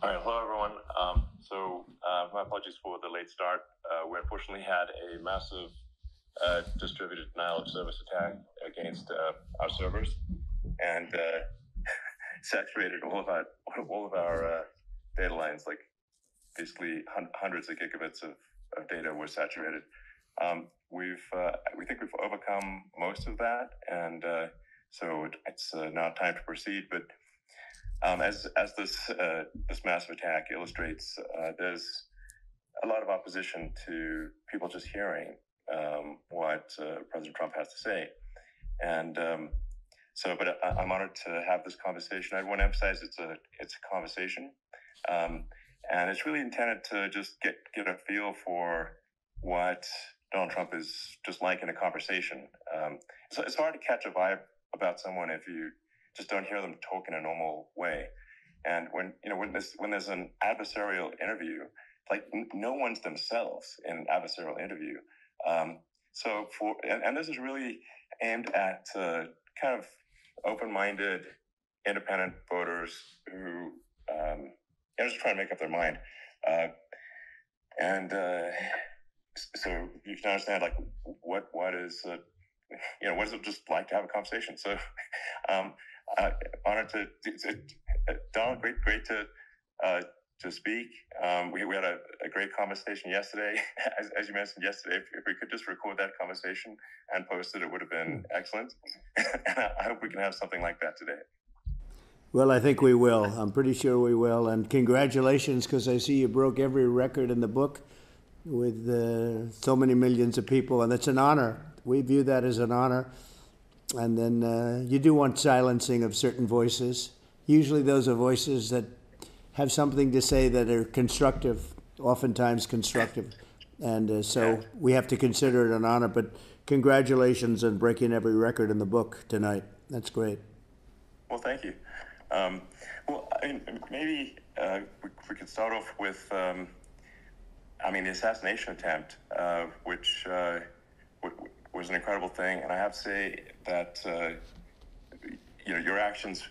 All right, hello everyone. My apologies for the late start. We unfortunately had a massive distributed denial of service attack against our servers, and saturated all of our data lines. Like basically hundreds of gigabits of data were saturated. We think we've overcome most of that, and so it's now time to proceed. But as this massive attack illustrates, there's a lot of opposition to people just hearing what President Trump has to say, and but I'm honored to have this conversation. I want to emphasize it's a conversation, and it's really intended to just get a feel for what Donald Trump is just like in a conversation. So it's hard to catch a vibe about someone if you just don't hear them talk in a normal way. And when there's an adversarial interview, like no one's themselves in an adversarial interview. So this is really aimed at kind of open-minded, independent voters who are just trying to make up their mind. So you can understand like what is what is it just like to have a conversation? So honored to Donald, great to speak. We had a great conversation yesterday. As you mentioned yesterday, if we could just record that conversation and post it, it would have been excellent. And I hope we can have something like that today. Well, I think we will. I'm pretty sure we will. And congratulations, because I see you broke every record in the book with so many millions of people, and it's an honor. We view that as an honor. And then you do want silencing of certain voices. Usually those are voices that have something to say that are constructive, oftentimes constructive. And so we have to consider it an honor. But congratulations on breaking every record in the book tonight. That's great. Well, thank you. Maybe we could start off with, the assassination attempt, which was an incredible thing. And I have to say that, your actions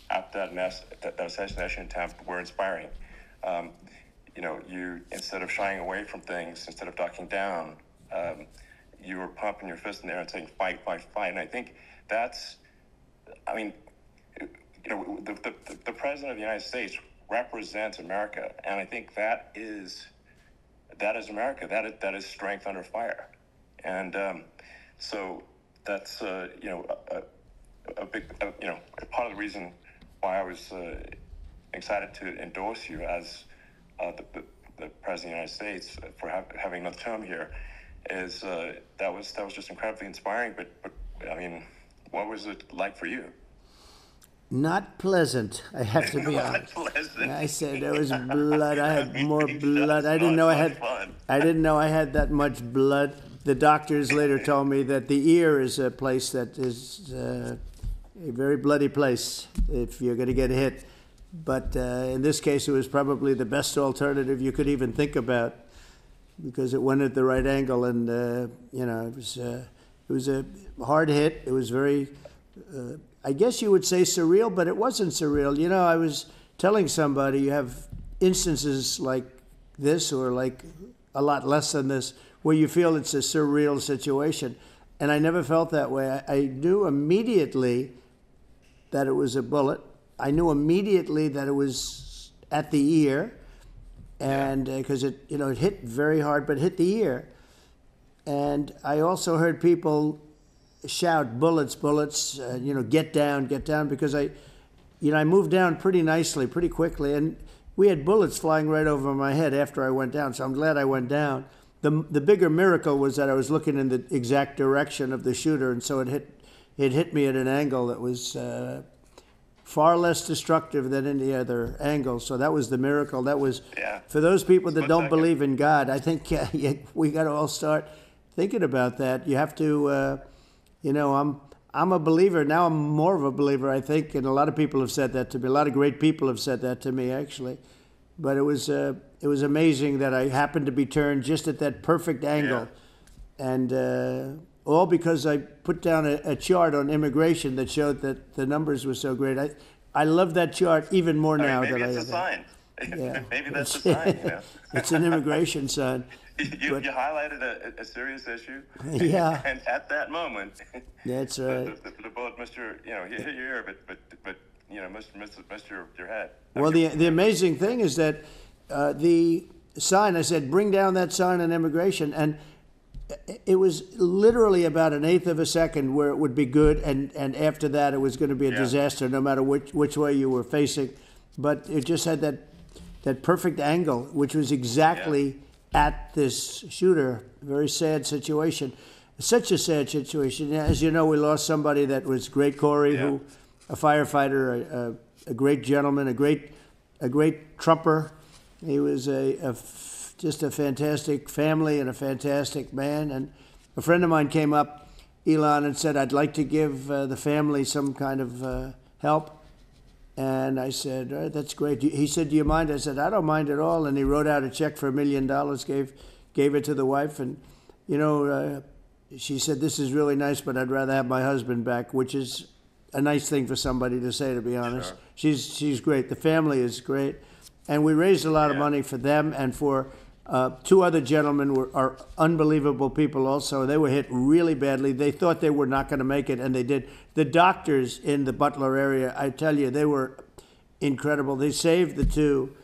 after that assassination attempt were inspiring. You, instead of shying away from things, instead of ducking down, you were pumping your fist in the air and saying, fight, fight, fight. And I think that's, the President of the United States represents America. And I think that is America. That is strength under fire. And so that's, a big, part of the reason why I was excited to endorse you as the President of the United States for having another term here is that was just incredibly inspiring. But what was it like for you? Not pleasant, I have to be honest. Pleasant. I said there was blood. I had more blood. I didn't know I had that much blood. The doctors later told me that the ear is a place that is a very bloody place if you're going to get hit. But in this case, it was probably the best alternative you could even think about because it went at the right angle, and it was a hard hit. It was very. I guess you would say surreal, but it wasn't surreal. I was telling somebody you have instances like this or like a lot less than this where you feel it's a surreal situation. And I never felt that way. I knew immediately that it was a bullet. I knew immediately that it was at the ear, and because it hit very hard, but hit the ear. And I also heard people shout, bullets, bullets, get down, because I moved down pretty nicely, pretty quickly, and we had bullets flying right over my head after I went down, so I'm glad I went down. The bigger miracle was that I was looking in the exact direction of the shooter, and so it hit me at an angle that was far less destructive than any other angle, so that was the miracle. That was, for those people that don't believe in God, I think we got to all start thinking about that. You have to... I'm a believer. Now I'm more of a believer, I think, and a lot of people have said that to me. A lot of great people have said that to me, actually. But it was amazing that I happened to be turned just at that perfect angle. And all because I put down a chart on immigration that showed that the numbers were so great. I love that chart even more now. Maybe it's a sign. Yeah. Maybe that's a sign, you know. It's an immigration sign. You highlighted a serious issue. Yeah. And at that moment, that's right. The bullet missed your, hit your ear, but missed your head. Well, the amazing thing is that the sign, I said, bring down that sign on immigration, and it was literally about an eighth of a second where it would be good, and after that it was going to be a disaster, no matter which way you were facing. But it just had that perfect angle, which was exactly at this shooter. Very sad situation. Such a sad situation. As you know, we lost somebody that was great, Corey, who a firefighter, a great gentleman, a great trumper. He was just a fantastic family and a fantastic man. And a friend of mine came up, Elon, and said, I'd like to give the family some kind of help. And I said, all right, that's great. He said, do you mind? I said, I don't mind at all. And he wrote out a check for $1 million, gave it to the wife. And, she said, this is really nice, but I'd rather have my husband back, which is a nice thing for somebody to say, to be honest. Sure. She's great. The family is great. And we raised a lot of money for them and for two other gentlemen are unbelievable people also. They were hit really badly. They thought they were not going to make it, and they did. The doctors in the Butler area, I tell you, they were incredible. They saved the two,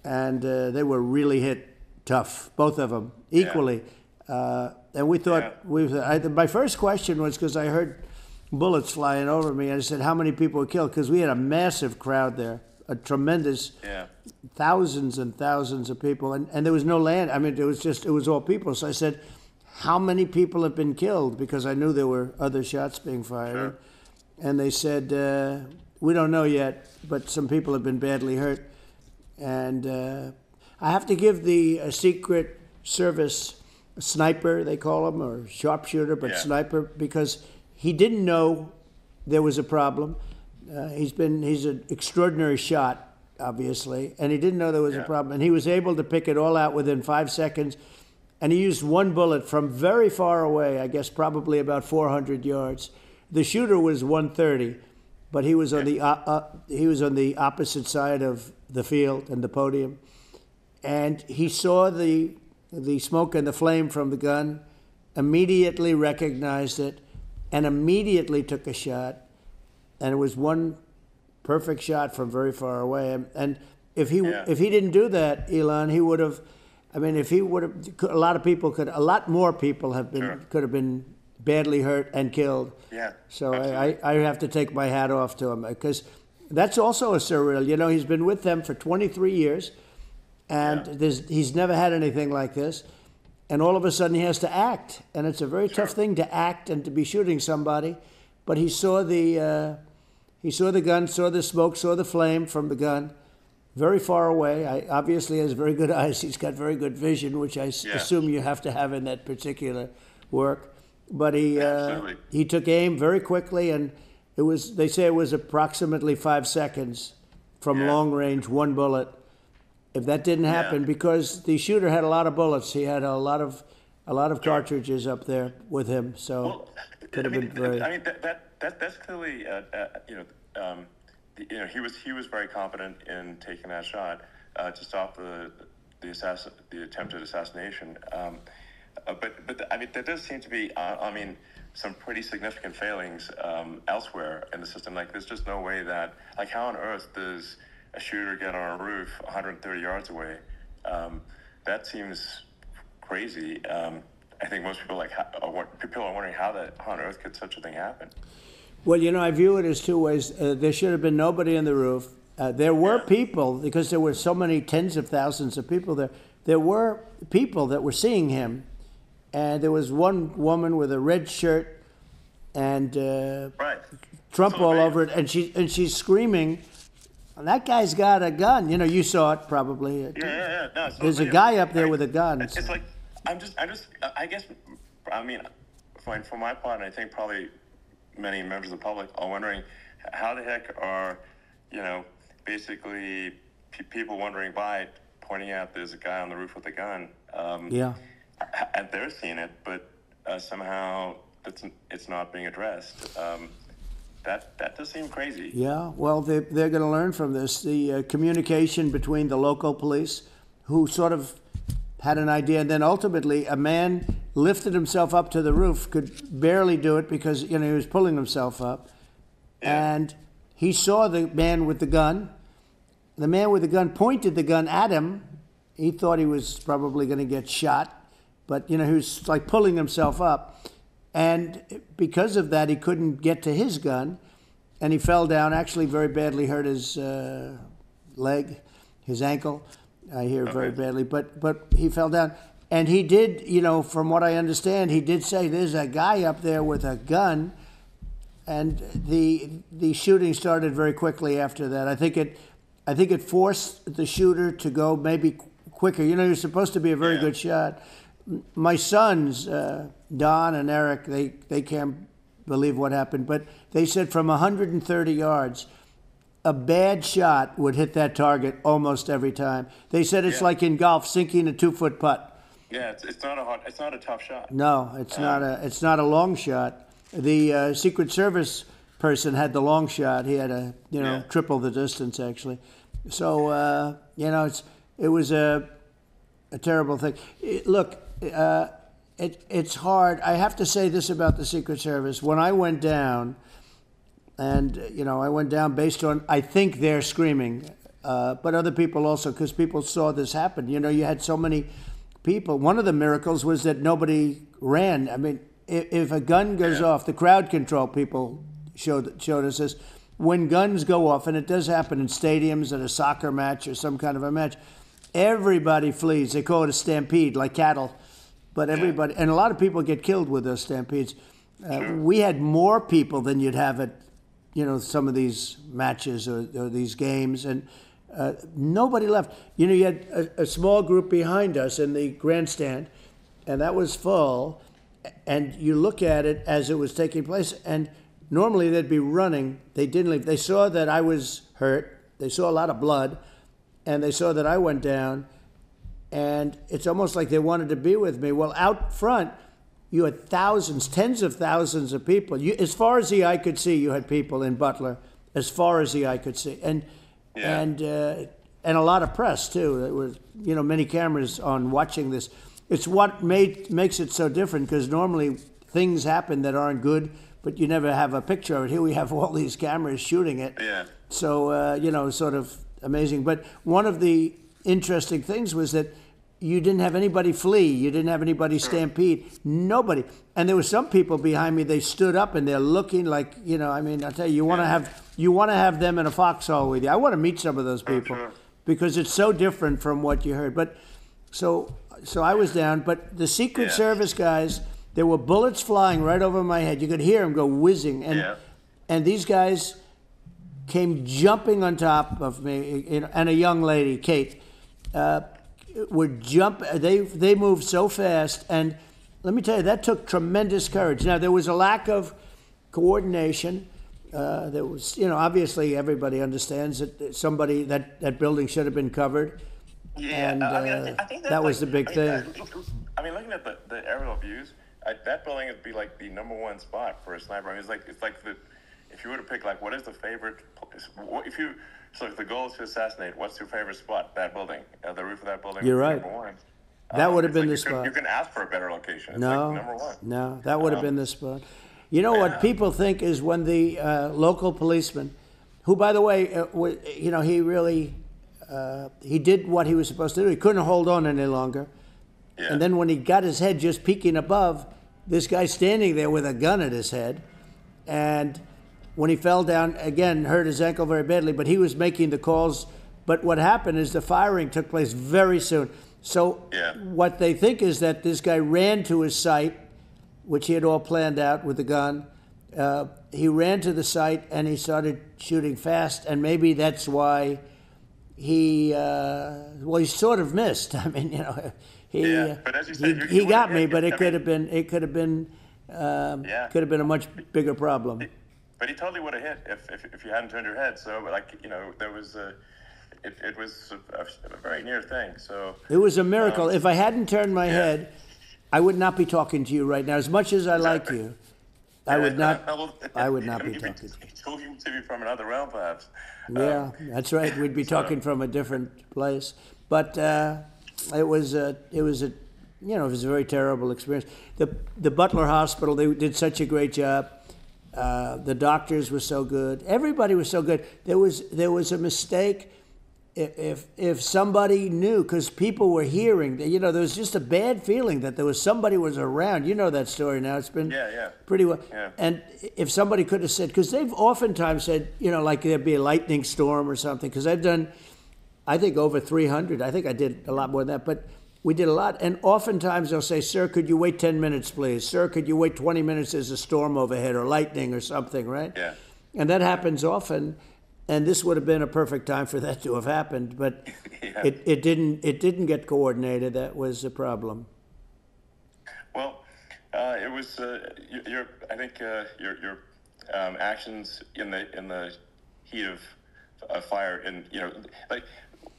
and they were really hit tough, both of them, equally. And we thought, my first question was, because I heard bullets flying over me, and I said, how many people were killed? Because we had a massive crowd there, a tremendous, thousands and thousands of people, and there was no land. I mean, it was all people. So I said, how many people have been killed? Because I knew there were other shots being fired. Sure. And they said, we don't know yet, but some people have been badly hurt. And I have to give the Secret Service sniper, they call him, or sharpshooter, but sniper, because he didn't know there was a problem. He's an extraordinary shot, obviously, and he didn't know there was a problem. And he was able to pick it all out within 5 seconds. And he used one bullet from very far away, I guess probably about 400 yards. The shooter was 130, but he was on the opposite side of the field and the podium. And he saw the smoke and the flame from the gun, immediately recognized it, and immediately took a shot. And it was one perfect shot from very far away. And if he didn't do that, Elon, he would have. I mean, if he would have, a lot more people could have been badly hurt and killed. Yeah. So I have to take my hat off to him, because that's also a surreal. He's been with them for 23 years, and he's never had anything like this. And all of a sudden he has to act, and it's a very tough thing to act and to be shooting somebody. But he saw the gun, saw the smoke, saw the flame from the gun, very far away. Obviously has very good eyes. He's got very good vision, which I assume you have to have in that particular work. But he took aim very quickly, and they say it was approximately 5 seconds from long range, one bullet. If that didn't happen, because the shooter had a lot of bullets, he had a lot of cartridges up there with him, so could have been very. I mean, that's clearly he was very competent in taking that shot to stop the attempted assassination. But I mean, there does seem to be some pretty significant failings elsewhere in the system. Like, there's just no way that, like, how on earth does a shooter get on a roof 130 yards away? That seems crazy. I think most people are wondering how on earth could such a thing happen. Well, I view it as two ways. There should have been nobody on the roof. There were people, because there were so many tens of thousands of people there. There were people that were seeing him, and there was one woman with a red shirt and Trump all over it, and she's screaming, "That guy's got a gun!" You saw it probably. No, there's a guy up there with a gun. It's like I guess, for my part, and I think probably many members of the public are wondering, how the heck are, basically people wondering by pointing out there's a guy on the roof with a gun. And they're seeing it, but somehow it's not being addressed. that does seem crazy. Yeah, well, they're going to learn from this. The communication between the local police, who sort of had an idea, and then ultimately a man lifted himself up to the roof, could barely do it because he was pulling himself up, and he saw the man with the gun. The man with the gun pointed the gun at him. He thought he was probably going to get shot, but he was like pulling himself up, and because of that, he couldn't get to his gun, and he fell down. Actually, very badly hurt his leg, his ankle. I hear very badly, but he fell down, and he did. From what I understand, he did say there's a guy up there with a gun, and the shooting started very quickly after that. I think it forced the shooter to go maybe quicker. He was supposed to be a very good shot. My sons, Don and Eric, they can't believe what happened, but they said from 130 yards, a bad shot would hit that target almost every time. They said it's like in golf, sinking a 2-foot putt. Yeah, it's not a tough shot. No, it's not a long shot. The Secret Service person had the long shot. He had triple the distance actually. So it was a terrible thing. It's hard. I have to say this about the Secret Service. When I went down, and I went down based on, I think they're screaming, but other people also, because people saw this happen. You had so many people. One of the miracles was that nobody ran. I mean, if a gun goes off, the crowd control people showed us this. When guns go off, and it does happen in stadiums at a soccer match or some kind of a match, everybody flees. They call it a stampede, like cattle. But everybody, and a lot of people get killed with those stampedes. We had more people than you'd have at some of these matches or these games, and nobody left. You had a small group behind us in the grandstand, and that was full, and you look at it as it was taking place, and normally they'd be running. They didn't leave. They saw that I was hurt. They saw a lot of blood, and they saw that I went down, and it's almost like they wanted to be with me. Well, out front, you had thousands, tens of thousands of people. As far as the eye could see, you had people in Butler, as far as the eye could see, and a lot of press too. There was many cameras on watching this. It's what makes it so different, because normally things happen that aren't good, but you never have a picture of it. Here we have all these cameras shooting it. Yeah. So sort of amazing. But one of the interesting things was that you didn't have anybody flee. You didn't have anybody stampede. Nobody. And there were some people behind me. They stood up and they're looking like, I mean, I'll tell you, you want to have them in a foxhole with you. I want to meet some of those people because it's so different from what you heard. But so I was down. But the Secret Service guys, there were bullets flying right over my head. You could hear them go whizzing, and these guys came jumping on top of me, and a young lady, Kate. They moved so fast, and let me tell you, that took tremendous courage. Now, there was a lack of coordination. There was, obviously everybody understands that that building should have been covered. Yeah, and I think that was the big thing. I mean, looking at the aerial views, that building would be like the number one spot for a sniper. I mean, it's like if you were to pick, like, what is the favorite, so if the goal is to assassinate, what's your favorite spot? That building, the roof of that building. You're right. Number one. That would have been the spot. You can ask for a better location. It's no, like number one. No, that would have been the spot. What people think is when the local policeman, who, by the way, he really, he did what he was supposed to do. He couldn't hold on any longer. Yeah. And then when he got his head just peeking above, this guy standing there with a gun at his head, and when he fell down, again, hurt his ankle very badly, but he was making the calls. But what happened is the firing took place very soon. So what they think is that this guy ran to his site, which he had all planned out with the gun. He ran to the site and he started shooting fast, and maybe that's why he sort of missed. I mean, but as you said, he got me, but it could have been a much bigger problem. But he totally would have hit if you hadn't turned your head. So, there was it was a very near thing. So it was a miracle. If I hadn't turned my head, I would not be talking to you right now. As much as I like you, I would not. I would not be You'd talking. talking to me from another realm, perhaps. Yeah, that's right. We'd be talking from a different place. But it was a very terrible experience. The Butler Hospital, they did such a great job. The doctors were so good. Everybody was so good. There was a mistake. If somebody knew, because people were hearing, there was just a bad feeling that somebody was around. You know that story now. It's been pretty well. Yeah. And if somebody could have said, because they've oftentimes said, like there'd be a lightning storm or something, because I've done, I think, over 300. I think I did a lot more than that, but we did a lot. And oftentimes they'll say, sir, could you wait 10 minutes, please? Sir, could you wait 20 minutes? There's a storm overhead or lightning or something, right? Yeah. And that happens often. And this would have been a perfect time for that to have happened, but it didn't get coordinated. That was the problem. Well, it was I think your actions in the heat of fire, and like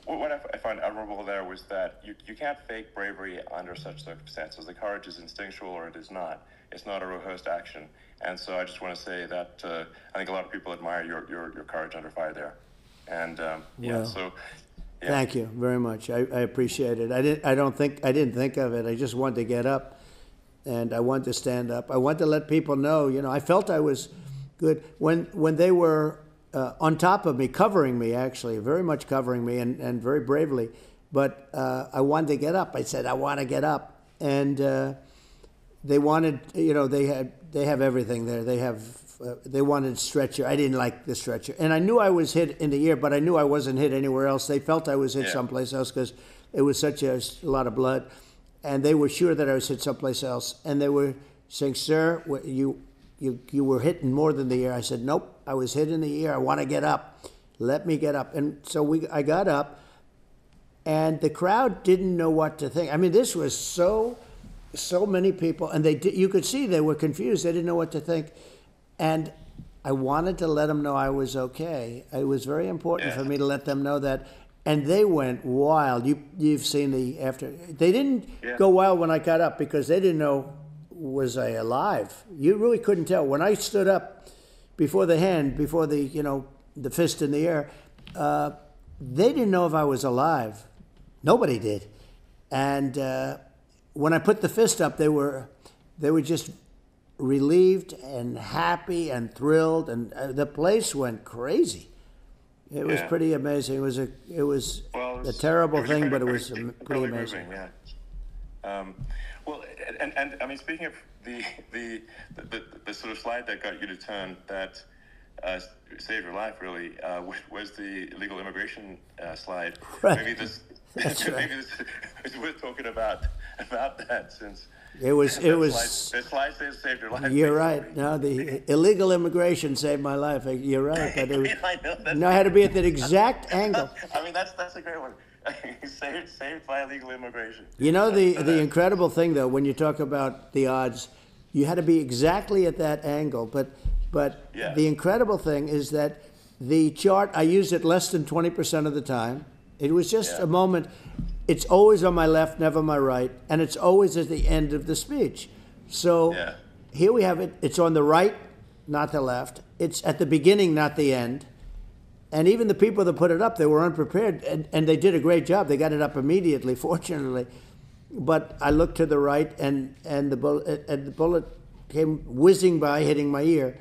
what I find admirable there was that you can't fake bravery under such circumstances. The courage is instinctual, or it is not. It's not a rehearsed action. And so I just want to say that I think a lot of people admire your courage under fire there. And Thank you very much. I appreciate it. I didn't think of it. I just wanted to get up, and I wanted to stand up. I wanted to let people know. I felt I was good when they were on top of me, covering me, actually, very much covering me, and very bravely. But I wanted to get up. I said, I want to get up, and they wanted, they have everything there. They wanted stretcher. I didn't like the stretcher. And I knew I was hit in the ear, but I knew I wasn't hit anywhere else. They felt I was hit someplace else because it was such a lot of blood. And they were sure that I was hit someplace else. And they were saying, sir, you were hit more than the ear. I said, nope, I was hit in the ear. I want to get up. Let me get up. And so I got up, and the crowd didn't know what to think. I mean, this was so many people, and you could see they were confused. They didn't know what to think. And I wanted to let them know I was okay. It was very important for me to let them know that. And they went wild. You've seen the after. They didn't go wild when I got up because they didn't know, was I alive? You really couldn't tell. When I stood up before the hand, before the fist in the air, they didn't know if I was alive. Nobody did. And when I put the fist up, they were just relieved and happy and thrilled, and the place went crazy. It was pretty amazing. It was a terrible thing, but it was pretty amazing. Moving, well, and I mean, speaking of the sort of slide that got you to turn that saved your life, really, was the illegal immigration slide. Right. Maybe this. That's right. Maybe it's worth talking about that, since it was the slide saved your life. You're right. No, the illegal immigration saved my life. You're right. But I had to be at that exact angle. I mean, that's a great one. saved by illegal immigration. The incredible thing, though, when you talk about the odds, you had to be exactly at that angle. But the incredible thing is that the chart, I used it less than 20% of the time. It was just a moment. It's always on my left, never my right, and it's always at the end of the speech. So here we have it. It's on the right, not the left. It's at the beginning, not the end. And even the people that put it up, they were unprepared, and they did a great job. They got it up immediately, fortunately. But I looked to the right, and the bullet came whizzing by, hitting my ear.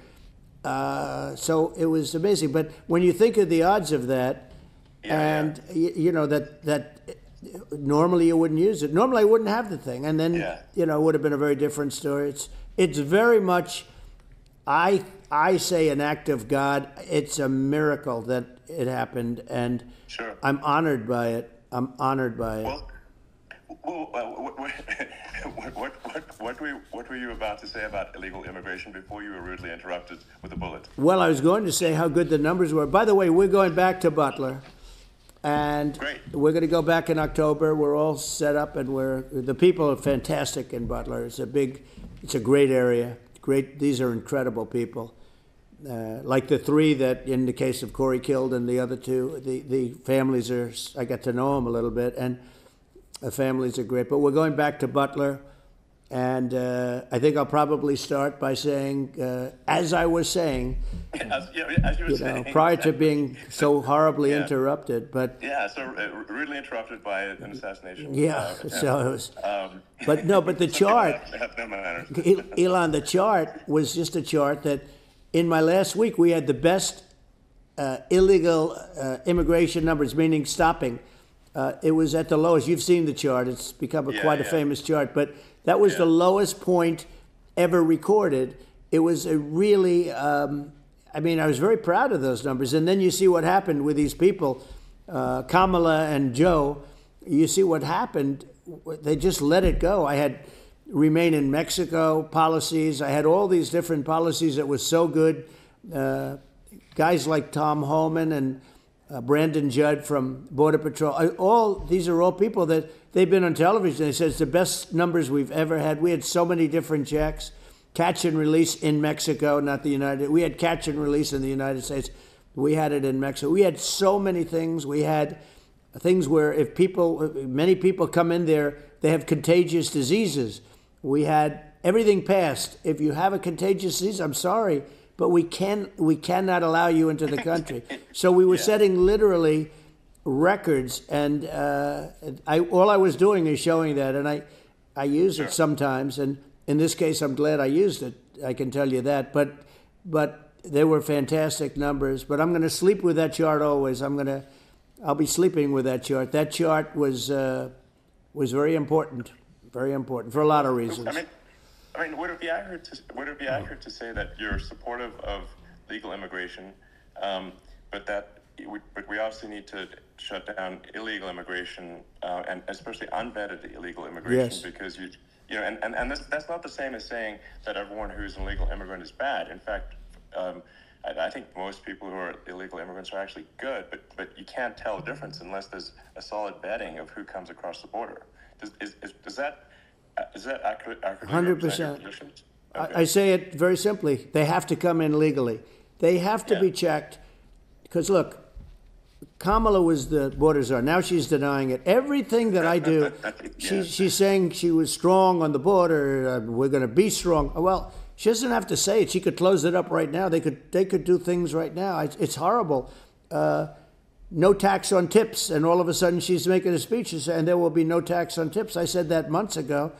So it was amazing. But when you think of the odds of that, that normally you wouldn't use it. Normally I wouldn't have the thing, and then it would have been a very different story. It's very much, I say, an act of God. It's a miracle that it happened, and I'm honored by it. What were you about to say about illegal immigration before you were rudely interrupted with a bullet? Well, I was going to say how good the numbers were. By the way, we're going back to Butler. And we're going to go back in October. We're all set up, and the people are fantastic in Butler. It's a great area. These are incredible people. Like the three that, in the case of Corey killed, and the other two, the families I got to know them a little bit, and the families are great. But we're going back to Butler And I think I'll probably start by saying, as I was saying, as you were saying, prior to being so horribly interrupted, but rudely interrupted by an assassination. So it was, but the chart, Elon, the chart was just a chart that in my last week we had the best illegal immigration numbers, meaning stopping. It was at the lowest. You've seen the chart. It's become quite a famous chart, but that was the lowest point ever recorded. It was a really, I was very proud of those numbers. And then you see what happened with these people, Kamala and Joe. You see what happened. They just let it go. I had Remain in Mexico policies. I had all these different policies that was so good. Guys like Tom Homan and Brandon Judd from Border Patrol. These are all people that they've been on television. They said it's the best numbers we've ever had. We had so many different checks. Catch and release in Mexico, not the United. We had catch and release in the United States. We had it in Mexico. We had so many things. We had things where if many people come in there, they have contagious diseases. We had everything passed. If you have a contagious disease, I'm sorry, but we cannot allow you into the country. So we were setting literally records, and all I was doing is showing that, and I use it sometimes, and in this case I'm glad I used it, I can tell you that, but they were fantastic numbers. But I'm going to sleep with that chart always. I'll be sleeping with that chart. That chart was very important for a lot of reasons. I mean, would it be accurate to say that you're supportive of legal immigration, but we obviously need to shut down illegal immigration, and especially unvetted illegal immigration, because and that's not the same as saying that everyone who's an illegal immigrant is bad. In fact, I think most people who are illegal immigrants are actually good, but you can't tell the difference unless there's a solid vetting of who comes across the border. Is that accurate? 100%. Okay. I say it very simply. They have to come in legally. They have to be checked. Because look, Kamala was the border czar. Now she's denying it. Everything that I do, she's saying she was strong on the border. We're going to be strong. Well, she doesn't have to say it. She could close it up right now. They could do things right now. It's horrible. No tax on tips, and all of a sudden she's making a speech and there will be no tax on tips. I said that months ago.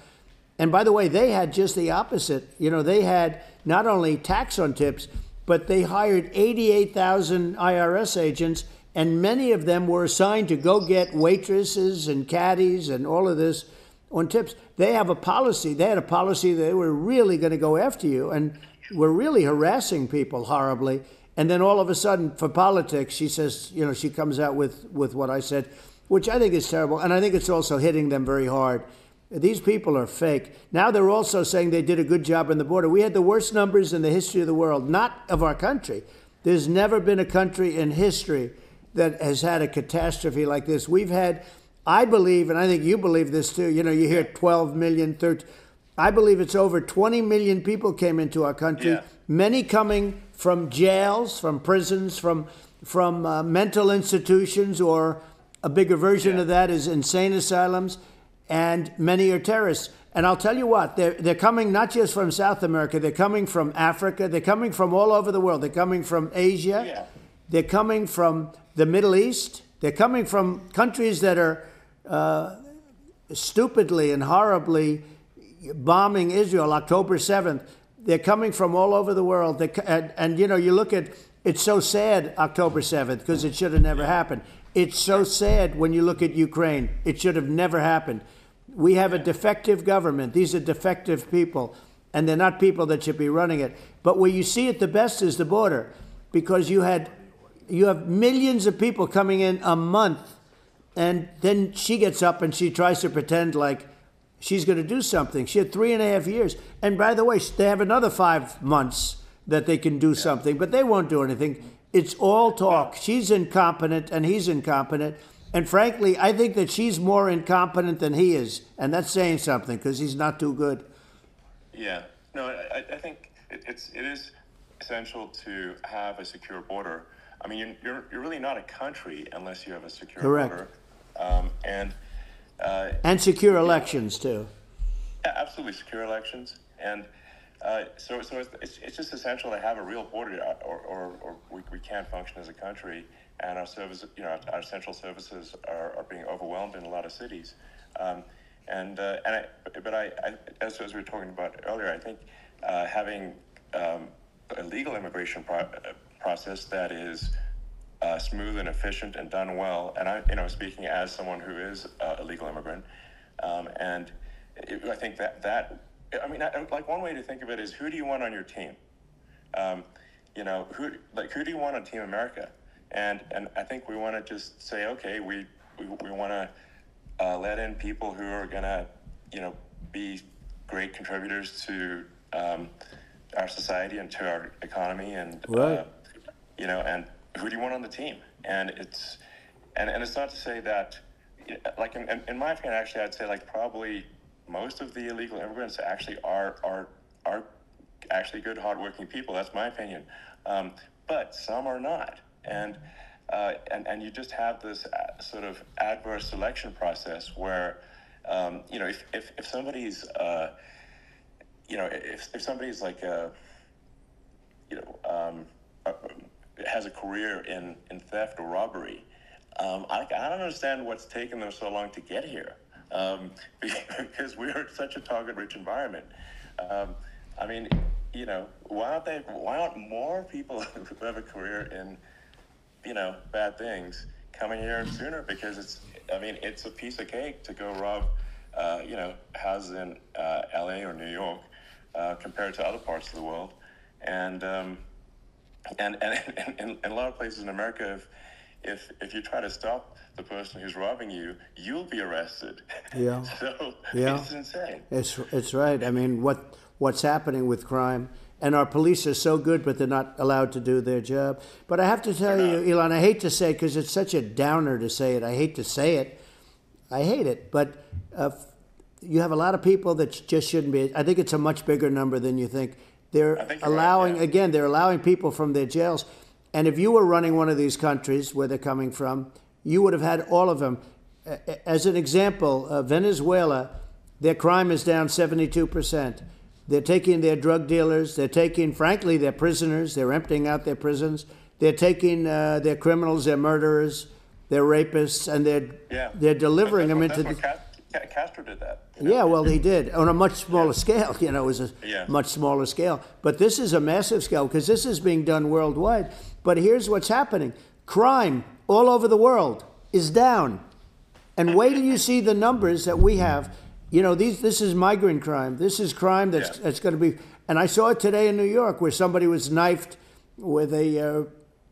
And by the way, they had just the opposite. They had not only tax on tips, but they hired 88,000 IRS agents, and many of them were assigned to go get waitresses and caddies and all of this on tips. They have a policy. They had a policy that they were really going to go after you and were really harassing people horribly. And then all of a sudden, for politics, she says, she comes out with what I said, which I think is terrible. And I think it's also hitting them very hard. These people are fake. Now they're also saying they did a good job on the border. We had the worst numbers in the history of the world, not of our country. There's never been a country in history that has had a catastrophe like this. We've had, I believe, and I think you believe this too, you hear 12 million, 13. I believe it's over 20 million people came into our country, many coming from jails, from prisons, from mental institutions, or a bigger version of that is insane asylums, and many are terrorists. And I'll tell you what, they're coming not just from South America, they're coming from Africa, they're coming from all over the world. They're coming from Asia, they're coming from the Middle East, they're coming from countries that are stupidly and horribly bombing Israel, October 7th. They're coming from all over the world. You look at, it's so sad, October 7th, because it should have never happened. It's so sad when you look at Ukraine. It should have never happened. We have a defective government. These are defective people, and they're not people that should be running it. But where you see it the best is the border, because you have millions of people coming in a month, and then she gets up and she tries to pretend like she's going to do something. She had 3.5 years. And by the way, they have another 5 months that they can do something, but they won't do anything. It's all talk. She's incompetent and he's incompetent. And frankly, I think that she's more incompetent than he is. And that's saying something, because he's not too good. Yeah. No, I think it is essential to have a secure border. I mean, you're really not a country unless you have a secure border. And secure elections, too. absolutely secure elections, and so it's just essential to have a real border, or we can't function as a country, and our service, our central services are being overwhelmed in a lot of cities, but as we were talking about earlier, I think having a legal immigration process that is smooth and efficient and done well, and I, speaking as someone who is a legal immigrant, and I think that like one way to think of it is, who do you want on your team? Who do you want on Team America? And I think we want to just say, okay, we want to let in people who are going to, be great contributors to our society and to our economy, and right. And who do you want on the team? And it's not to say that, like in my opinion, actually, I'd say like probably most of the illegal immigrants actually are actually good, hardworking people. That's my opinion. But some are not, and you just have this sort of adverse selection process where, if somebody's, if somebody's like has a career in theft or robbery, I don't understand what's taken them so long to get here. Because we're such a target-rich environment. Why aren't more people who have a career in, bad things coming here sooner? Because it's a piece of cake to go rob, houses in LA or New York, compared to other parts of the world, and in a lot of places in America, if you try to stop the person who's robbing you, you'll be arrested. Yeah. So yeah. It's insane. It's right. I mean, what's happening with crime, and our police are so good, but they're not allowed to do their job. But I have to tell you, Elon, I hate to say it because it's such a downer to say it. I hate to say it. I hate it. But you have a lot of people that just shouldn't be. I think it's a much bigger number than you think. They're allowing, right, yeah. Again, they're allowing people from their jails. And if you were running one of these countries where they're coming from, you would have had all of them. As an example, Venezuela, their crime is down 72%. They're taking their drug dealers. They're taking, frankly, their prisoners. They're emptying out their prisons. They're taking their criminals, their murderers, their rapists, and they're delivering them into the... Castro did that. Yeah, well, he did on a much smaller scale. It was a much smaller scale. But this is a massive scale because this is being done worldwide. But here's what's happening. Crime all over the world is down. And wait till you see the numbers that we have. This is migrant crime. This is crime that's going to be... And I saw it today in New York where somebody was knifed with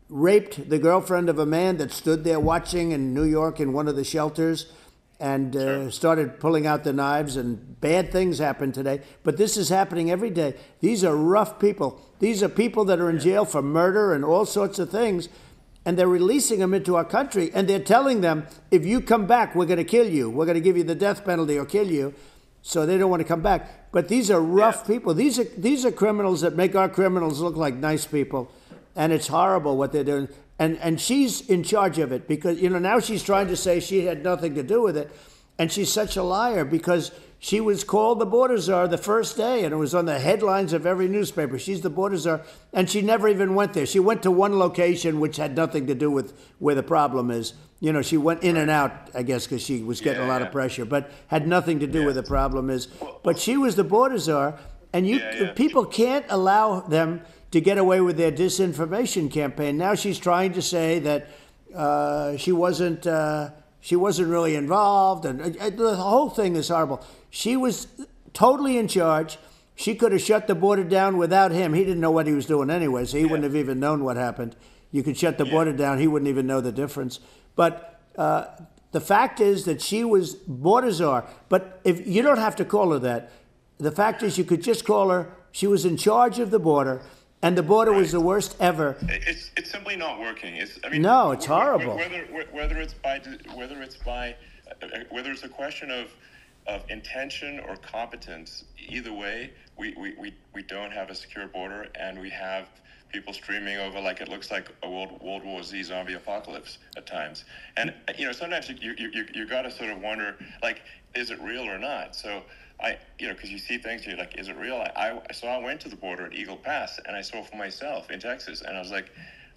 raped the girlfriend of a man that stood there watching in New York in one of the shelters, and started pulling out the knives, and bad things happened today. But this is happening every day. These are rough people. These are people that are in jail for murder and all sorts of things, and they're releasing them into our country, and they're telling them, if you come back, we're going to kill you. We're going to give you the death penalty or kill you. So they don't want to come back. But these are rough people. These are criminals that make our criminals look like nice people, and it's horrible what they're doing. And she's in charge of it because, now she's trying to say she had nothing to do with it. And she's such a liar because she was called the border czar the first day, and it was on the headlines of every newspaper. She's the border czar, and she never even went there. She went to one location which had nothing to do with where the problem is. She went in and out, I guess, because she was getting a lot of pressure, but had nothing to do with the problem is. But she was the border czar, and people can't allow them to get away with their disinformation campaign. Now she's trying to say that she wasn't really involved, and the whole thing is horrible. She was totally in charge. She could have shut the border down without him. He didn't know what he was doing anyway, so he wouldn't have even known what happened. You could shut the border down. He wouldn't even know the difference. But the fact is that she was border czar. But if you don't have to call her that. The fact is you could just call her, she was in charge of the border. And the border was the worst ever. It's simply not working. It's horrible. Whether it's a question of intention or competence, either way, we don't have a secure border, and we have people streaming over like it looks like a World War Z zombie apocalypse at times. And sometimes you got to sort of wonder, like, is it real or not? So because you see things, you're like, is it real? So I went to the border at Eagle Pass, and I saw for myself in Texas, and I was like,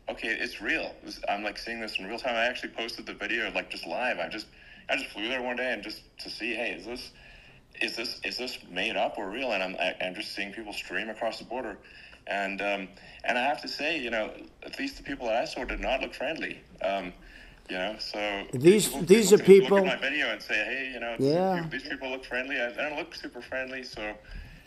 okay, it's real. I'm like seeing this in real time. I actually posted the video like just live. I just flew there one day and just to see, hey, is this made up or real? And I'm just seeing people stream across the border, and I have to say, at least the people that I saw did not look friendly. So these are people look at my video and say, hey, these people look friendly. I don't look super friendly. So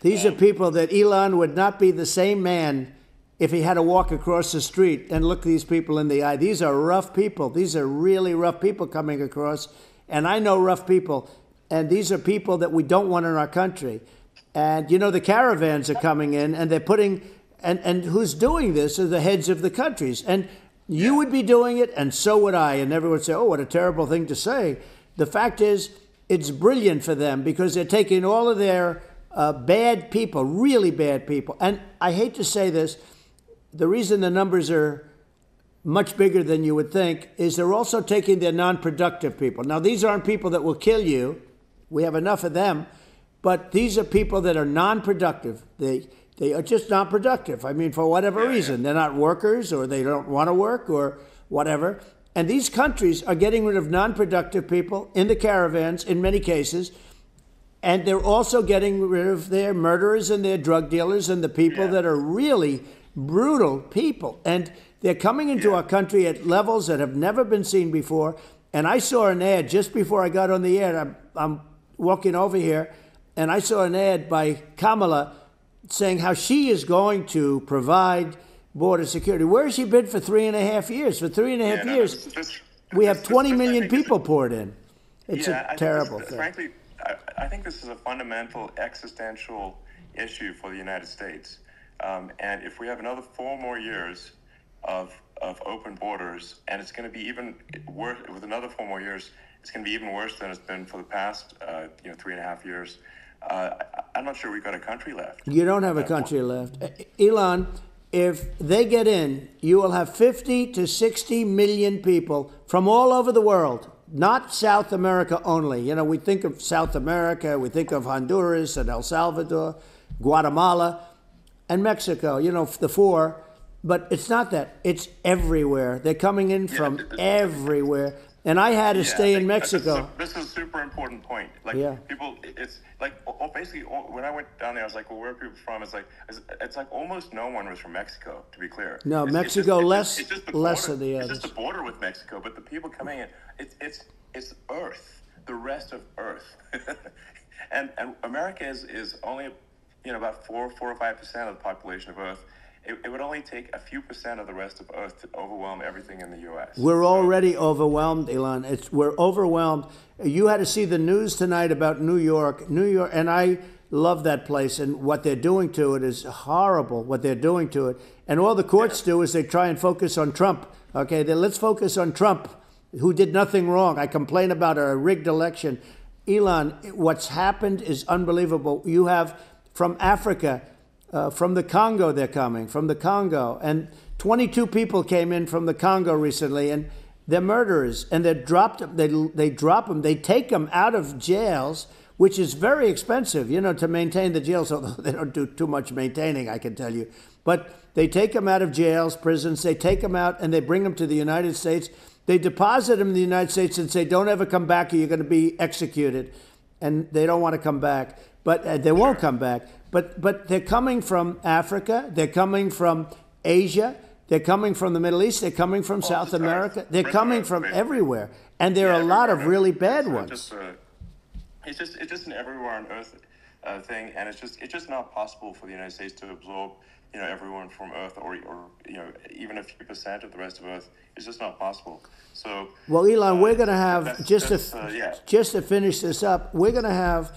these are people that Elon would not be the same man if he had to walk across the street and look these people in the eye. These are rough people. These are really rough people coming across. And I know rough people. And these are people that we don't want in our country. And, the caravans are coming in, and they're putting, and who's doing this are the heads of the countries. And you would be doing it, and so would I. And everyone would say, oh, what a terrible thing to say. The fact is, it's brilliant for them because they're taking all of their bad people, really bad people. And I hate to say this, the reason the numbers are much bigger than you would think is they're also taking their non-productive people. Now, these aren't people that will kill you. We have enough of them. But these are people that are non-productive. They are just not productive. I mean, for whatever reason. They're not workers, or they don't want to work, or whatever. And these countries are getting rid of non-productive people in the caravans in many cases. And they're also getting rid of their murderers and their drug dealers and the people that are really brutal people. And they're coming into our country at levels that have never been seen before. And I saw an ad just before I got on the air. I'm walking over here, and I saw an ad by Kamala saying how she is going to provide border security. Where has she been for 3.5 years? For 3.5 years, we have 20 million people poured in. It's a terrible thing. Frankly, I think this is a fundamental existential issue for the United States. And if we have another 4 more years of open borders, and it's going to be even worse with another 4 more years, it's going to be even worse than it's been for the past 3.5 years. I'm not sure we've got a country left. You don't have a country left. Elon, if they get in, you will have 50 to 60 million people from all over the world, not South America only. We think of South America, we think of Honduras and El Salvador, Guatemala, and Mexico, the 4. But it's not that. It's everywhere. They're coming in from everywhere. And I had to stay in Mexico. This is a super important point. People, it's like basically when I went down there, I was like, well, where are people from? It's like almost no one was from Mexico, to be clear. No, Mexico less of the others. It's just the border with Mexico, but the people coming in, it's Earth, the rest of Earth, and America is only about 4 or 5% of the population of Earth. It would only take a few percent of the rest of Earth to overwhelm everything in the U.S. We're already overwhelmed, Elon. We're overwhelmed. You had to see the news tonight about New York, and I love that place, and what they're doing to it is horrible, what they're doing to it. And all the courts do is they try and focus on Trump. Okay, let's focus on Trump, who did nothing wrong. I complain about a rigged election. Elon, what's happened is unbelievable. You have from Africa, from the Congo, they're coming, from the Congo. And 22 people came in from the Congo recently, and they're murderers. And they drop them. They take them out of jails, which is very expensive, to maintain the jails, although they don't do too much maintaining, I can tell you. But they take them out of jails, prisons. They take them out, and they bring them to the United States. They deposit them in the United States and say, don't ever come back or you're going to be executed. And they don't want to come back. But they won't come back. But they're coming from Africa. They're coming from Asia. They're coming from the Middle East. They're coming from South America. They're coming from everywhere. And there are a lot of really bad ones. It's just an everywhere on earth thing. And it's just not possible for the United States to absorb, everyone from Earth or even a few percent of the rest of Earth. It's just not possible. So, well, Elon, we're going to have, just to finish this up, we're going to have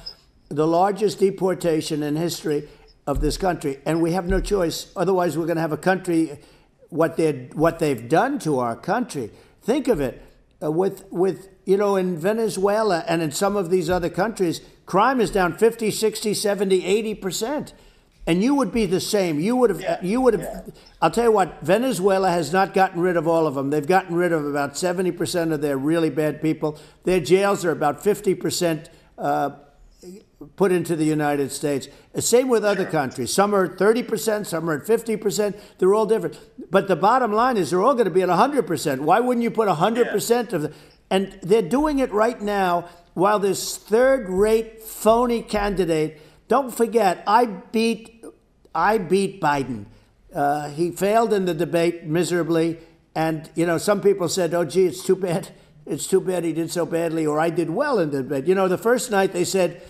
the largest deportation in history of this country, and we have no choice. Otherwise, we're going to have a country, what they've done to our country. Think of it, in Venezuela and in some of these other countries, crime is down 50, 60, 70, 80%. And you would be the same. You would have. I'll tell you what. Venezuela has not gotten rid of all of them. They've gotten rid of about 70% of their really bad people. Their jails are about 50% put into the United States. Same with other countries. Some are at 30%. Some are at 50%. They're all different. But the bottom line is they're all going to be at 100%. Why wouldn't you put 100% of the? And they're doing it right now while this third-rate phony candidate. Don't forget, I beat Biden. He failed in the debate miserably. And, some people said, oh, gee, it's too bad. It's too bad he did so badly, or I did well in the debate. The first night they said,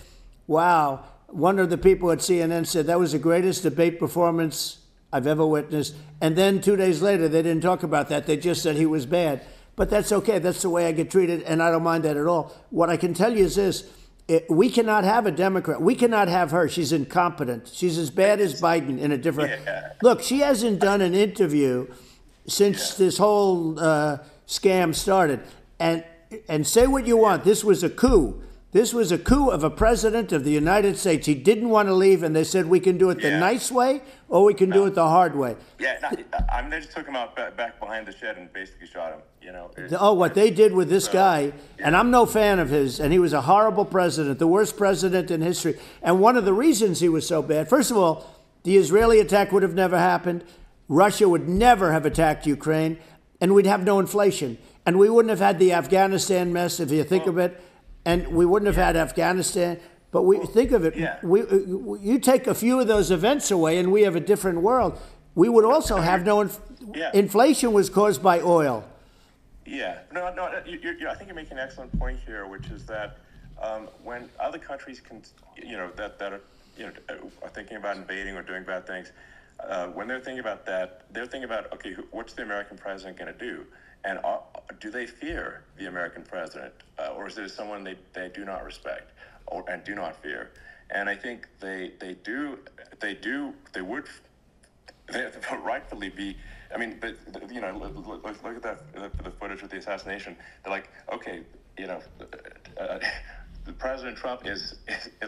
wow, one of the people at CNN said that was the greatest debate performance I've ever witnessed. And then 2 days later, they didn't talk about that. They just said he was bad. But that's okay. That's the way I get treated, and I don't mind that at all. What I can tell you is this. We cannot have a Democrat. We cannot have her. She's incompetent. She's as bad as Biden in a different... Look, she hasn't done an interview since this whole scam started. And say what you want. This was a coup. This was a coup of a president of the United States. He didn't want to leave, and they said we can do it the nice way or we can do it the hard way. They just took him out back behind the shed and basically shot him. What they did with this guy, and I'm no fan of his, and he was a horrible president, the worst president in history. And one of the reasons he was so bad, first of all, the Israeli attack would have never happened. Russia would never have attacked Ukraine, and we'd have no inflation. And we wouldn't have had the Afghanistan mess, if you think of it. And we wouldn't have had Afghanistan. But think of it. You take a few of those events away, and we have a different world. We would also have no inflation was caused by oil. I think you're making an excellent point here, which is that when other countries can, that are thinking about invading or doing bad things, when they're thinking about that, they're thinking about, okay, what's the American president going to do? And do they fear the American president, or is there someone they do not respect and do not fear? And I think they would rightfully be. I mean, but look at that the footage of the assassination. They're like, okay, the President Trump is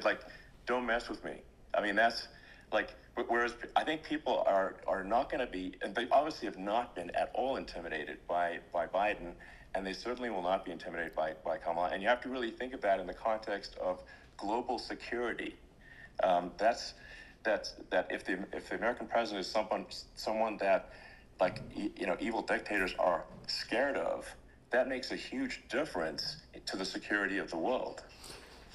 like, don't mess with me. I mean, that's like. Whereas I think people are not going to be, and they obviously have not been at all intimidated by Biden, and they certainly will not be intimidated by Kamala. And you have to really think of that in the context of global security. That if the American president is someone that, like, evil dictators are scared of, that makes a huge difference to the security of the world.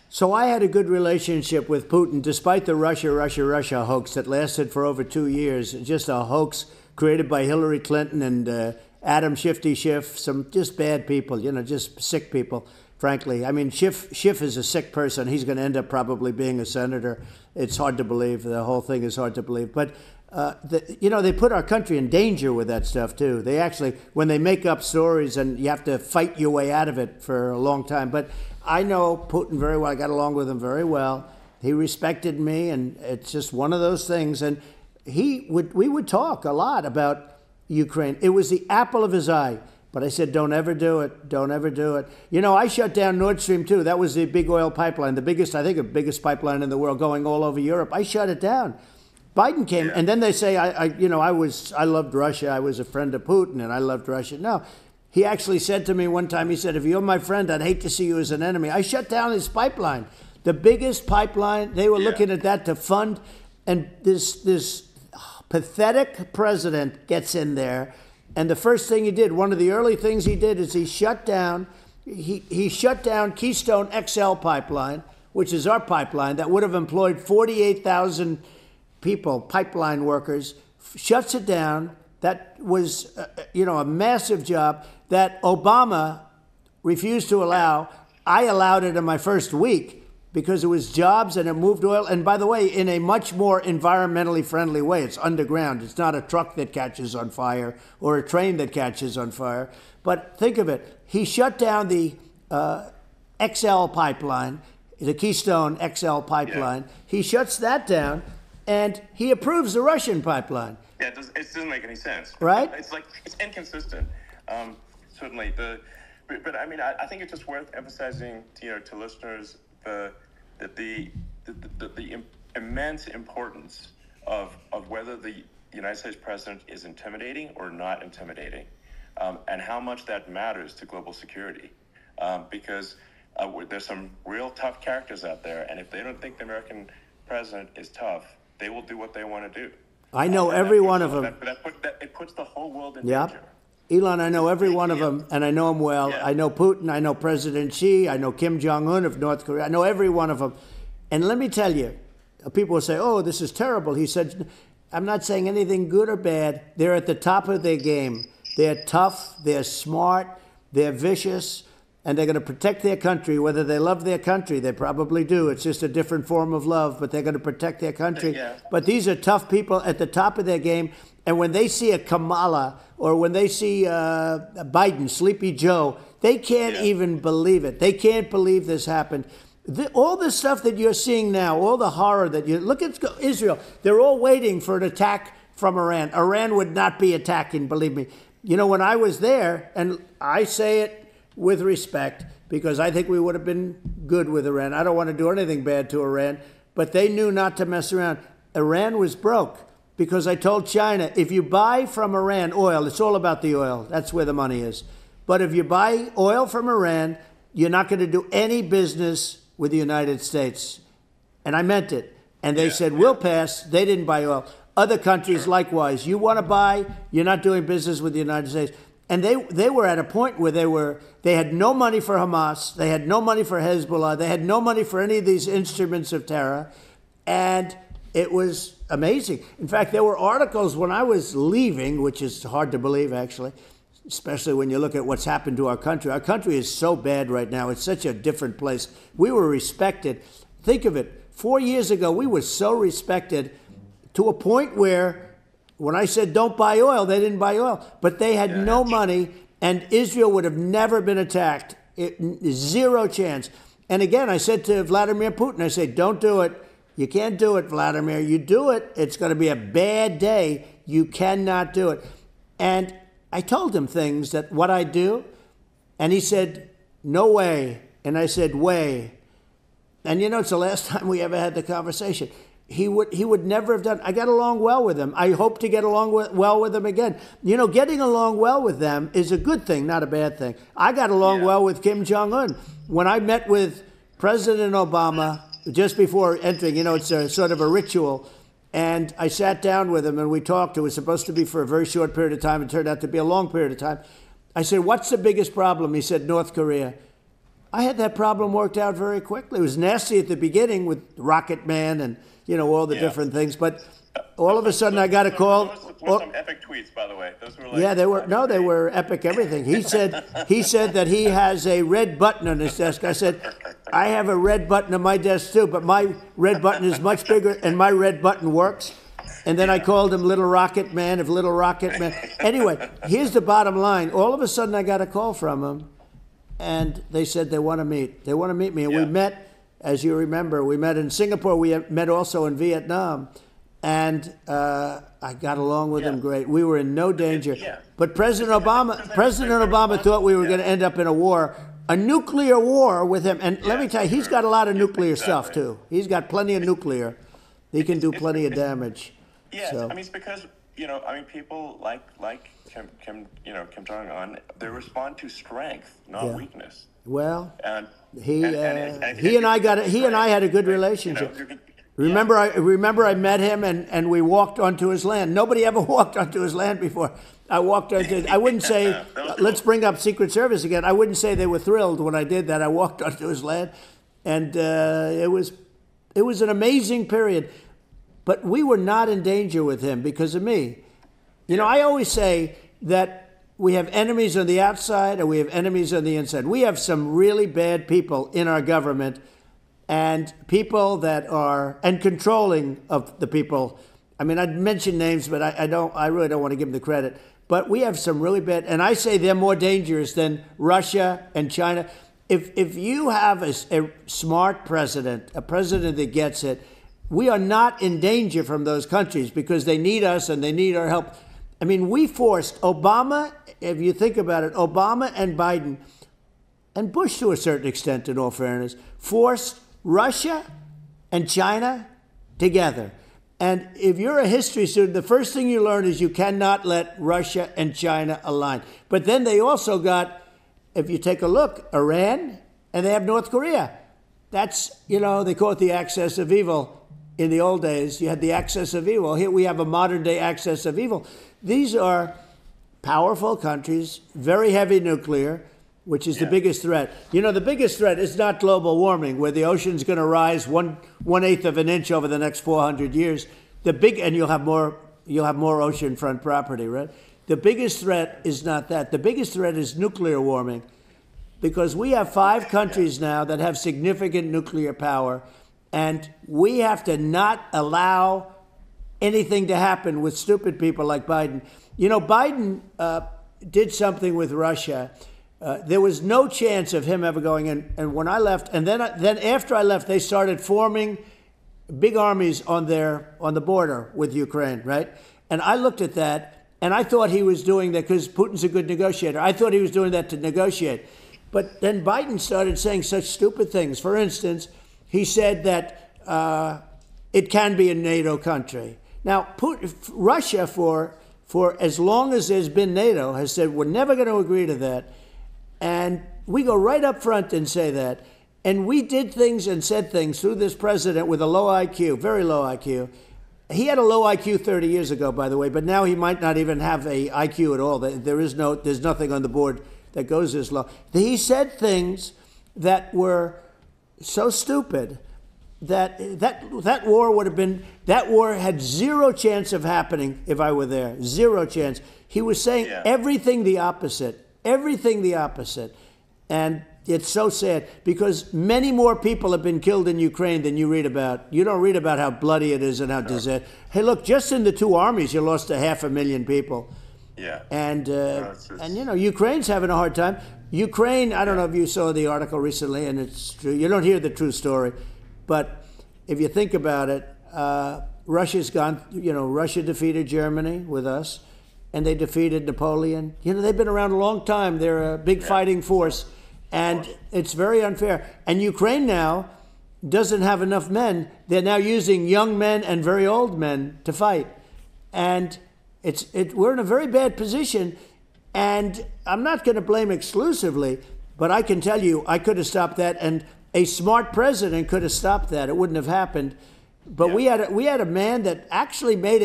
So I had a good relationship with Putin, despite the Russia hoax that lasted for over 2 years. Just a hoax created by Hillary Clinton and Adam Shifty Schiff, some just bad people, just sick people, frankly. I mean, Schiff is a sick person. He's going to end up probably being a senator. It's hard to believe. The whole thing is hard to believe. But, they put our country in danger with that stuff, too. They actually, when they make up stories, and you have to fight your way out of it for a long time. But I know Putin very well. I got along with him very well. He respected me, and it's just one of those things. And we would talk a lot about Ukraine. It was the apple of his eye. But I said, don't ever do it. Don't ever do it. I shut down Nord Stream 2. That was the big oil pipeline, the biggest pipeline in the world going all over Europe. I shut it down. Biden came, and then they say, I loved Russia. I was a friend of Putin, and I loved Russia. No. He actually said to me one time, he said, if you're my friend, I'd hate to see you as an enemy. I shut down his pipeline, the biggest pipeline. They were looking at that to fund. And this pathetic president gets in there. And the first thing he did, one of the early things he did is he shut down Keystone XL pipeline, which is our pipeline that would have employed 48,000 people, pipeline workers, shuts it down. That was, a massive job that Obama refused to allow. I allowed it in my first week because it was jobs and it moved oil. And by the way, in a much more environmentally friendly way. It's underground. It's not a truck that catches on fire or a train that catches on fire. But think of it. He shut down the XL pipeline, the Keystone XL pipeline. Yeah. He shuts that down and he approves the Russian pipeline. Yeah, it doesn't make any sense. Right? It's inconsistent. Certainly. But I mean, I think it's just worth emphasizing, to listeners the immense importance of whether the United States president is intimidating or not intimidating, and how much that matters to global security. Because there's some real tough characters out there, and if they don't think the American president is tough, they will do what they want to do. I know every one of them. It puts the whole world in Yeah. danger. Elon, I know every one of them, and I know them well. Yeah. I know Putin, I know President Xi, I know Kim Jong-un of North Korea. I know every one of them. And let me tell you, people will say, oh, this is terrible. He said, I'm not saying anything good or bad. They're at the top of their game. They're tough, they're smart, they're vicious, and they're going to protect their country. Whether they love their country, they probably do. It's just a different form of love, but they're going to protect their country. Yeah. But these are tough people at the top of their game. And when they see a Kamala or when they see Biden, Sleepy Joe, they can't even believe it. They can't believe this happened. All the stuff that you're seeing now, all the horror that you look at Israel, they're all waiting for an attack from Iran. Iran would not be attacking, believe me. You know, when I was there, and I say it with respect because I think we would have been good with Iran. I don't want to do anything bad to Iran, but they knew not to mess around. Iran was broke because I told China, if you buy from Iran oil, it's all about the oil. That's where the money is. But if you buy oil from Iran, you're not going to do any business with the United States. And I meant it. And they said, we'll pass. They didn't buy oil. Other countries, likewise. You want to buy, you're not doing business with the United States. And they were at a point where they had no money for Hamas. They had no money for Hezbollah. They had no money for any of these instruments of terror. And it was amazing. In fact, there were articles when I was leaving, which is hard to believe, actually, especially when you look at what's happened to our country. Our country is so bad right now. It's such a different place. We were respected. Think of it. 4 years ago, we were so respected to a point where when I said don't buy oil, they didn't buy oil. But they had no money, and Israel would have never been attacked. Zero chance. And again, I said to Vladimir Putin, I said, don't do it. You can't do it, Vladimir. You do it, it's going to be a bad day. You cannot do it. And I told him things that what I do, and he said, no way. And I said, way. And you know, it's the last time we ever had the conversation. He would never have done. I got along well with him. I hope to get along well with him again. You know, getting along well with them is a good thing, not a bad thing. I got along well with Kim Jong-un. When I met with President Obama just before entering, you know, it's a sort of a ritual. And I sat down with him and we talked. It was supposed to be for a very short period of time. It turned out to be a long period of time. I said, what's the biggest problem? He said, North Korea. I had that problem worked out very quickly. It was nasty at the beginning with Rocket Man and, you know, all the different things. But all of a sudden I got a call. Those were some epic tweets, by the way. Those were like, they were epic everything. He said that he has a red button on his desk. I said, I have a red button on my desk too, but my red button is much bigger and my red button works. And then I called him Little Rocket Man of Little Rocket Man. Anyway, here's the bottom line. All of a sudden I got a call from him and they said they want to meet. They want to meet me. And we met, as you remember, we met in Singapore. We met also in Vietnam. And I got along with him great. We were in no danger. But President Obama thought we were going to end up in a nuclear war with him. And let me tell you, he's got a lot of nuclear stuff too. He's got plenty of nuclear. He can do plenty of damage. Yeah, so. I mean, it's because, you know, I mean, people like Kim Jong-un, they respond to strength, not weakness. Well, and he and I had a good relationship. You know, Remember I met him and we walked onto his land. Nobody ever walked onto his land before. I wouldn't say, let's bring up Secret Service again. I wouldn't say they were thrilled when I did that. I walked onto his land and it was an amazing period. But we were not in danger with him because of me. You know, I always say that we have enemies on the outside and we have enemies on the inside. We have some really bad people in our government and people that are, and controlling of the people. I mean, I'd mention names, but I really don't want to give them the credit. But we have some really bad, and I say they're more dangerous than Russia and China. If you have a smart president, a president that gets it, we are not in danger from those countries because they need us and they need our help. I mean, we forced Obama, if you think about it, Obama and Biden, and Bush to a certain extent, in all fairness, forced Russia and China together. And if you're a history student, the first thing you learn is you cannot let Russia and China align. But then they also got, if you take a look, Iran, and they have North Korea. That's, they call it the axis of evil. In the old days, you had the axis of evil. Here we have a modern-day axis of evil. These are powerful countries, very heavy nuclear, which is the biggest threat. The biggest threat is not global warming, where the ocean's going to rise 1/8 of an inch over the next 400 years. And you'll have more oceanfront property, right? The biggest threat is not that. The biggest threat is nuclear warming, because we have 5 countries now that have significant nuclear power, and we have to not allow anything to happen with stupid people like Biden. Biden did something with Russia. There was no chance of him ever going in. And when I left, and then after I left, they started forming big armies on the border with Ukraine, right? And I looked at that, and I thought he was doing that because Putin's a good negotiator. I thought he was doing that to negotiate. But then Biden started saying such stupid things. For instance, he said that it can be a NATO country. Now, Russia, for as long as there's been NATO, has said we're never going to agree to that. And we go right up front and say that. And we did things and said things through this president with a low IQ, very low IQ. He had a low IQ 30 years ago, by the way, but now he might not even have a IQ at all. There's nothing on the board that goes this low. He said things that were so stupid that war had zero chance of happening if I were there. Zero chance. He was saying everything the opposite. Everything the opposite. And it's so sad because many more people have been killed in Ukraine than you read about. You don't read about how bloody it is and how disastrous. Hey, look, just in the 2 armies, you lost 500,000 people. Yeah. And Ukraine's having a hard time. Ukraine, I don't know if you saw the article recently, and it's true. You don't hear the true story. But if you think about it, Russia's gone, Russia defeated Germany with us, and they defeated Napoleon. They've been around a long time. They're a big fighting force, and it's very unfair. And Ukraine now doesn't have enough men. They're now using young men and very old men to fight. And we're in a very bad position. And I'm not going to blame exclusively, but I can tell you I could have stopped that, and a smart president could have stopped that. It wouldn't have happened. But we had a man that actually made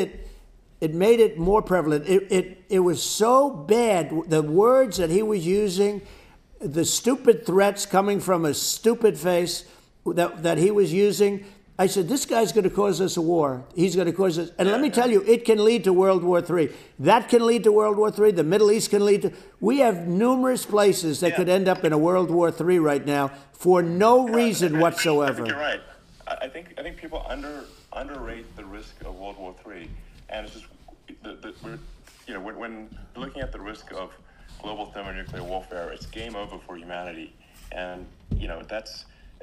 it more prevalent. It was so bad, the words that he was using, the stupid threats coming from a stupid face that he was using. I said, this guy's going to cause us a war. He's going to cause us. And let me tell you, it can lead to World War III. That can lead to World War III. The Middle East can lead to. We have numerous places that could end up in a World War III right now for no reason whatsoever. I think you're right. I think people underrate the risk of World War III. And it's just, when looking at the risk of global thermonuclear warfare, it's game over for humanity. And,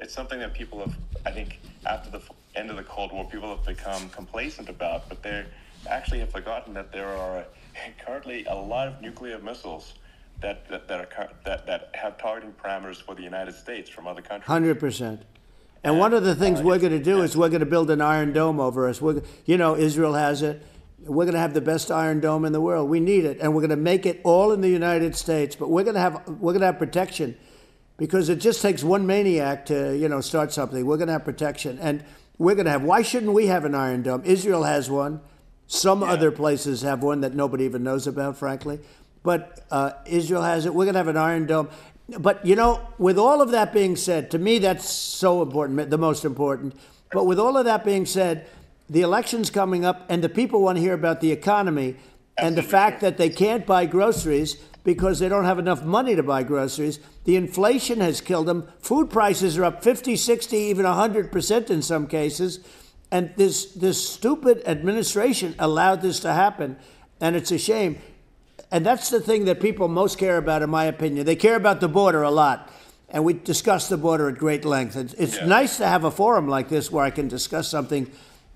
it's something that people have, I think, after the end of the Cold War, people have become complacent about, but they actually have forgotten that there are currently a lot of nuclear missiles that have targeting parameters for the United States from other countries. 100%. And one of the things we're going to do is we're going to build an Iron Dome over us. Israel has it. We're going to have the best Iron Dome in the world. We need it, and we're going to make it all in the United States. But we're going to have protection. Because it just takes one maniac to, start something. We're going to have protection. And we're going to have, why shouldn't we have an Iron Dome? Israel has one. Some other places have one that nobody even knows about, frankly. But Israel has it. We're going to have an Iron Dome. But, with all of that being said, to me, that's so important, the most important. But with all of that being said, the election's coming up, and the people want to hear about the economy and the fact that they can't buy groceries because they don't have enough money to buy groceries. The inflation has killed them. Food prices are up 50, 60, even 100% in some cases. And this stupid administration allowed this to happen. And it's a shame. And that's the thing that people most care about, in my opinion. They care about the border a lot. And we discuss the border at great length. It's nice to have a forum like this where I can discuss something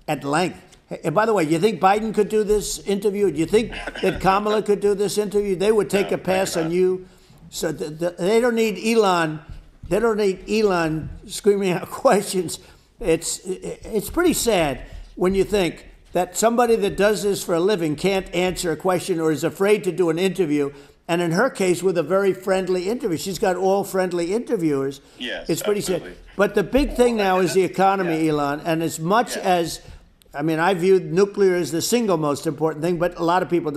at length. And by the way, you think Biden could do this interview? Do you think that Kamala could do this interview? They would take a pass on you. So they don't need Elon. They don't need Elon screaming out questions. It's pretty sad when you think that somebody that does this for a living can't answer a question or is afraid to do an interview. And in her case, with a very friendly interview, she's got all friendly interviewers. Yes, it's pretty absolutely. sad. But the big thing now is the economy, Elon. And as much as, I mean, I view nuclear as the single most important thing, but a lot of people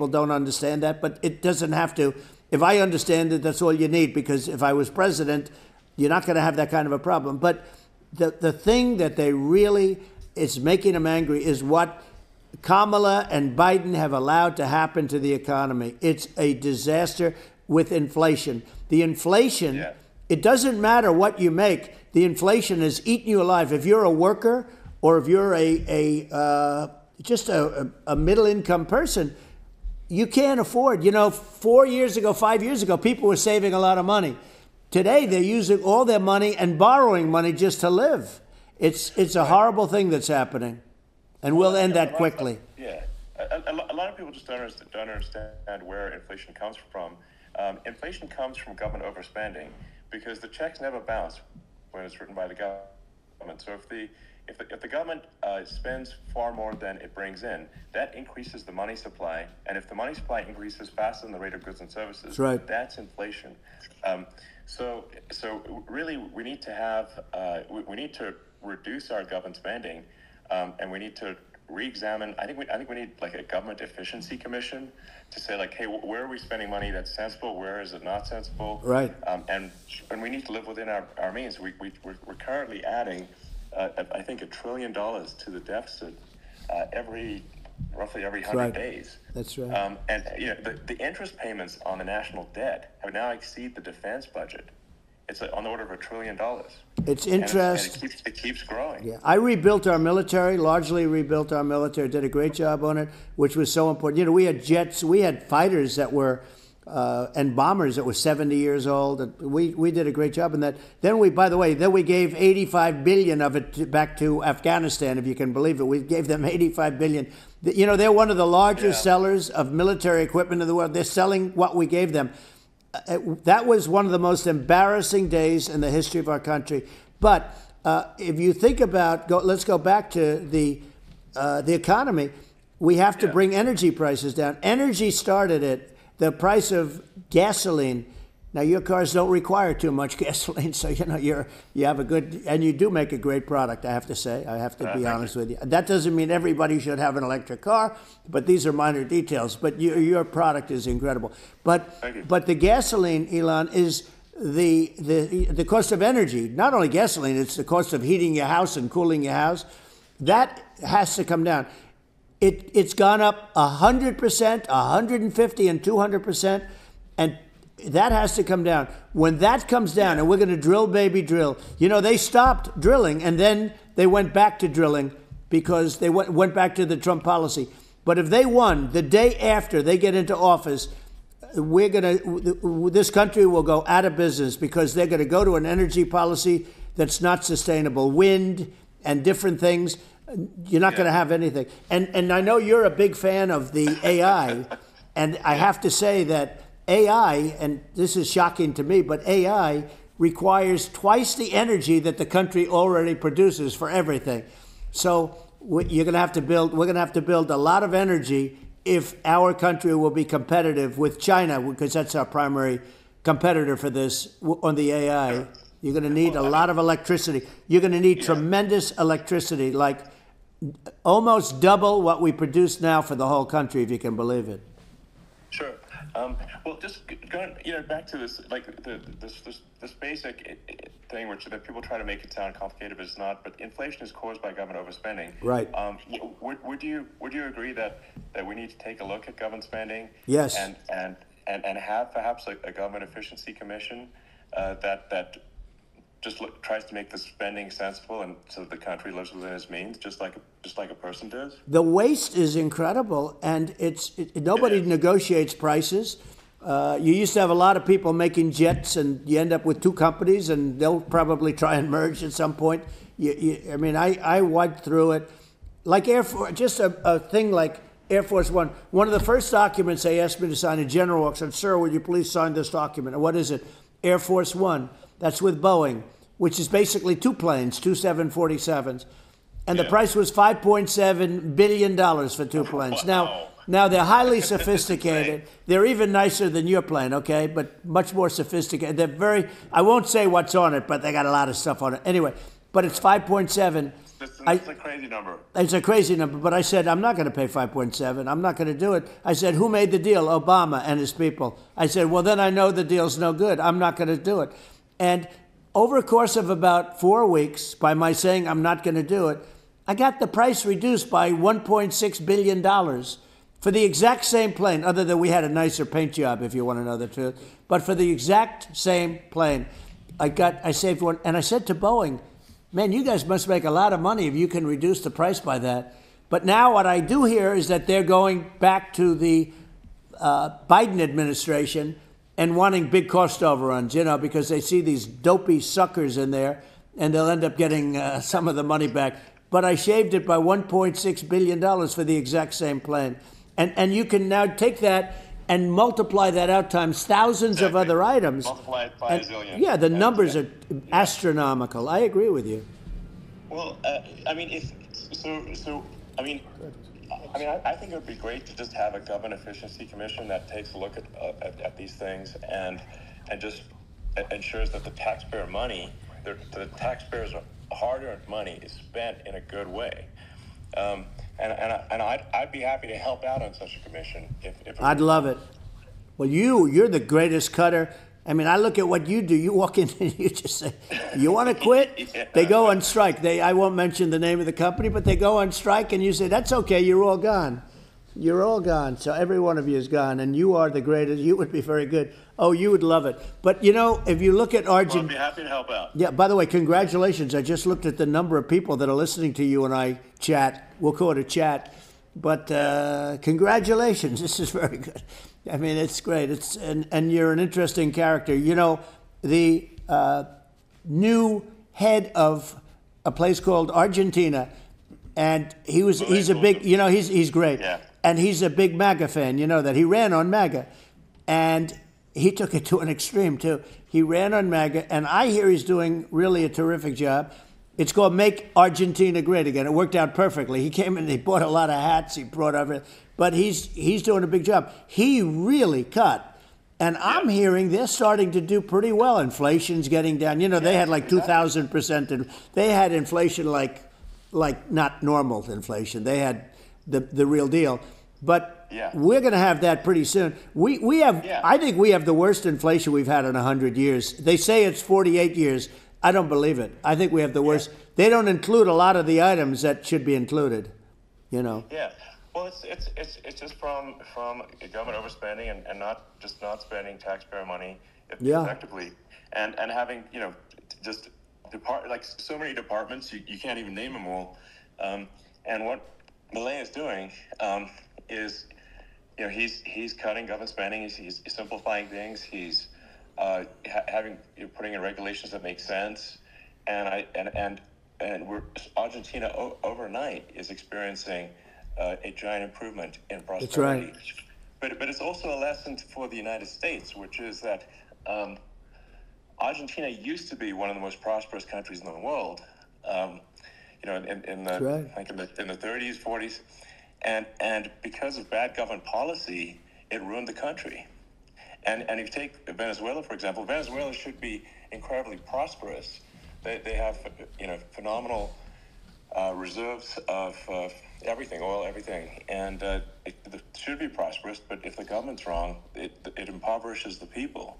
don't understand that. But it doesn't have to. If I understand it, that's all you need. Because if I was president, you're not going to have that kind of a problem. But the thing that they really is making them angry is what Kamala and Biden have allowed to happen to the economy. It's a disaster with inflation. The inflation, it doesn't matter what you make. The inflation has eaten you alive. If you're a worker or if you're just a middle-income person, you can't afford. You know, 4 years ago, 5 years ago, people were saving a lot of money. Today, they're using all their money and borrowing money just to live. It's a horrible thing that's happening. And we'll end that quickly. Yeah. A lot of people just don't understand where inflation comes from. Inflation comes from government overspending because the checks never bounce when it's written by the government. So if the government spends far more than it brings in, that increases the money supply. And if the money supply increases faster than the rate of goods and services, that's inflation. So really, we need to have we need to reduce our government spending. And we need to re-examine. I think we need like a government efficiency commission to say like, hey, where are we spending money that's sensible? Where is it not sensible? Right. And we need to live within our means. We're currently adding, I think, $1 trillion to the deficit roughly every 100 days. That's right. And you know, the interest payments on the national debt have now exceeded the defense budget. It's on the order of $1 trillion. It's interest. And it keeps growing. Yeah, I rebuilt our military, largely rebuilt our military, did a great job on it, which was so important. You know, we had jets, we had fighters that were, and bombers that were 70 years old. We did a great job in that. Then we gave 85 billion of it back to Afghanistan, if you can believe it. We gave them 85 billion. You know, they're one of the largest sellers of military equipment in the world. They're selling what we gave them. That was one of the most embarrassing days in the history of our country. But if you think about, let's go back to the economy. We have to bring energy prices down. Energy started at the price of gasoline. Now your cars don't require too much gasoline, so you know you have a good, and you do make a great product. I have to say, I have to be honest with you. That doesn't mean everybody should have an electric car, but these are minor details. But your product is incredible. But the gasoline, Elon, is the cost of energy. Not only gasoline, it's the cost of heating your house and cooling your house. That has to come down. It's gone up 100%, 150, and 200%, and that has to come down. When that comes down, and we're going to drill, baby, drill. You know, they stopped drilling, and then they went back to drilling because they went back to the Trump policy. But if they won, the day after they get into office, this country will go out of business because they're going to go to an energy policy that's not sustainable. Wind and different things. You're not going to have anything. And I know you're a big fan of the AI, and I have to say that AI, and this is shocking to me, but AI requires twice the energy that the country already produces for everything. So we're going to have to build a lot of energy if our country will be competitive with China, because that's our primary competitor for this on the AI. You're going to need a lot of electricity. You're going to need tremendous electricity, like almost double what we produce now for the whole country, if you can believe it. Sure. Well, just going, back to this, like this basic thing, which that people try to make it sound complicated, but it's not. But inflation is caused by government overspending. Right. Would you agree that we need to take a look at government spending? Yes. And have perhaps a government efficiency commission that just tries to make the spending sensible and so that the country lives within its means, just like a person does. The waste is incredible, and nobody negotiates prices. You used to have a lot of people making jets, and you end up with two companies, and they'll probably try and merge at some point. I went through it, like Air Force, just a thing like Air Force One. One of the first documents they asked me to sign, a general walks in, "Sir, would you please sign this document?" And what is it? Air Force One. That's with Boeing, which is basically two planes, two 747s. And the price was $5.7 billion for 2 planes. Wow. Now they're highly sophisticated. They're even nicer than your plane, okay? But much more sophisticated. They're very, I won't say what's on it, but they got a lot of stuff on it. Anyway, but it's 5.7. That's a crazy number. It's a crazy number, but I said, I'm not going to pay 5.7. I'm not going to do it. I said, who made the deal? Obama and his people. I said, well, then I know the deal's no good. I'm not going to do it. And over a course of about 4 weeks, by my saying I'm not going to do it, I got the price reduced by $1.6 billion for the exact same plane, other than we had a nicer paint job, if you want to know the truth. But for the exact same plane, I saved one. And I said to Boeing, man, you guys must make a lot of money if you can reduce the price by that. But now what I do hear is that they're going back to the Biden administration and wanting big cost overruns, you know, because they see these dopey suckers in there, and they'll end up getting some of the money back. But I shaved it by $1.6 billion for the exact same plane. And you can now take that and multiply that out times thousands of other items. Multiply it by a zillion. Yeah, the numbers are astronomical. I agree with you. Well, I mean, I think it would be great to just have a government efficiency commission that takes a look at these things and just ensures that the taxpayer money, the taxpayers' hard-earned money, is spent in a good way. And I'd be happy to help out on such a commission. If I'd love it. Well, you're the greatest cutter. I mean, I look at what you do. You walk in and you just say, you want to quit? Yeah. They go on strike. I won't mention the name of the company, but they go on strike and you say, that's okay, you're all gone. You're all gone. So every one of you is gone, and you are the greatest. You would be very good. Oh, you would love it. But, you know, if you look at Argentina... Well, I'd be happy to help out. Yeah, by the way, congratulations. I just looked at the number of people that are listening to you and I chat. We'll call it a chat. But congratulations. This is very good. I mean, it's great. And you're an interesting character. You know, the new head of a place called Argentina, and he's a big, you know, he's great. Yeah. And he's a big MAGA fan, you know that. He ran on MAGA. And he took it to an extreme, too. He ran on MAGA, and I hear he's doing really a terrific job. It's called Make Argentina Great Again. It worked out perfectly. He came in, he bought a lot of hats, he brought everything. But he's doing a big job. He really cut. And I'm hearing they're starting to do pretty well. Inflation's getting down. You know, they had like 2,000%. And they had inflation like not normal inflation. They had the real deal. But we're going to have that pretty soon. We have. I think we have the worst inflation we've had in 100 years. They say it's 48 years. I don't believe it. I think we have the worst. They don't include a lot of the items that should be included, you know. Yeah. Well, it's just from government overspending and not spending taxpayer money effectively, and having, you know, just like so many departments you can't even name them all. And what Milei is doing is, you know, he's cutting government spending. He's simplifying things. He's putting in regulations that make sense, and Argentina overnight is experiencing a giant improvement in prosperity. That's right. But it's also a lesson for the United States, which is that Argentina used to be one of the most prosperous countries in the world. You know, in the 30s, 40s, and because of bad government policy, it ruined the country. And if you take Venezuela, for example, Venezuela should be incredibly prosperous. They have, you know, phenomenal reserves of everything, oil, everything, and it should be prosperous. But if the government's wrong, it impoverishes the people.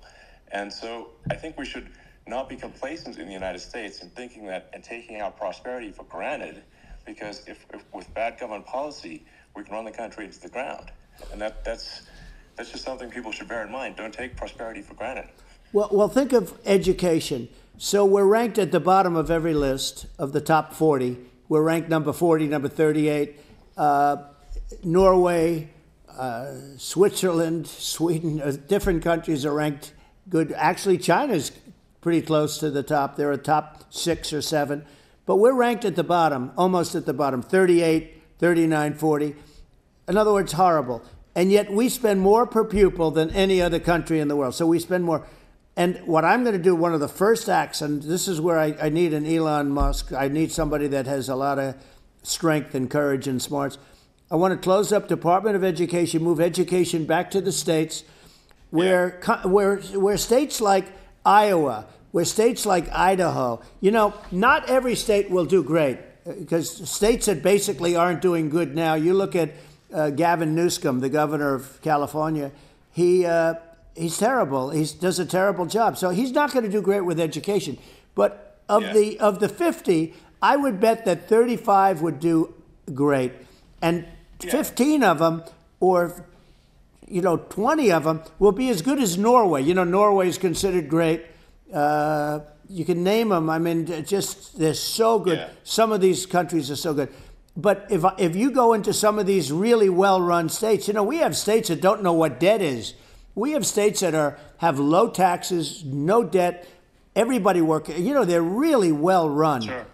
And so I think we should not be complacent in the United States in thinking that and taking our prosperity for granted, because if with bad government policy, we can run the country into the ground. And that's just something people should bear in mind. Don't take prosperity for granted. Well, think of education. So we're ranked at the bottom of every list of the top 40. We're ranked number 40, number 38. Norway, Switzerland, Sweden, different countries are ranked good. Actually, China's pretty close to the top. They're a top 6 or 7. But we're ranked at the bottom, almost at the bottom, 38, 39, 40. In other words, horrible. And yet we spend more per pupil than any other country in the world. So we spend more. And what I'm going to do, one of the first acts, and this is where I need an Elon Musk, I need somebody that has a lot of strength and courage and smarts. I want to close up Department of Education, move education back to the states, where states like Iowa, where states like Idaho, not every state will do great, because states that basically aren't doing good now, you look at Gavin Newsom, the governor of California, he's terrible. He does a terrible job. So he's not going to do great with education. But of the 50, I would bet that 35 would do great. And 15 of them, or 20 of them, will be as good as Norway. Norway is considered great. You can name them. I mean, they're so good. Yeah. Some of these countries are so good. But if you go into some of these really well-run states, we have states that don't know what debt is. We have states that have low taxes, no debt, everybody working. They're really well-run. Sure.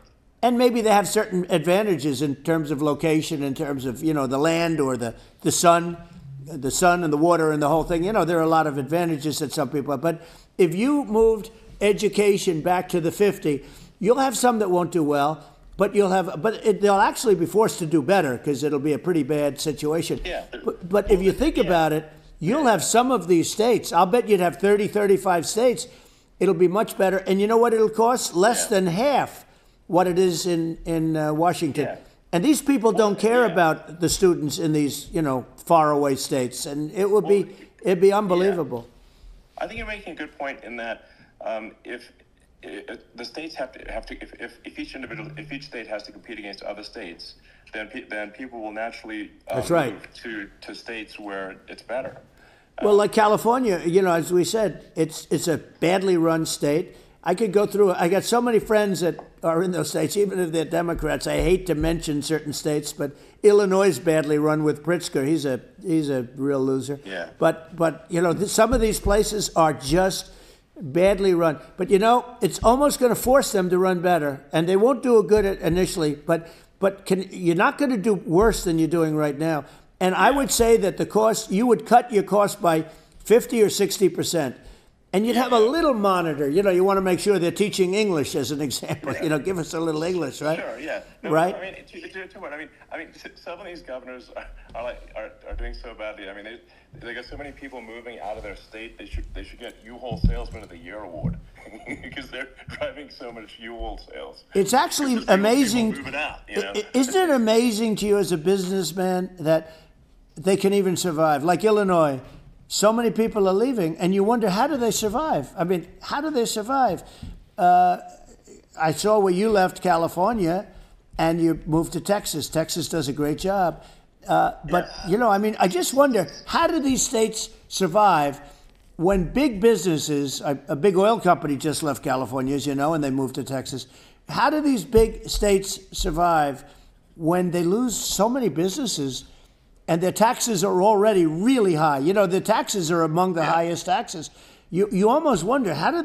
And maybe they have certain advantages in terms of location, in terms of, the land or the sun and the water and the whole thing. There are a lot of advantages that some people have. But if you moved education back to the 50, you'll have some that won't do well, but they'll actually be forced to do better because it'll be a pretty bad situation. Yeah. But if you think about it, you'll have some of these states. I'll bet you'd have 30, 35 states. It'll be much better. And you know what it'll cost? Less than half what it is in Washington. Yeah. And these people don't care about the students in these, faraway states. And it'd be unbelievable. Yeah. I think you're making a good point in that if the states have to if each state has to compete against other states, then people will naturally move to states where it's better. Well, like California, as we said, it's a badly run state. I could go through. I got so many friends that are in those states, even if they're Democrats. I hate to mention certain states, but Illinois is badly run with Pritzker. He's a real loser. Yeah. But some of these places are just badly run. But it's almost going to force them to run better, and they won't do a good initially. But you're not going to do worse than you're doing right now. And I would say that the cost, you would cut your cost by 50 or 60%. And you'd have a little monitor. You want to make sure they're teaching English, as an example. Yeah. Give us a little English, right? Sure, yeah. No, right? I mean, some of these governors are doing so badly. I mean, they got so many people moving out of their state. They should get U-Haul Salesman of the Year award because they're driving so much U-Haul sales. It's actually amazing. Isn't it amazing to you as a businessman that they can even survive? Like Illinois. So many people are leaving, and you wonder, how do they survive? I mean, how do they survive? I saw where you left California, and you moved to Texas. Texas does a great job. I just wonder, how do these states survive when big businesses, a big oil company just left California, as you know, and they moved to Texas. How do these big states survive when they lose so many businesses? And their taxes are already really high. The taxes are among the highest taxes. You almost wonder, how do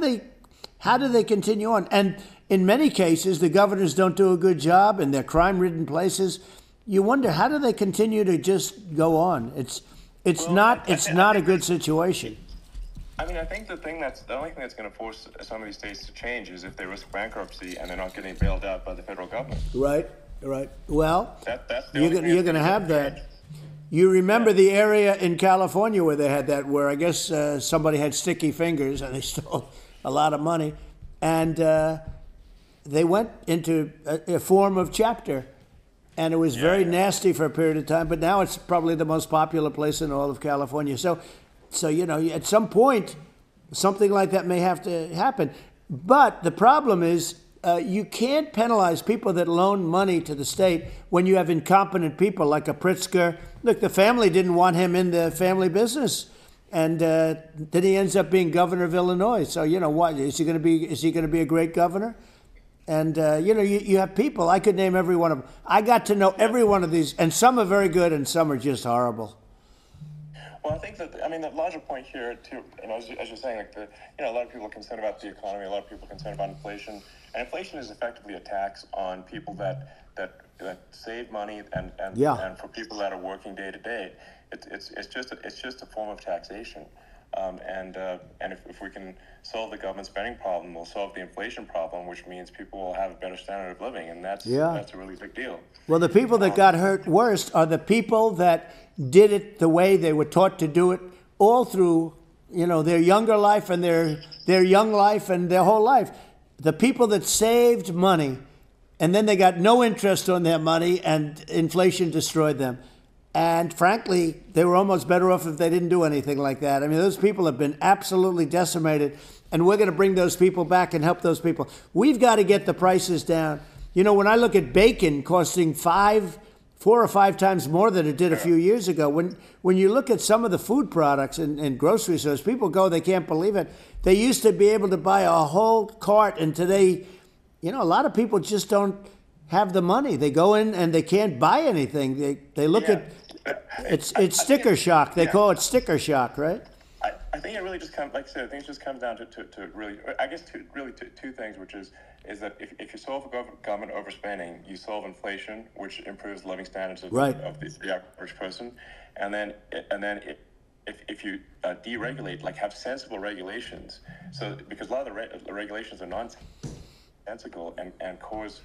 they continue on? And in many cases, the governors don't do a good job, and they're crime-ridden places. You wonder, how do they continue to just go on? It's not a good situation. I mean, I think the only thing that's going to force some of these states to change is if they risk bankruptcy and they're not getting bailed out by the federal government. Right. Well, that's you're going to have that. You remember the area in California where they had that, where I guess somebody had sticky fingers and they stole a lot of money, and they went into a form of chapter, and it was very nasty for a period of time. But now it's probably the most popular place in all of California. So at some point, something like that may have to happen. But the problem is, you can't penalize people that loan money to the state when you have incompetent people like a Pritzker. Look, the family didn't want him in the family business, and then he ends up being governor of Illinois. So what is he going to be? Is he going to be a great governor? And you have people. I could name every one of them. I got to know every one of these, and some are very good, and some are just horrible. Well, I think that the larger point here too, as you're saying, a lot of people are concerned about the economy. A lot of people are concerned about inflation. And inflation is effectively a tax on people that save money and for people that are working day to day. It's just a form of taxation. And if we can solve the government spending problem, we'll solve the inflation problem, which means people will have a better standard of living, and that's a really big deal. Well, the people that got hurt worst are the people that did it the way they were taught to do it all through, their younger life and their young life and their whole life. The people that saved money, and then they got no interest on their money, and inflation destroyed them. And frankly, they were almost better off if they didn't do anything like that. I mean, those people have been absolutely decimated, and we're going to bring those people back and help those people. We've got to get the prices down. When I look at bacon costing 4 or 5 times more than it did a few years ago, when you look at some of the food products in grocery stores, people go, they can't believe it. They used to be able to buy a whole cart, and today, a lot of people just don't have the money. They go in and they can't buy anything. They look at it's sticker shock. They call it sticker shock, right? I think it really just comes, like I said, I think it just comes down to really, I guess, two things, which is that if you solve government overspending, you solve inflation, which improves the living standards of the average person, and then if you deregulate, like have sensible regulations, so because a lot of the regulations are nonsensical and cause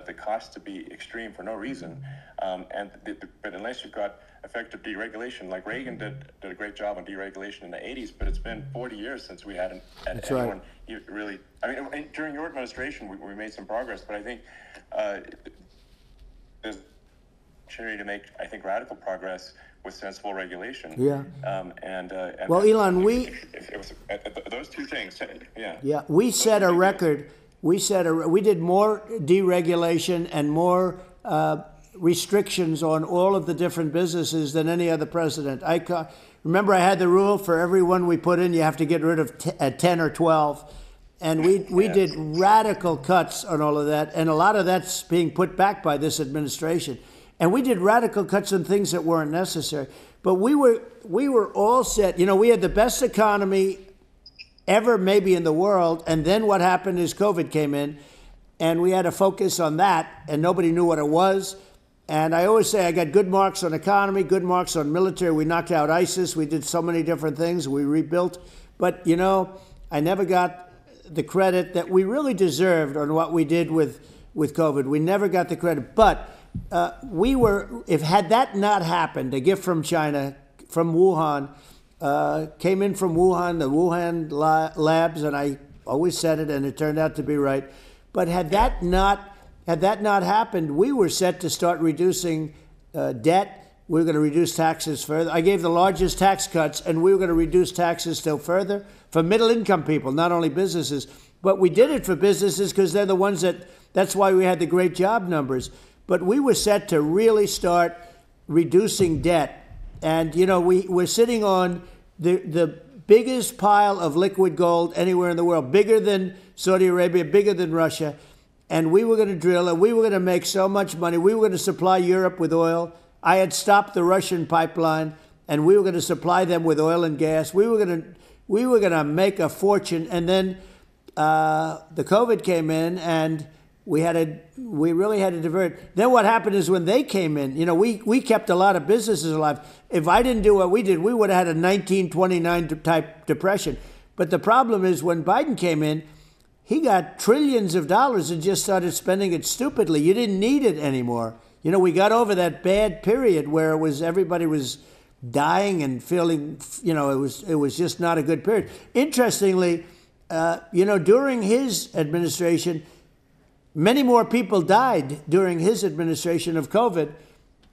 the cost to be extreme for no reason, but unless you've got effective deregulation, like Reagan did a great job on deregulation in the 80s, but it's been 40 years since we had anyone really. I mean, during your administration, we made some progress, but I think there's an opportunity to make, I think, radical progress with sensible regulation. Yeah. Well, Elon, those two things. Yeah. Yeah, we set a record. We did more deregulation and more restrictions on all of the different businesses than any other president. Remember, I had the rule for every one we put in, you have to get rid of 10 or 12. And we did radical cuts on all of that. And a lot of that's being put back by this administration. And we did radical cuts on things that weren't necessary. But we were all set. We had the best economy ever maybe in the world. And then what happened is COVID came in, and we had to focus on that, and nobody knew what it was. And I always say I got good marks on economy, good marks on military. We knocked out ISIS. We did so many different things. We rebuilt. But, I never got the credit that we really deserved on what we did with COVID. We never got the credit. But had that not happened, a gift from China, from Wuhan, came in from Wuhan, the Wuhan labs, and I always said it, and it turned out to be right. But had that not happened, we were set to start reducing debt. We were going to reduce taxes further. I gave the largest tax cuts, and we were going to reduce taxes still further for middle-income people, not only businesses. But we did it for businesses because they're the ones that's why we had the great job numbers. But we were set to really start reducing debt. And, we're sitting on the biggest pile of liquid gold anywhere in the world, bigger than Saudi Arabia, bigger than Russia. And we were going to drill, and we were going to make so much money. We were going to supply Europe with oil. I had stopped the Russian pipeline, and we were going to supply them with oil and gas. We were going to make a fortune. And then the COVID came in, and we really had to divert. Then what happened is when they came in, we kept a lot of businesses alive. If I didn't do what we did, we would have had a 1929 type depression. But the problem is when Biden came in, he got trillions of dollars and just started spending it stupidly. You didn't need it anymore. We got over that bad period where everybody was dying and feeling, it was just not a good period. Interestingly, during his administration, many more people died during his administration of COVID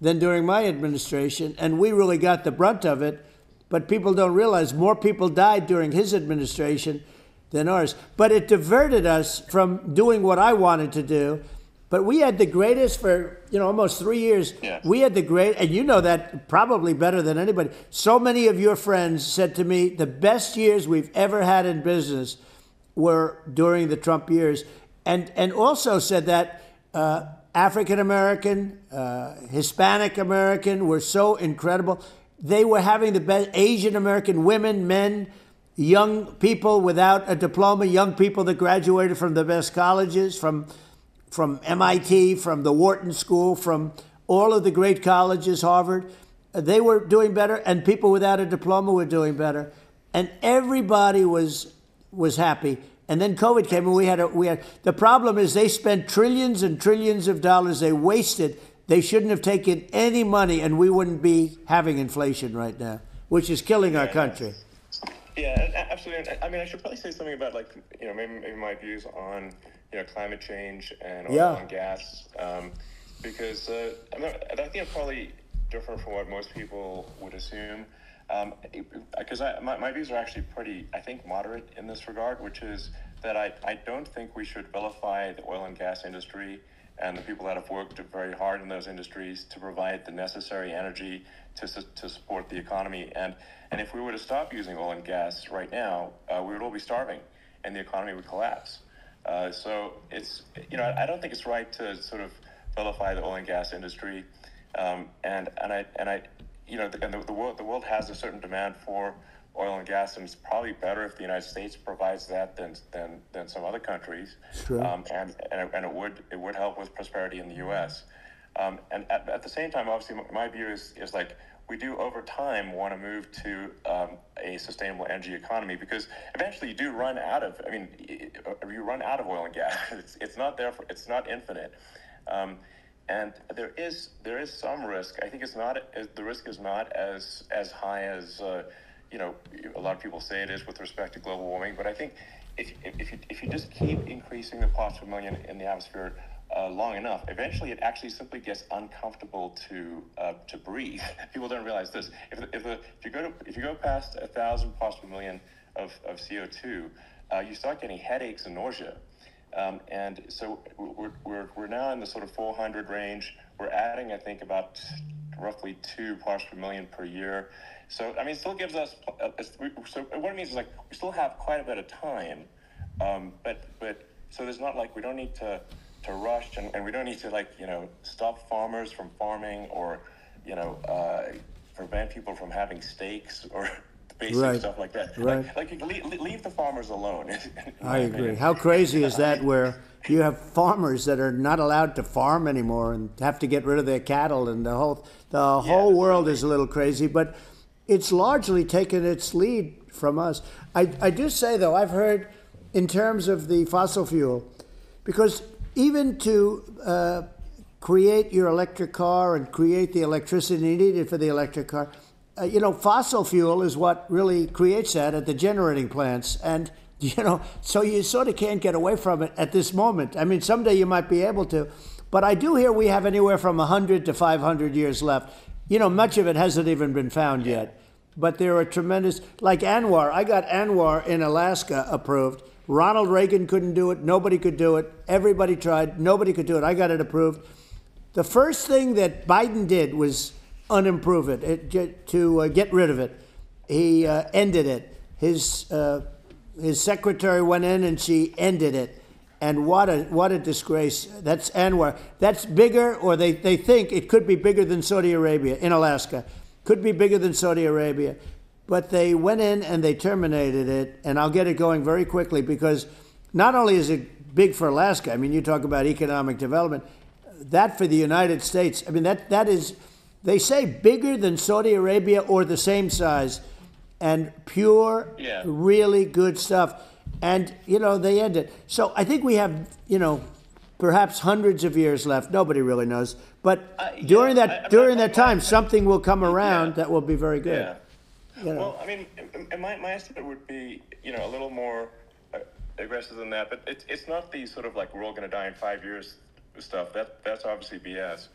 than during my administration, and we really got the brunt of it. But people don't realize more people died during his administration than ours. But it diverted us from doing what I wanted to do. But we had the greatest for, almost 3 years. Yeah. We had the great, and you know that probably better than anybody. So many of your friends said to me, the best years we've ever had in business were during the Trump years. And also said that African-American, Hispanic-American were so incredible. They were having the best, Asian-American women, men, young people without a diploma, young people that graduated from the best colleges, from MIT, from the Wharton School, from all of the great colleges, Harvard. They were doing better, and people without a diploma were doing better. and everybody was happy. And then COVID came, and we had the problem is they spent trillions and trillions of dollars. They wasted. They shouldn't have taken any money, and we wouldn't be having inflation right now, which is killing our country. Yeah, absolutely. I mean, I should probably say something about, like, maybe my views on, climate change and oil and gas, because I think I'm probably different from what most people would assume. Because my views are actually pretty, I think, moderate in this regard, which is that I don't think we should vilify the oil and gas industry and the people that have worked very hard in those industries to provide the necessary energy to support the economy. And if we were to stop using oil and gas right now, we would all be starving and the economy would collapse. So it's, I don't think it's right to sort of vilify the oil and gas industry. The world has a certain demand for oil and gas, and it's probably better if the United States provides that than some other countries. True. And it would help with prosperity in the U.S. And at the same time, obviously, my view is like we do over time want to move to a sustainable energy economy, because eventually you do run out of. I mean, you run out of oil and gas. It's not there it's not infinite. And there is some risk. I think the risk is not as high as a lot of people say it is with respect to global warming. But I think if you just keep increasing the parts per million in the atmosphere long enough, eventually it actually simply gets uncomfortable to breathe. People don't realize this. If you go past 1,000 parts per million of CO2, you start getting headaches and nausea. And so we're now in the sort of 400 range. We're adding, I think, about roughly 2 parts per million per year. So, I mean, it still gives us, so what it means is, like, we still have quite a bit of time, but so there's not, like, we don't need to rush, and we don't need to, like, stop farmers from farming, or, prevent people from having steaks or basic stuff like that. Right. Like you leave the farmers alone. I agree. How crazy is that, where you have farmers that are not allowed to farm anymore and have to get rid of their cattle, and the whole world is a little crazy, but it's largely taken its lead from us. I do say, though, I've heard in terms of the fossil fuel, because even to create your electric car and create the electricity needed for the electric car, fossil fuel is what really creates that at the generating plants. And, so you sort of can't get away from it at this moment. I mean, someday you might be able to. But I do hear we have anywhere from 100 to 500 years left. Much of it hasn't even been found yet. But there are tremendous, like ANWR. I got ANWR in Alaska approved. Ronald Reagan couldn't do it. Nobody could do it. Everybody tried. Nobody could do it. I got it approved. The first thing that Biden did was unimprove it, to get rid of it. He ended it. His secretary went in and she ended it. And what a disgrace. That's ANWR. That's bigger, or they think it could be bigger than Saudi Arabia in Alaska. Could be bigger than Saudi Arabia. But they went in and they terminated it, and I'll get it going very quickly, because not only is it big for Alaska, I mean, you talk about economic development, that for the United States, I mean, that is, they say bigger than Saudi Arabia or the same size, and pure, really good stuff. And, they end it. So I think we have, perhaps hundreds of years left. Nobody really knows. But during that time, something will come around that will be very good. Yeah. Well, I mean, my estimate would be, a little more aggressive than that. But it's not the sort of like we're all going to die in 5 years stuff. That's obviously BS.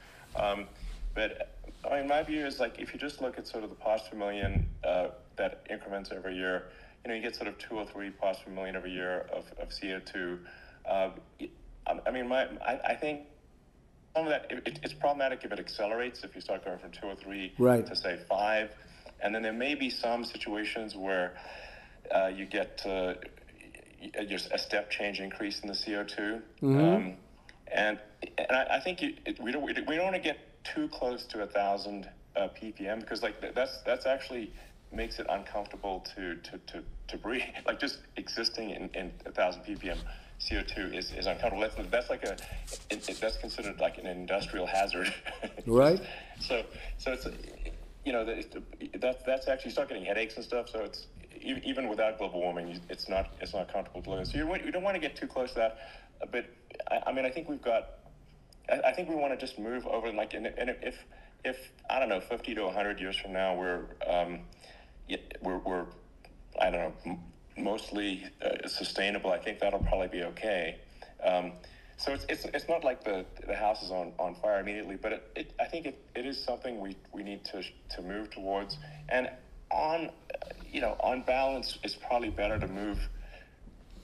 But I mean, my view is, like, if you just look at sort of the parts per million that increments every year, you get sort of 2 or 3 parts per million every year of CO2. I mean, I think some of that, it's problematic if it accelerates, if you start going from 2 or 3 to, say, 5. And then there may be some situations where you get just a step change increase in the CO2. Mm-hmm. And I think we don't want to get too close to 1,000 ppm, because, like, that's actually makes it uncomfortable to breathe. Like, just existing in 1,000 ppm CO2 is uncomfortable. That's like that's considered like an industrial hazard. Right. So it's that's actually, you start getting headaches and stuff. So it's even without global warming, it's not comfortable to live in. So you don't want to get too close to that. But I mean, I think we want to just move over. Like, and if I don't know, 50 to 100 years from now, we're I don't know, mostly sustainable, I think that'll probably be okay. So it's not like the house is on fire immediately, but I think it is something we need to move towards. And on balance, it's probably better to move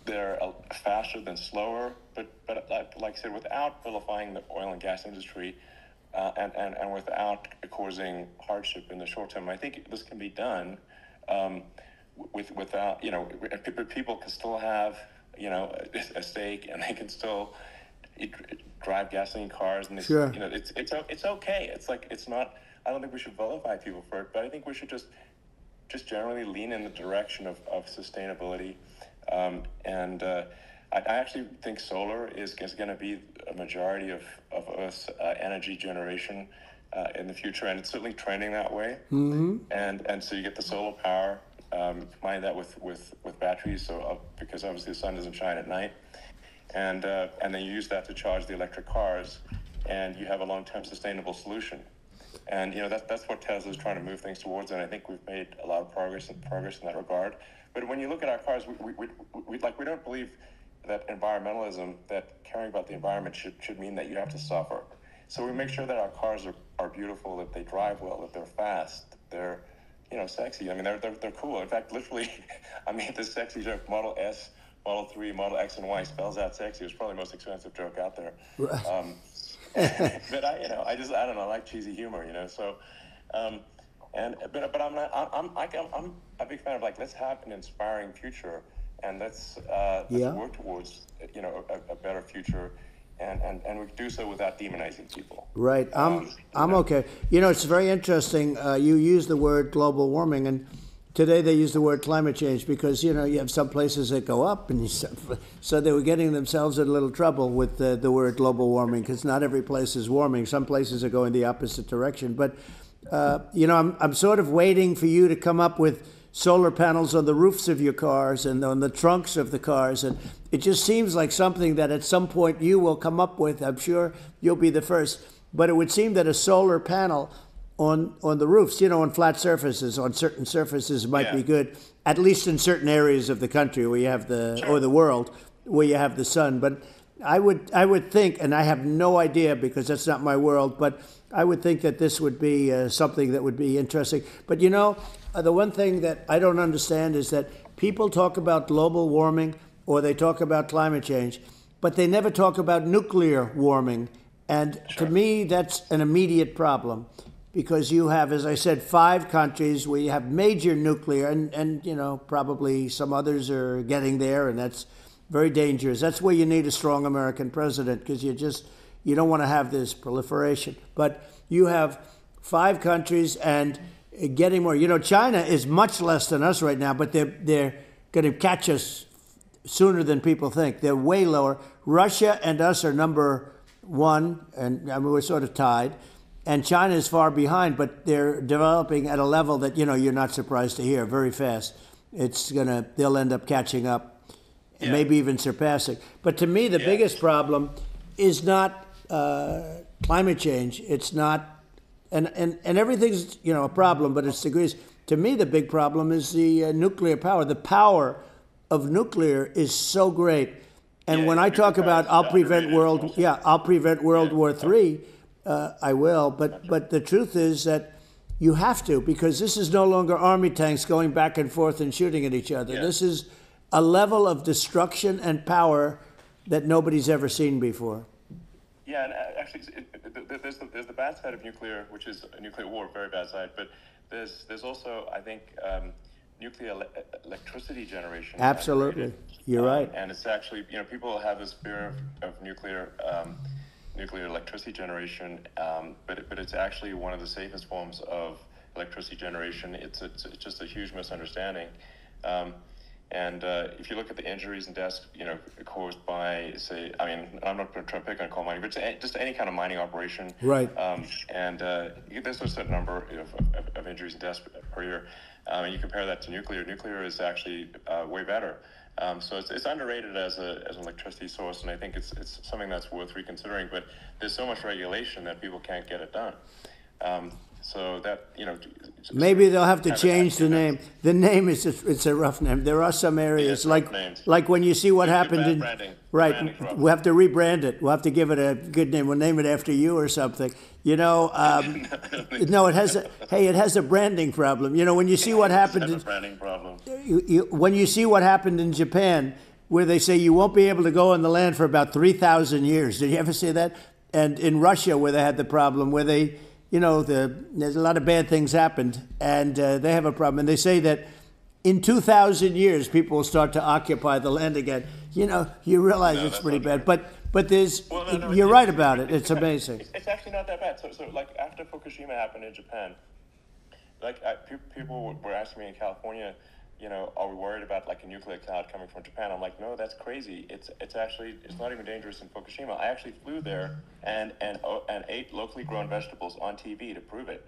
there faster than slower. But like I said, without vilifying the oil and gas industry, and without causing hardship in the short term, I think this can be done. Without, people can still have, a stake, and they can still drive gasoline cars, and sure. It's okay. It's like, it's not. I don't think we should vilify people for it, but I think we should just generally lean in the direction of sustainability. I actually think solar is going to be a majority of Earth's energy generation in the future, and it's certainly trending that way. Mm-hmm. And so you get the solar power. Combine that with batteries, because obviously the sun doesn't shine at night, and then you use that to charge the electric cars, and you have a long-term sustainable solution. And that's what Tesla's trying to move things towards, and I think we've made a lot of progress in that regard. But when you look at our cars, we don't believe that environmentalism, that caring about the environment should mean that you have to suffer. So we make sure that our cars are beautiful, that they drive well, that they're fast, they're sexy. I mean, they're cool. In fact, literally, I mean, this sexy joke, Model S, Model 3, Model X, and Y spells out sexy. It's probably the most expensive joke out there. Right. But I don't know, I like cheesy humor, So, but I'm a big fan of, like, let's have an inspiring future, and let's work towards, a better future. And we do so without demonizing people. Right. I'm okay. It's very interesting. You use the word global warming, and today they use the word climate change because, you have some places that go up, and so they were getting themselves in a little trouble with the word global warming because not every place is warming. Some places are going the opposite direction. But, I'm sort of waiting for you to come up with solar panels on the roofs of your cars and on the trunks of the cars. And it just seems like something that at some point you will come up with. I'm sure you'll be the first. But it would seem that a solar panel on the roofs, on flat surfaces, on certain surfaces might be good, at least in certain areas of the country where you have or the world, where you have the sun. But I would think, and I have no idea because that's not my world, but I would think that this would be something that would be interesting. But the one thing that I don't understand is that people talk about global warming or they talk about climate change, but they never talk about nuclear warming. And to me, that's an immediate problem because you have, as I said, 5 countries where you have major nuclear and probably some others are getting there, and that's very dangerous. That's where you need a strong American president because you don't want to have this proliferation. But you have 5 countries and getting more. China is much less than us right now, but they're going to catch us sooner than people think. They're way lower. Russia and us are number 1, and we're sort of tied. And China is far behind, but they're developing at a level that, you're not surprised to hear very fast. They'll end up catching up, and maybe even surpassing. But to me, the biggest problem is not climate change. It's not. And everything's, a problem, but it's degrees. To me, the big problem is the nuclear power. The power of nuclear is so great. And when I talk about I'll prevent World War III, I will. But the truth is that you have to, because this is no longer army tanks going back and forth and shooting at each other. Yeah. This is a level of destruction and power that nobody's ever seen before. Yeah, and actually, there's the bad side of nuclear, which is a nuclear war, very bad side. But there's also, I think, nuclear electricity generation. Absolutely, you're right. And it's actually, people have this fear of nuclear electricity generation, but it's actually one of the safest forms of electricity generation. It's just a huge misunderstanding. And if you look at the injuries and deaths, caused by, say, I mean, I'm not going to try to pick on coal mining, but just any kind of mining operation. Right. And there's a certain number of injuries and deaths per year. And you compare that to nuclear. Nuclear is actually way better. So it's underrated as an electricity source, and I think it's something that's worth reconsidering. But there's so much regulation that people can't get it done. So that, maybe they'll have to change the name. The name it's a rough name. There are some areas like when you see what happened in branding. Right. We'll have to rebrand it. We'll have to give it a good name. We'll name it after you or something. No, it has a branding problem. When you see what happened, a branding problem. When you see what happened in Japan, where they say you won't be able to go on the land for about 3,000 years. Did you ever see that? And in Russia, where they had the problem, where they there's a lot of bad things happened, and they have a problem. And they say that in 2,000 years, people will start to occupy the land again. You realize it's pretty bad. But there's, you're right about it. It's amazing. It's actually not that bad. So like after Fukushima happened in Japan, people were asking me in California, are we worried about like a nuclear cloud coming from Japan? I'm like, no, that's crazy. It's not even dangerous in Fukushima. I actually flew there and ate locally grown vegetables on TV to prove it.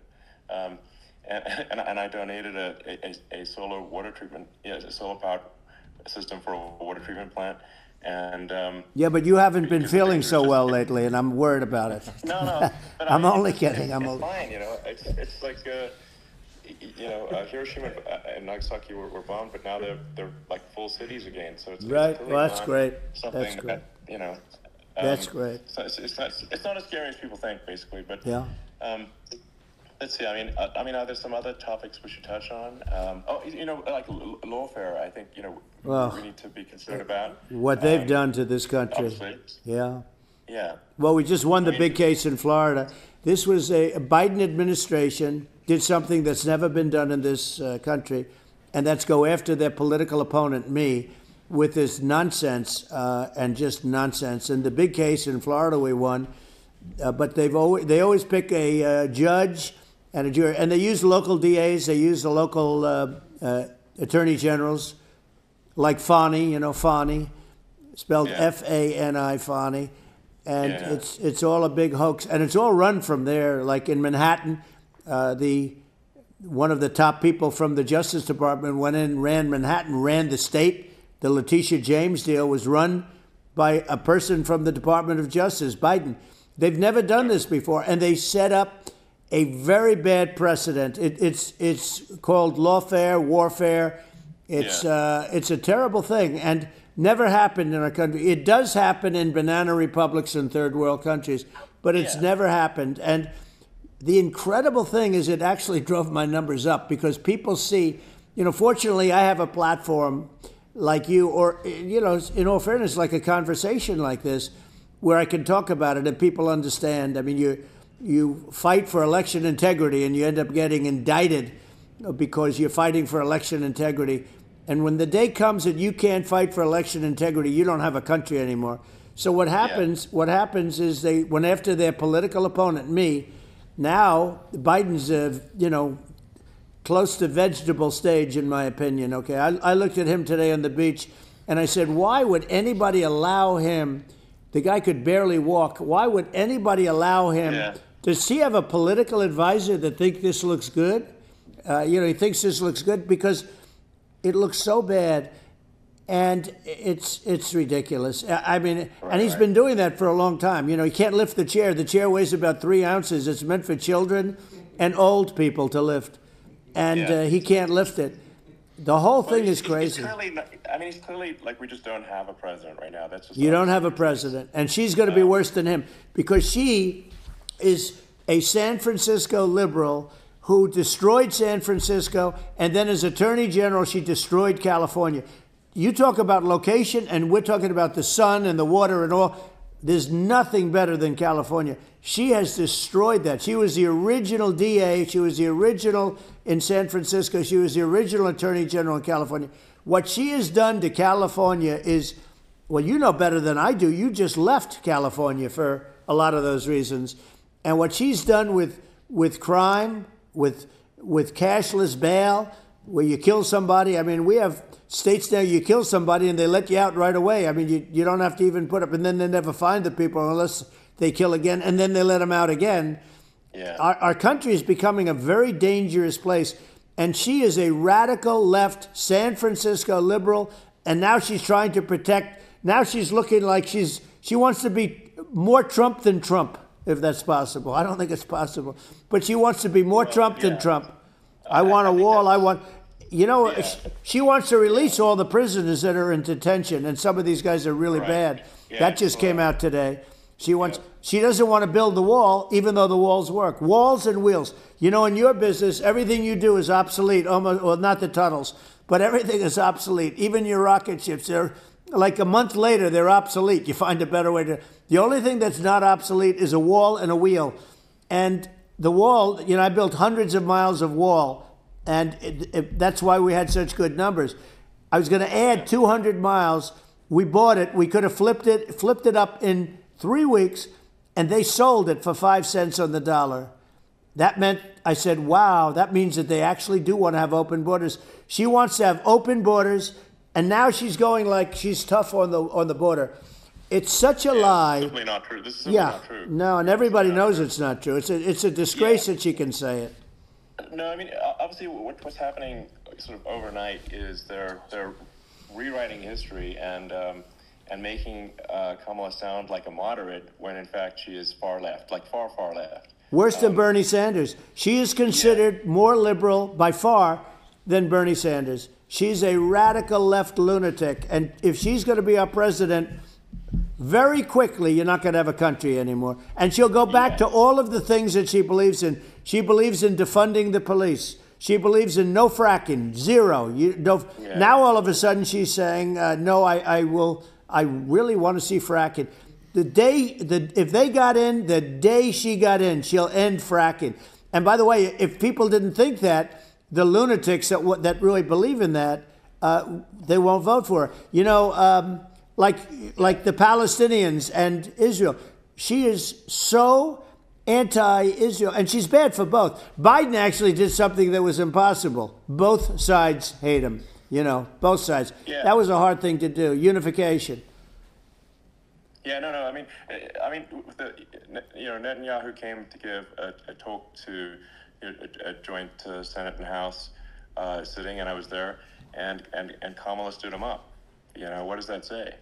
And I donated a solar water treatment, a solar powered system for a water treatment plant. And yeah, but you haven't been feeling so well lately, and I'm worried about it. No. But I'm only kidding. It's fine. It's like. Hiroshima and Nagasaki were bombed, but now they're like full cities again. So it's right. It's Well, that's great. Something that's great. that that's great. It's not as scary as people think, basically. But yeah. Let's see. I mean, are there some other topics we should touch on? Like lawfare. I think we need to be concerned about what they've done to this country. Obviously. Yeah. Yeah. Well, we just won the big case in Florida. This was a Biden administration did something that's never been done in this country, and that's go after their political opponent, me, with this nonsense and just nonsense. And the big case in Florida we won, but they always pick a judge and a jury, and they use local DAs, they use the local attorney generals, like Fani, Fani, spelled Fani, Fani. And it's all a big hoax, and it's all run from there. Like in Manhattan, one of the top people from the Justice Department went in, ran Manhattan, ran the state. The Letitia James deal was run by a person from the Department of Justice, Biden. They've never done this before, and they set up a very bad precedent. It's called lawfare, warfare. It's a terrible thing, and never happened in our country. It does happen in banana republics and third world countries, but it's never happened. And the incredible thing is it actually drove my numbers up because people see, fortunately I have a platform like you, or, in all fairness, like a conversation like this where I can talk about it and people understand. I mean, you fight for election integrity and you end up getting indicted because you're fighting for election integrity. And when the day comes that you can't fight for election integrity, you don't have a country anymore. So what happens is they went after their political opponent, me. Now Biden's, close to vegetable stage, in my opinion. Okay, I looked at him today on the beach, and I said, why would anybody allow him? The guy could barely walk. Why would anybody allow him? Yeah. Does he have a political advisor that thinks this looks good? He thinks this looks good because it looks so bad, and it's ridiculous. I mean, and he's been doing that for a long time. He can't lift the chair. The chair weighs about 3 ounces. It's meant for children and old people to lift, and he can't lift it. The whole thing is crazy. He's clearly like we just don't have a president right now. That's just you don't have a president, and she's going to be worse than him because she is a San Francisco liberal who destroyed San Francisco, and then as Attorney General, she destroyed California. You talk about location, and we're talking about the sun and the water and all. There's nothing better than California. She has destroyed that. She was the original DA. She was the original in San Francisco. She was the original Attorney General in California. What she has done to California is, well, you know better than I do. You just left California for a lot of those reasons. And what she's done with crime, with cashless bail, where you kill somebody. I mean, we have states now you kill somebody and they let you out right away. I mean, you don't have to even put up, and then they never find the people unless they kill again, and then they let them out again. Yeah. Our country is becoming a very dangerous place, and she is a radical left San Francisco liberal, and now she's trying to protect. Now she's looking like she wants to be more Trump than Trump, if that's possible. I don't think it's possible, but she wants to be more Trump than Trump. I want a wall. I want, she wants to release all the prisoners that are in detention, and some of these guys are really bad. That just came out today. She doesn't want to build the wall, even though the walls work. Walls and wheels. In your business, everything you do is obsolete. Almost, well, not the tunnels, but everything is obsolete. Even your rocket ships, they're like a month later, they're obsolete. You find a better way to. The only thing that's not obsolete is a wall and a wheel. And the wall, I built hundreds of miles of wall, and that's why we had such good numbers. I was going to add 200 miles. We bought it. We could have flipped it up in 3 weeks, and they sold it for 5 cents on the dollar. That meant, I said, wow, that means that they actually do want to have open borders. She wants to have open borders, and now she's going like she's tough on the border. It's such a lie. It's simply not true. This is simply not true. No, and everybody knows it's not true. It's a disgrace that she can say it. No, I mean, obviously what's happening sort of overnight is they're rewriting history and making Kamala sound like a moderate when in fact she is far left, like far, far left. Worse than Bernie Sanders. She is considered more liberal by far than Bernie Sanders. She's a radical left lunatic. And if she's going to be our president, very quickly, you're not going to have a country anymore. And she'll go back to all of the things that she believes in. She believes in defunding the police. She believes in no fracking, zero. Now all of a sudden she's saying, no, I really want to see fracking. If they got in, the day she got in, she'll end fracking. And by the way, if people didn't think that, the lunatics that really believe in that, they won't vote for her. Like the Palestinians and Israel. She is so anti-Israel, and she's bad for both. Biden actually did something that was impossible. Both sides hate him, both sides. Yeah. That was a hard thing to do, unification. Yeah, no. I mean, Netanyahu came to give a talk to a joint Senate and House sitting, and I was there, and Kamala stood him up. What does that say?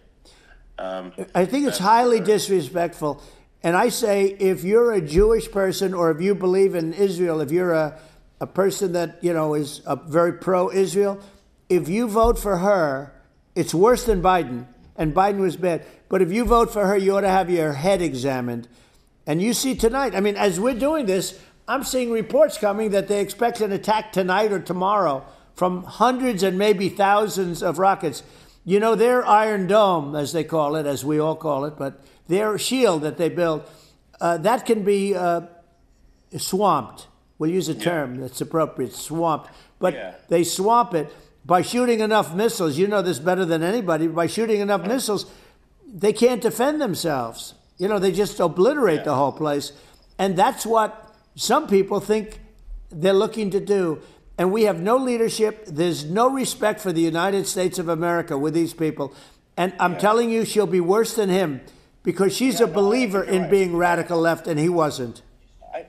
I think it's highly disrespectful. And I say, if you're a Jewish person or if you believe in Israel, if you're a person that, is very pro-Israel, if you vote for her, it's worse than Biden. And Biden was bad. But if you vote for her, you ought to have your head examined. And you see tonight, I mean, as we're doing this, I'm seeing reports coming that they expect an attack tonight or tomorrow from hundreds and maybe thousands of rockets. Their Iron Dome, as they call it, as we all call it, but their shield that they build, that can be swamped. We'll use a term that's appropriate, swamped. But they swamp it by shooting enough missiles. You know this better than anybody. By shooting enough missiles, they can't defend themselves. They just obliterate the whole place. And that's what some people think they're looking to do. And we have no leadership. There's no respect for the United States of America with these people. And I'm telling you, she'll be worse than him because she's a believer in being radical left, and he wasn't. I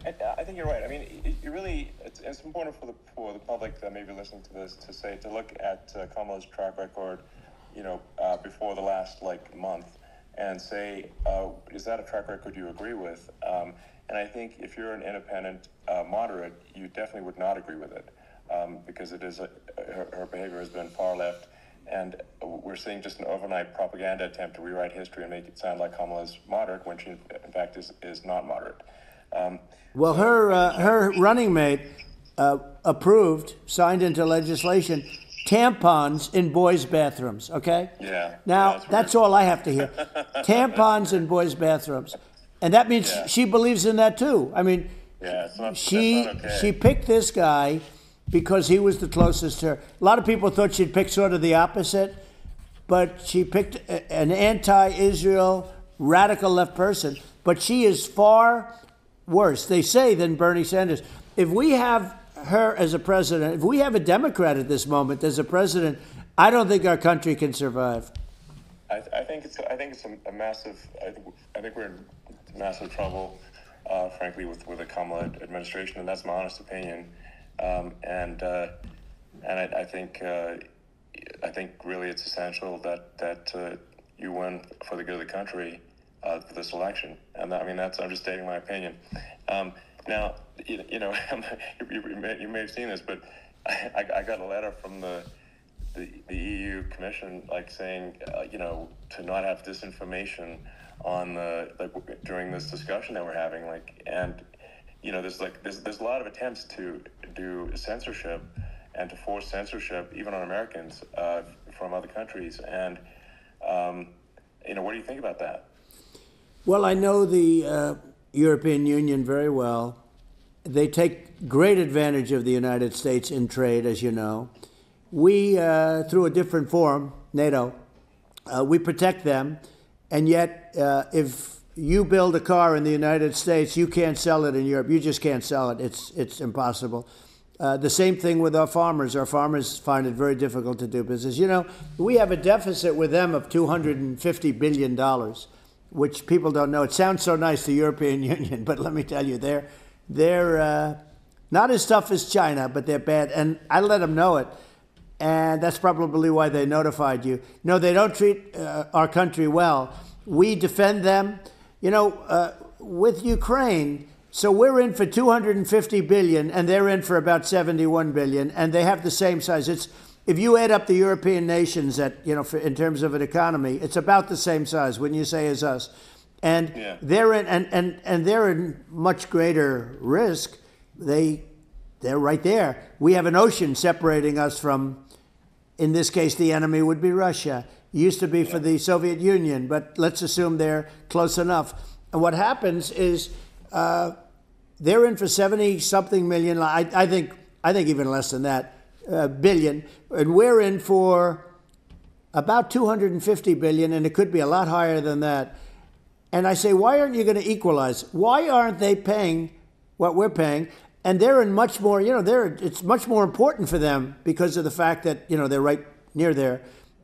think you're right. I mean, it's important for the public that may be listening to this to look at Kamala's track record, before the last month, and say, is that a track record you agree with? And I think if you're an independent moderate, you definitely would not agree with it. Because it is her behavior has been far left, and we're seeing just an overnight propaganda attempt to rewrite history and make it sound like Kamala is moderate when she, in fact, is not moderate. Well, her running mate approved, signed into legislation, tampons in boys' bathrooms. Okay. Yeah. Now that's all I have to hear. Tampons in boys' bathrooms, and that means she believes in that too. I mean, she picked this guy because he was the closest to her. A lot of people thought she'd pick sort of the opposite, but she picked an anti-Israel, radical left person. But she is far worse, they say, than Bernie Sanders. If we have her as a president, if we have a Democrat at this moment as a president, I don't think our country can survive. I think it's a massive. I think we're in massive trouble, frankly, with the Kamala administration, and that's my honest opinion. And I think really it's essential that you win for the good of the country for this election. And I'm just stating my opinion. Now, you may have seen this, but I got a letter from the EU Commission, saying, to not have disinformation on during this discussion that we're having, and there's a lot of attempts to do censorship and to force censorship even on Americans from other countries, and what do you think about that? Well, I know the European Union very well. They take great advantage of the United States in trade, as you know. We, through a different forum, NATO, we protect them, and yet if you build a car in the United States, you can't sell it in Europe. You just can't sell it. It's impossible. The same thing with our farmers. Our farmers find it very difficult to do business. We have a deficit with them of $250 billion, which people don't know. It sounds so nice, the European Union, but let me tell you, they're not as tough as China, but they're bad. And I let them know it. And that's probably why they notified you. No, they don't treat our country well. We defend them. With Ukraine, so we're in for $250 billion, and they're in for about $71 billion, and they have the same size. If you add up the European nations in terms of an economy, it's about the same size, wouldn't you say, as us? And they're in, and they're in much greater risk. They're right there. We have an ocean separating us from, in this case, the enemy would be Russia. It used to be for the Soviet Union, but let's assume they're close enough. And what happens is they're in for 70-something million. I think even less than that, billion, and we're in for about 250 billion, and it could be a lot higher than that. And I say, why aren't you going to equalize? Why aren't they paying what we're paying? And they're in much more, it's much more important for them because of the fact that, they're right near there.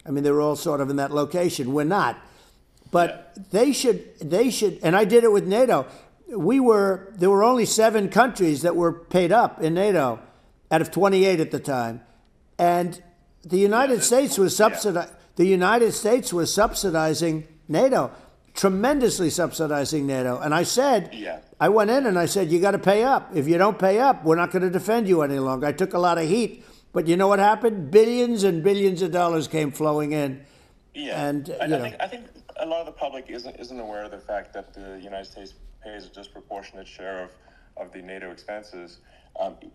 They're all sort of in that location. We're not. But they should, and I did it with NATO. There were only 7 countries that were paid up in NATO out of 28 at the time. And the United States was subsidizing NATO, tremendously subsidizing NATO. And I said, I went in and I said, you got to pay up. If you don't pay up, we're not going to defend you any longer. I took a lot of heat. But you know what happened? Billions and billions of dollars came flowing in. Yeah, and I think a lot of the public isn't aware of the fact that the United States pays a disproportionate share of the NATO expenses.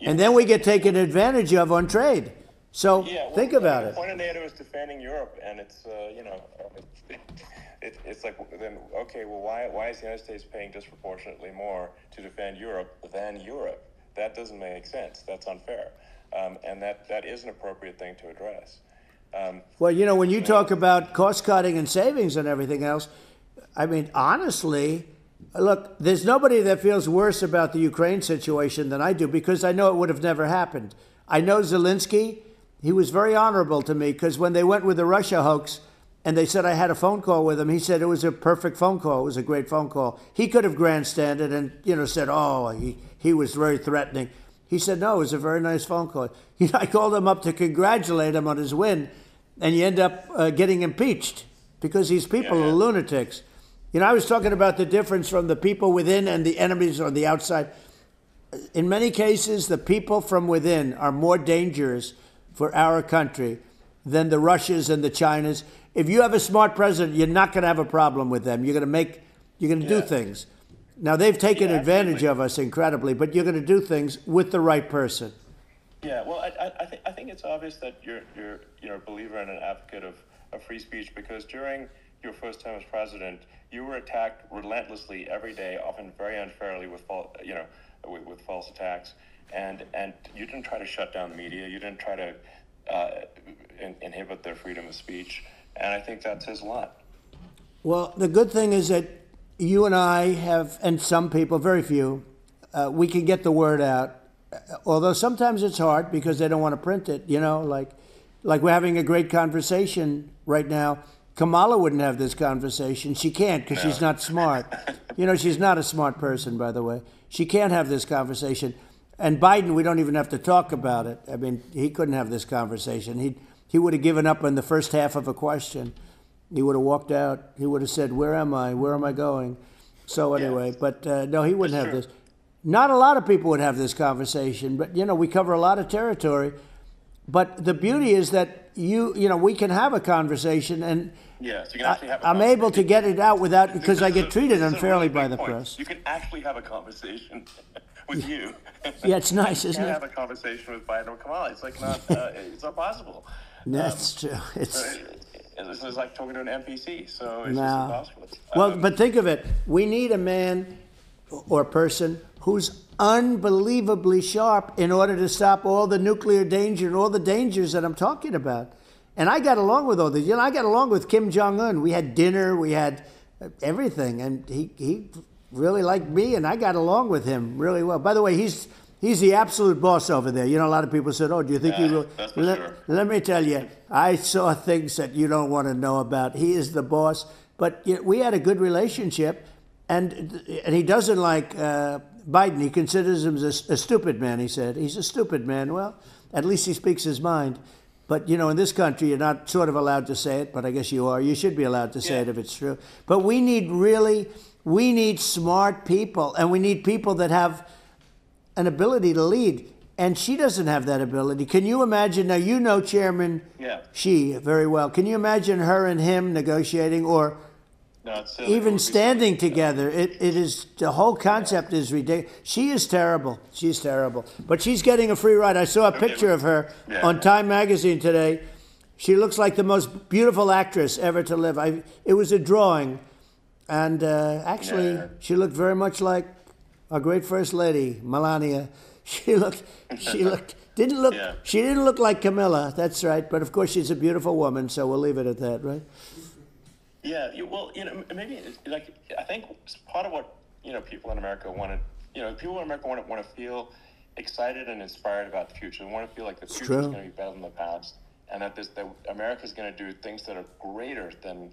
And then we get taken advantage of on trade. So think about it. The point of NATO is defending Europe, and it's it's like, then okay, well, why is the United States paying disproportionately more to defend Europe than Europe? That doesn't make sense. That's unfair. And that is an appropriate thing to address. Well, when you talk about cost cutting and savings and everything else, honestly, look, there's nobody that feels worse about the Ukraine situation than I do, because I know it would have never happened. I know Zelensky. He was very honorable to me, because when they went with the Russia hoax and they said I had a phone call with him, he said it was a perfect phone call. It was a great phone call. He could have grandstanded and, said, he was very threatening. He said, no, it was a very nice phone call. I called him up to congratulate him on his win, and you end up getting impeached because these people are lunatics. I was talking about the difference from the people within and the enemies on the outside. In many cases, the people from within are more dangerous for our country than the Russias and the Chinas. If you have a smart president, you're not going to have a problem with them. You're going to do things. Now, they've taken advantage of us incredibly, but you're going to do things with the right person. Yeah, well, I think it's obvious that you're a believer and an advocate of free speech, because during your first term as president, you were attacked relentlessly every day, often very unfairly with false attacks, and you didn't try to shut down the media. You didn't try to inhibit their freedom of speech, and I think that says a lot. Well, the good thing is that you and I have, and some people, very few, we can get the word out. Although sometimes it's hard because they don't want to print it, like we're having a great conversation right now. Kamala wouldn't have this conversation. She can't because she's not smart. You know, she's not a smart person, by the way. She can't have this conversation. And Biden, we don't even have to talk about it. I mean, he couldn't have this conversation. He would have given up on the first half of a question. He would have walked out. He would have said, where am I? Where am I going? So anyway, but no, he wouldn't have this. Not a lot of people would have this conversation, but, you know, we cover a lot of territory. But the beauty is that you know, we can have a conversation, and yes, you can actually have I'm able to get it out without, because I get treated unfairly by the press. You can actually have a conversation with you. Yeah, it's nice, isn't it? You can't have a conversation with Biden or Kamala. It's like not, it's not possible. That's true. This is like talking to an NPC, so it's just impossible. Well, but think of it. We need a man or person who's unbelievably sharp in order to stop all the nuclear danger and all the dangers that I'm talking about. And I got along with all these. You know, I got along with Kim Jong-un. We had dinner. We had everything. And he really liked me, and I got along with him really well. By the way, he's the absolute boss over there. You know, a lot of people said, oh, do you think he will? That's for sure. Let me tell you, I saw things that you don't want to know about. He is the boss. But you know, we had a good relationship, and he doesn't like Biden. He considers him a stupid man, he said. He's a stupid man. Well, at least he speaks his mind. But, you know, in this country, you're not sort of allowed to say it, but I guess you are. You should be allowed to say it if it's true. But we need smart people, and we need people that have an ability to lead. And she doesn't have that ability. Can you imagine? Now, you know Chairman Xi very well. Can you imagine her and him negotiating, or even standing together? It is, the whole concept is ridiculous. She is terrible. She's terrible. But she's getting a free ride. I saw a picture of her on Time Magazine today. She looks like the most beautiful actress ever to live. It was a drawing. And actually, she looked very much like our great First Lady, Melania. She didn't look like Camilla. That's right. But of course, she's a beautiful woman, so we'll leave it at that, right? Yeah, well, you know, maybe like I think part of what, you know, people in America want to feel excited and inspired about the future. They want to feel like the future is going to be better than the past, and that America is going to do things that are greater than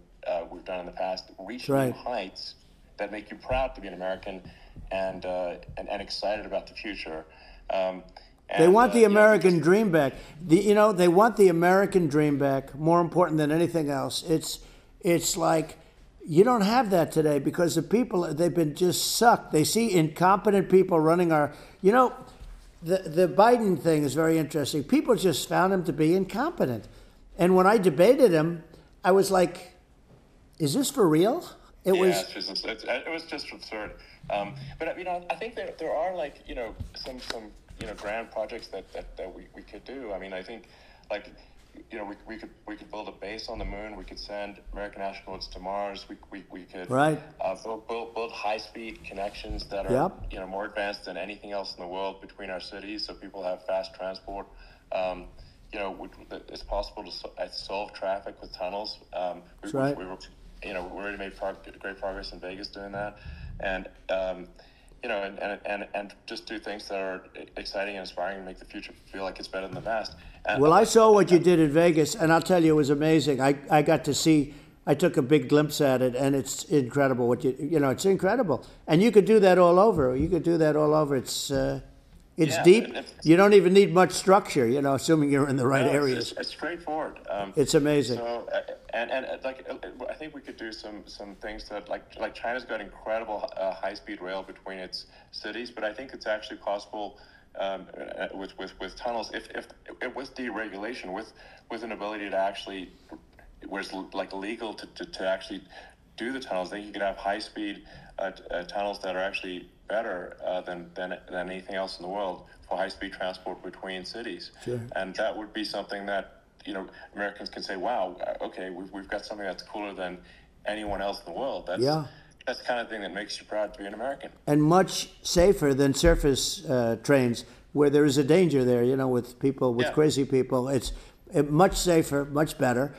we've done in the past, reach new heights that make you proud to be an American, and excited about the future. They want the American dream back. They want the American dream back. More important than anything else. It's like you don't have that today because the people, they've been just sucked. They see incompetent people running our, you know, the Biden thing is very interesting. People just found him to be incompetent. And when I debated him, I was like, is this for real? It was just absurd. But, you know, I think there are, like, you know, some you know, grand projects that we could do. I mean, I think, like, you know, we could build a base on the moon. We could send American astronauts to Mars. We could build high-speed connections that are you know, more advanced than anything else in the world between our cities, so people have fast transport. You know, it's possible to solve traffic with tunnels. We already made great progress in Vegas doing that, and you know, and just do things that are exciting and inspiring and make the future feel like it's better than the past. Well, I saw what you did in Vegas, and I'll tell you, it was amazing. I got to see, I took a big glimpse at it, and it's incredible what you know, it's incredible. And you could do that all over. You could do that all over. It's deep. You don't even need much structure, you know, assuming you're in the right areas. It's straightforward. It's amazing. So, and like, I think we could do some things that, like China's got incredible high-speed rail between its cities, but I think it's actually possible with tunnels, if with deregulation, with an ability to actually, where it's like legal to actually do the tunnels. I think you could have high-speed tunnels that are actually better than anything else in the world for high-speed transport between cities. Sure. And that would be something that, you know, Americans can say, wow, okay, we've got something that's cooler than anyone else in the world. That's the kind of thing that makes you proud to be an American. And much safer than surface trains, where there is a danger there, you know, with people, with crazy people. It's much safer, much better.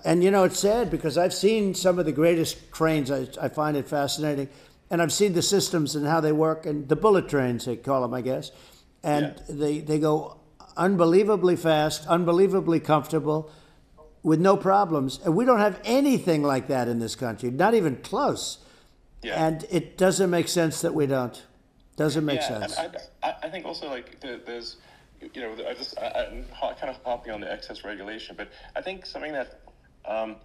And, you know, it's sad because I've seen some of the greatest trains. I find it fascinating. And I've seen the systems and how they work, and the bullet trains, they call them, I guess. And they go unbelievably fast, unbelievably comfortable, with no problems. And we don't have anything like that in this country, not even close. Yeah. And it doesn't make sense that we don't. Doesn't make sense. And I think also, like, there's, you know, I'm kind of hopping on the excess regulation, but I think something that I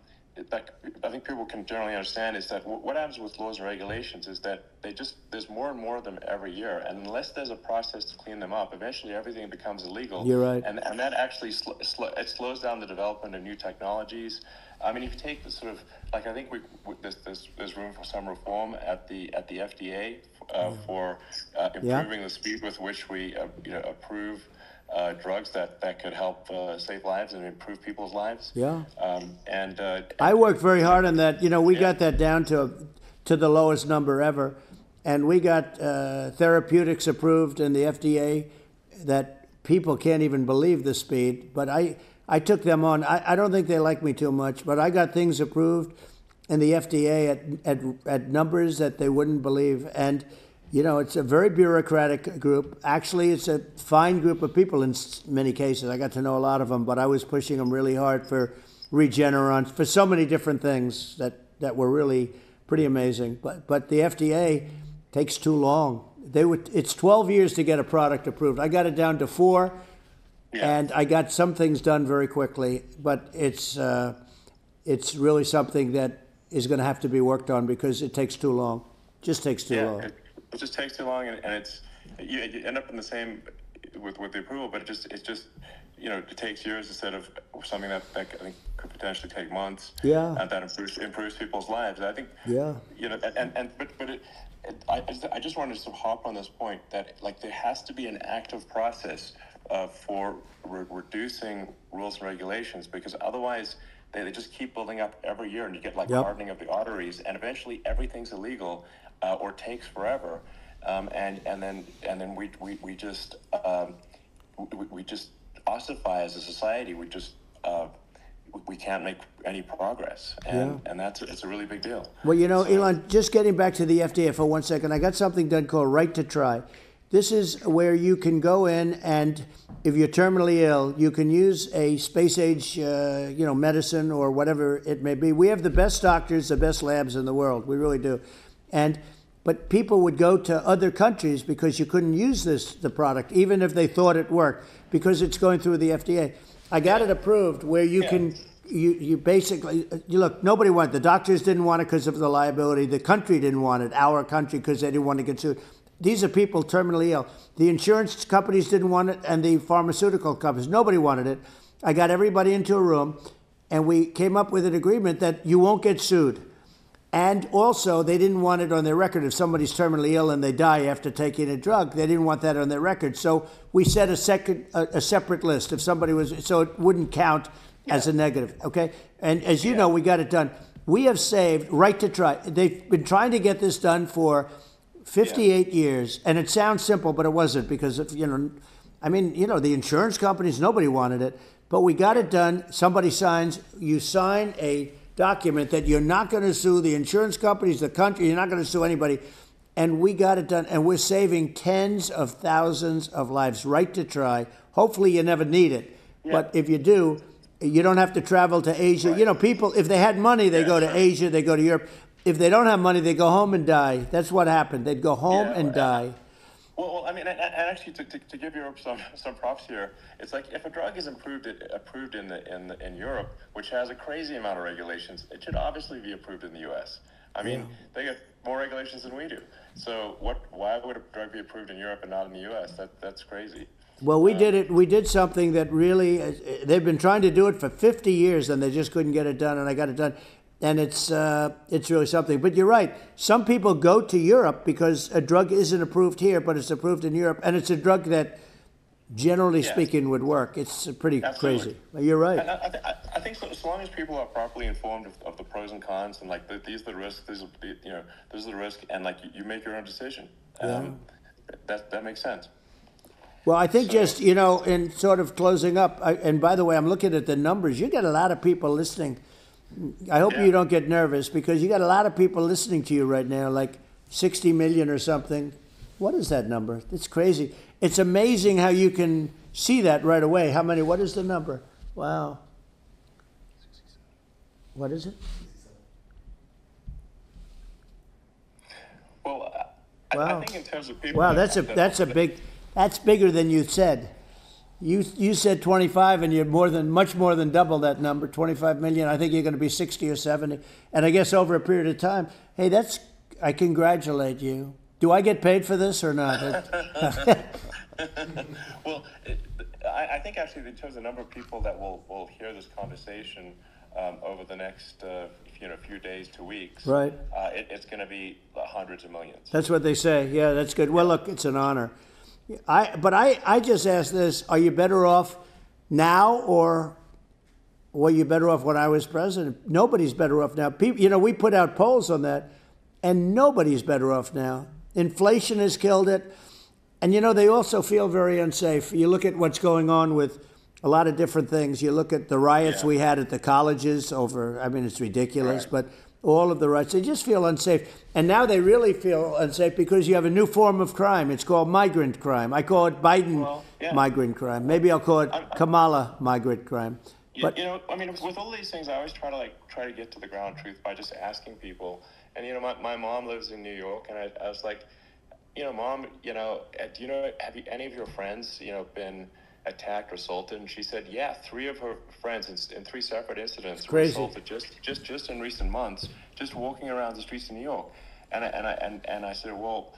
think people can generally understand is that what happens with laws and regulations is that there's more and more of them every year, and unless there's a process to clean them up, eventually everything becomes illegal. You're right. And that actually it slows down the development of new technologies. I mean, if you take the sort of, like, I think there's room for some reform at the FDA for improving the speed with which we approve drugs that could help save lives and improve people's lives. Yeah. And I worked very hard on that. You know, we got that down to the lowest number ever, and we got therapeutics approved in the FDA that people can't even believe the speed. But I took them on. I don't think they like me too much, but I got things approved in the FDA at numbers that they wouldn't believe. And, you know, it's a very bureaucratic group. Actually, it's a fine group of people in many cases. I got to know a lot of them, but I was pushing them really hard for Regeneron, for so many different things that were really pretty amazing. But the FDA takes too long. It's 12 years to get a product approved. I got it down to 4. Yeah. And I got some things done very quickly, but it's really something that is going to have to be worked on because it takes too long. Just takes too long. It just takes too long, and it's you end up in the same with the approval, but it's just you know, it takes years instead of something that I think could potentially take months. Yeah. And that improves people's lives. I think. Yeah. You know, I just wanted to hop on this point that, like, there has to be an active process for reducing rules and regulations, because otherwise they just keep building up every year, and you get hardening of the arteries, and eventually everything's illegal or takes forever, and then we just ossify as a society. We can't make any progress, and it's a really big deal. Well, you know, Elon, just getting back to the FDA for 1 second, I got something done called Right to Try. This is where you can go in, and if you're terminally ill, you can use a space-age, medicine or whatever it may be. We have the best doctors, the best labs in the world. We really do. But people would go to other countries because you couldn't use the product, even if they thought it worked, because it's going through the FDA. I got it approved where you can, you basically, look, nobody wanted it. The doctors didn't want it because of the liability. The country didn't want it, our country, because they didn't want to get sued. These are people terminally ill. The insurance companies didn't want it, and the pharmaceutical companies. Nobody wanted it. I got everybody into a room, and we came up with an agreement that you won't get sued. And also, they didn't want it on their record. If somebody's terminally ill and they die after taking a drug, they didn't want that on their record. So we set a separate list. If somebody was, so it wouldn't count as a negative, okay? And as you know, we got it done. We have saved, Right to Try. They've been trying to get this done for 58 years, and it sounds simple, but it wasn't, because the insurance companies, nobody wanted it, but we got it done. Somebody signs, you sign a document that you're not going to sue the insurance companies, the country, you're not going to sue anybody, and we got it done, and we're saving tens of thousands of lives. Right to Try. Hopefully you never need it, but if you do, you don't have to travel to Asia. Right. You know, people, if they had money, they go to Asia, they go to Europe. If they don't have money, they go home and die. That's what happened. They'd go home and die. Well, I mean, and actually, to give Europe some props here, it's like if a drug is approved in Europe, which has a crazy amount of regulations, it should obviously be approved in the U.S. I mean, they get more regulations than we do. So why would a drug be approved in Europe and not in the U.S.? That's crazy. Well, we did it. We did something that really, they've been trying to do it for 50 years, and they just couldn't get it done, and I got it done. And it's really something. But you're right. Some people go to Europe because a drug isn't approved here, but it's approved in Europe. And it's a drug that, generally speaking, would work. It's pretty crazy. You're right. And I think so long as people are properly informed of the pros and cons, and like these are the risks, this is the risk, and like you make your own decision. That makes sense. Well, I think in sort of closing up, and by the way, I'm looking at the numbers. You get a lot of people listening. I hope you don't get nervous, because you got a lot of people listening to you right now, like 60 million or something. What is that number? It's crazy. It's amazing how you can see that right away. How many? What is the number? Wow. What is it? Well, wow. I think in terms of people. Wow, that's bigger than you said. You said 25, and you're much more than double that number, 25 million. I think you're going to be 60 or 70, and I guess over a period of time. Hey, I congratulate you. Do I get paid for this or not? Well, I think actually in terms of the number of people that will hear this conversation over the next few days to weeks, right? It's going to be hundreds of millions. That's what they say. Yeah, that's good. Well, look, it's an honor. I just ask this: are you better off now, or were you better off when I was president? Nobody's better off now. People, we put out polls on that, and nobody's better off now. Inflation has killed it, and they also feel very unsafe. You look at what's going on with a lot of different things. You look at the riots we had at the colleges over. I mean, it's ridiculous, right. But all of the riots, they just feel unsafe. And now they really feel unsafe because you have a new form of crime. It's called migrant crime. I call it Biden migrant crime. Maybe I'll call it Kamala migrant crime. But I mean, with all these things, I always try to get to the ground truth by just asking people. And my mom lives in New York, and I was like, Mom, have any of your friends, been attacked or assaulted? And she said, yeah, 3 of her friends in 3 separate incidents were assaulted just in recent months, just walking around the streets of New York. And I said, well,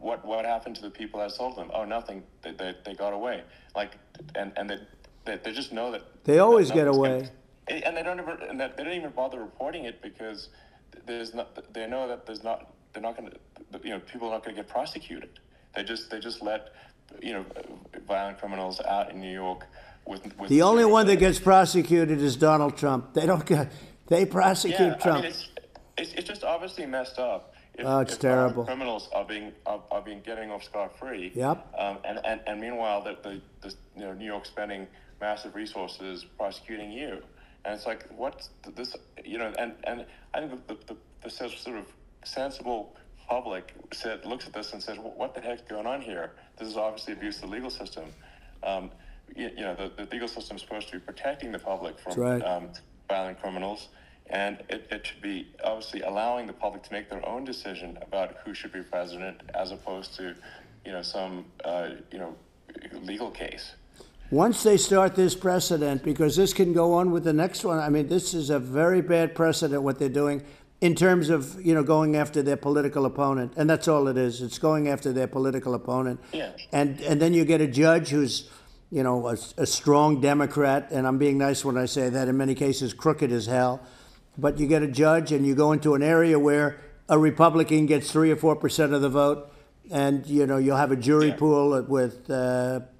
what happened to the people that assaulted them? Oh, nothing. They got away. And they just know that they always get away. And they don't even bother reporting it because they know that they're not going to, people are not going to get prosecuted. They just let violent criminals out in New York with the only one that gets prosecuted is Donald Trump. They prosecute Trump. I mean, it's just obviously messed up. It's terrible. Criminals are being getting off scot-free. Yep. And meanwhile, the New York spending massive resources prosecuting you, and it's like what's this? And I think the sort of sensible public looks at this and says, what the heck's going on here? This is obviously abuse of the legal system. The legal system is supposed to be protecting the public from violent criminals, and it should be obviously allowing the public to make their own decision about who should be president, as opposed to some legal case. Once they start this precedent, because this can go on with the next one. I mean, this is a very bad precedent what they're doing in terms of going after their political opponent, and that's all it is. It's going after their political opponent. Yeah. And then you get a judge who's a strong Democrat, and I'm being nice when I say that. In many cases, crooked as hell. But you get a judge, and you go into an area where a Republican gets 3 or 4% of the vote, and you'll have a jury pool with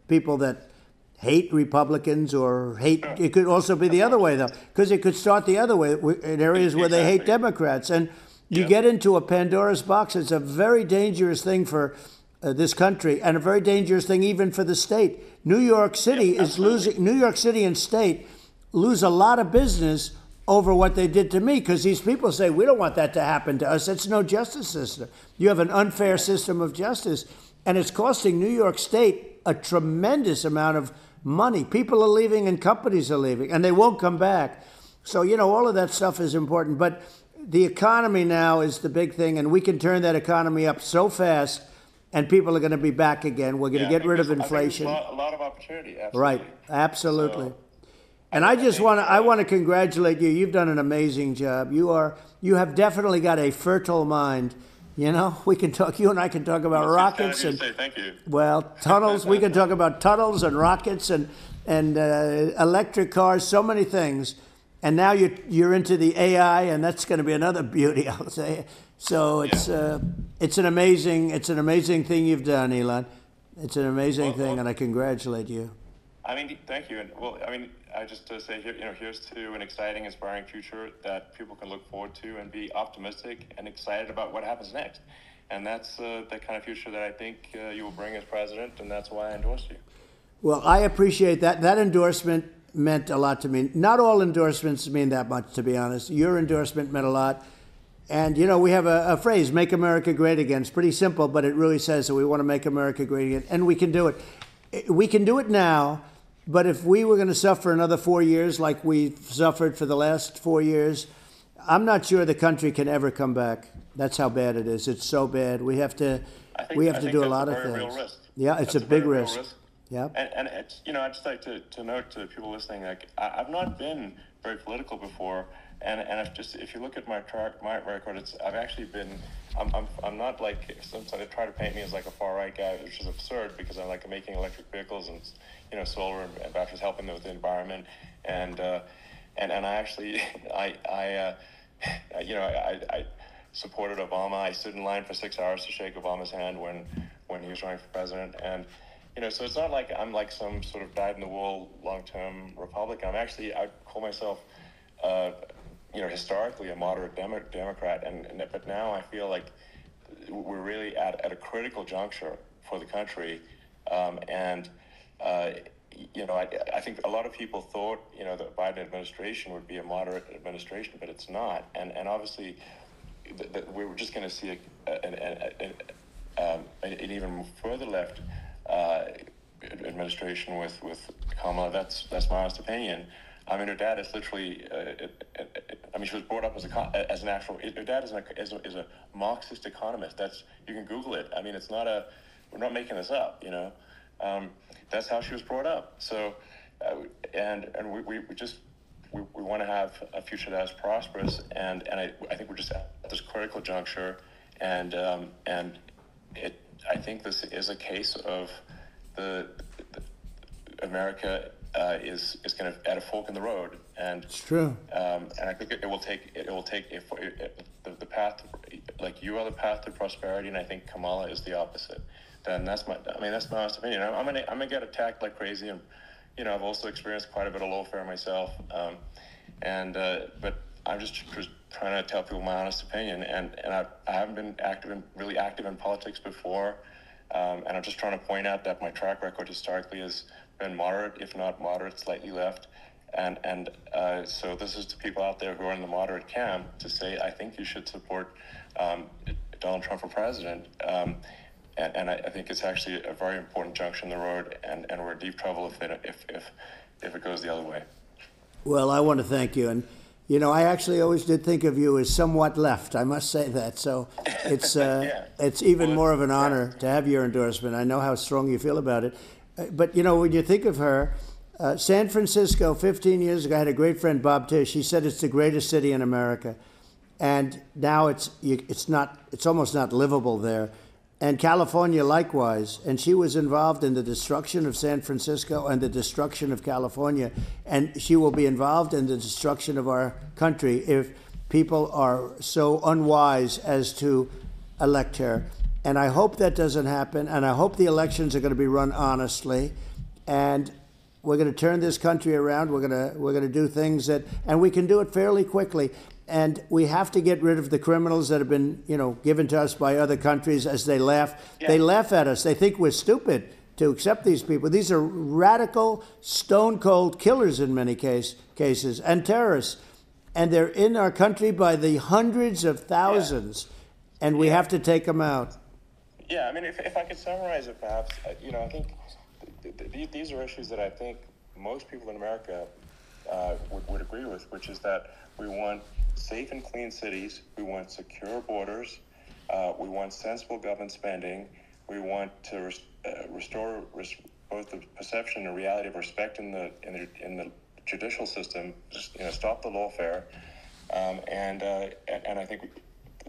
people that hate Republicans or hate. It could also be the other way, though, because it could start the other way in areas where they hate Democrats, and you get into a Pandora's box. It's a very dangerous thing for this country, and a very dangerous thing even for the state. New York City is losing. New York City and state lose a lot of business over what they did to me, because these people say, we don't want that to happen to us. It's no justice system. You have an unfair system of justice, and it's costing New York State a tremendous amount of money. People are leaving and companies are leaving, and they won't come back. So, all of that stuff is important. But the economy now is the big thing, and we can turn that economy up so fast, and people are going to be back again. We're going to get rid of inflation. A lot of opportunity, absolutely. Right, absolutely. And I want to congratulate you. You've done an amazing job. You have definitely got a fertile mind. We can talk. You and I can talk about rockets and thank you. Well, tunnels. We can talk about tunnels and rockets and electric cars. So many things. And now you're into the AI, and that's going to be another beauty, I'll say. So it's an amazing thing you've done, Elon. It's an amazing thing, and I congratulate you. I mean, thank you. And I just to say here's to an exciting, inspiring future that people can look forward to and be optimistic and excited about what happens next. And that's the kind of future that I think you will bring as president, and that's why I endorse you. Well, I appreciate that. That endorsement meant a lot to me. Not all endorsements mean that much, to be honest. Your endorsement meant a lot. And, we have a phrase, make America great again. It's pretty simple, but it really says that we want to make America great again, and we can do it. we can do it now, but if we were going to suffer another 4 years like we've suffered for the last 4 years, I'm not sure the country can ever come back. That's how bad it is. It's so bad. We have to do a lot of things. Real risk. Yeah, it's a big risk. Yeah. And it's, I'd just like to note to people listening, like, I've not been very political before, and if you look at my record, I've actually been, I'm not like, sometimes they try to paint me as like a far right guy, which is absurd because I'm like making electric vehicles and solar and batteries, helping with the environment, and I actually I supported Obama. I stood in line for 6 hours to shake Obama's hand when he was running for president, and so it's not like I'm like some sort of dyed-in-the-wool long-term Republican. I call myself, historically a moderate Democrat, but now I feel like we're really at a critical juncture for the country, I think a lot of people thought, the Biden administration would be a moderate administration, but it's not, and obviously we were just going to see an even further left administration with Kamala. That's my honest opinion. I mean, her dad is literally. She was brought up as an actual. Her dad is a Marxist economist. You can Google it. I mean, it's not we're not making this up. That's how she was brought up. So, we want to have a future that is prosperous, and I think we're just at this critical juncture, and I think this is a case of the America is kind of at a fork in the road, and it's true. And I think it will take the path, like you are the path to prosperity, and I think Kamala is the opposite. Then that's my honest opinion. I'm gonna get attacked like crazy, and I've also experienced quite a bit of lawfare myself, but I'm just trying to tell people my honest opinion, and I haven't been really active in politics before, and I'm just trying to point out that my track record historically has been moderate, if not moderate, slightly left, and so this is to people out there who are in the moderate camp to say, I think you should support Donald Trump for president. And I think it's actually a very important junction in the road, and we're in deep trouble if it goes the other way. Well, I want to thank you, and I actually always did think of you as somewhat left. I must say that. So it's it's even more of an honor to have your endorsement. I know how strong you feel about it, but when you think of her, San Francisco 15 years ago, I had a great friend, Bob Tish. He said it's the greatest city in America, and now it's almost not livable there. And California likewise, and she was involved in the destruction of San Francisco and the destruction of California, and she will be involved in the destruction of our country if people are so unwise as to elect her. And I hope that doesn't happen, and I hope the elections are going to be run honestly, and we're going to turn this country around. We're going to do things and we can do it fairly quickly. And we have to get rid of the criminals that have been, given to us by other countries as they laugh. Yeah. They laugh at us. They think we're stupid to accept these people. These are radical, stone-cold killers in many cases, and terrorists. And they're in our country by the hundreds of thousands, and we have to take them out. Yeah, I mean, if I could summarize it, perhaps, I think these are issues that I think most people in America would agree with, which is that we want safe and clean cities, we want secure borders, we want sensible government spending, we want to restore both the perception and reality of respect in the judicial system, just stop the lawfare, and I think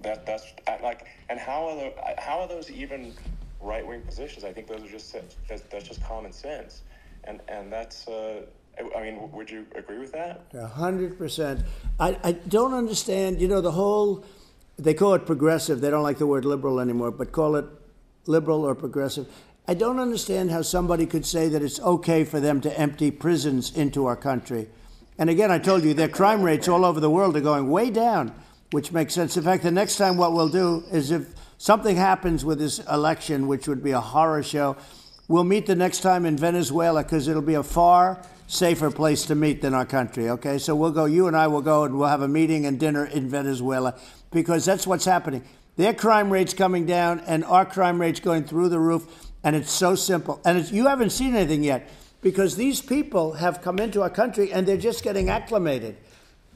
that's like, and how are those even right-wing positions? I think those are that's just common sense, and that's. I mean, would you agree with that? 100%. I don't understand, they call it progressive. They don't like the word liberal anymore, but call it liberal or progressive. I don't understand how somebody could say that it's okay for them to empty prisons into our country. And again, I told you, their crime rates all over the world are going way down, which makes sense. In fact, the next time what we'll do is if something happens with this election, which would be a horror show, we'll meet the next time in Venezuela because it'll be a far safer place to meet than our country, okay? So you and I will go and we'll have a meeting and dinner in Venezuela because that's what's happening. Their crime rate's coming down and our crime rate's going through the roof. And it's so simple. And you haven't seen anything yet, because these people have come into our country and they're just getting acclimated.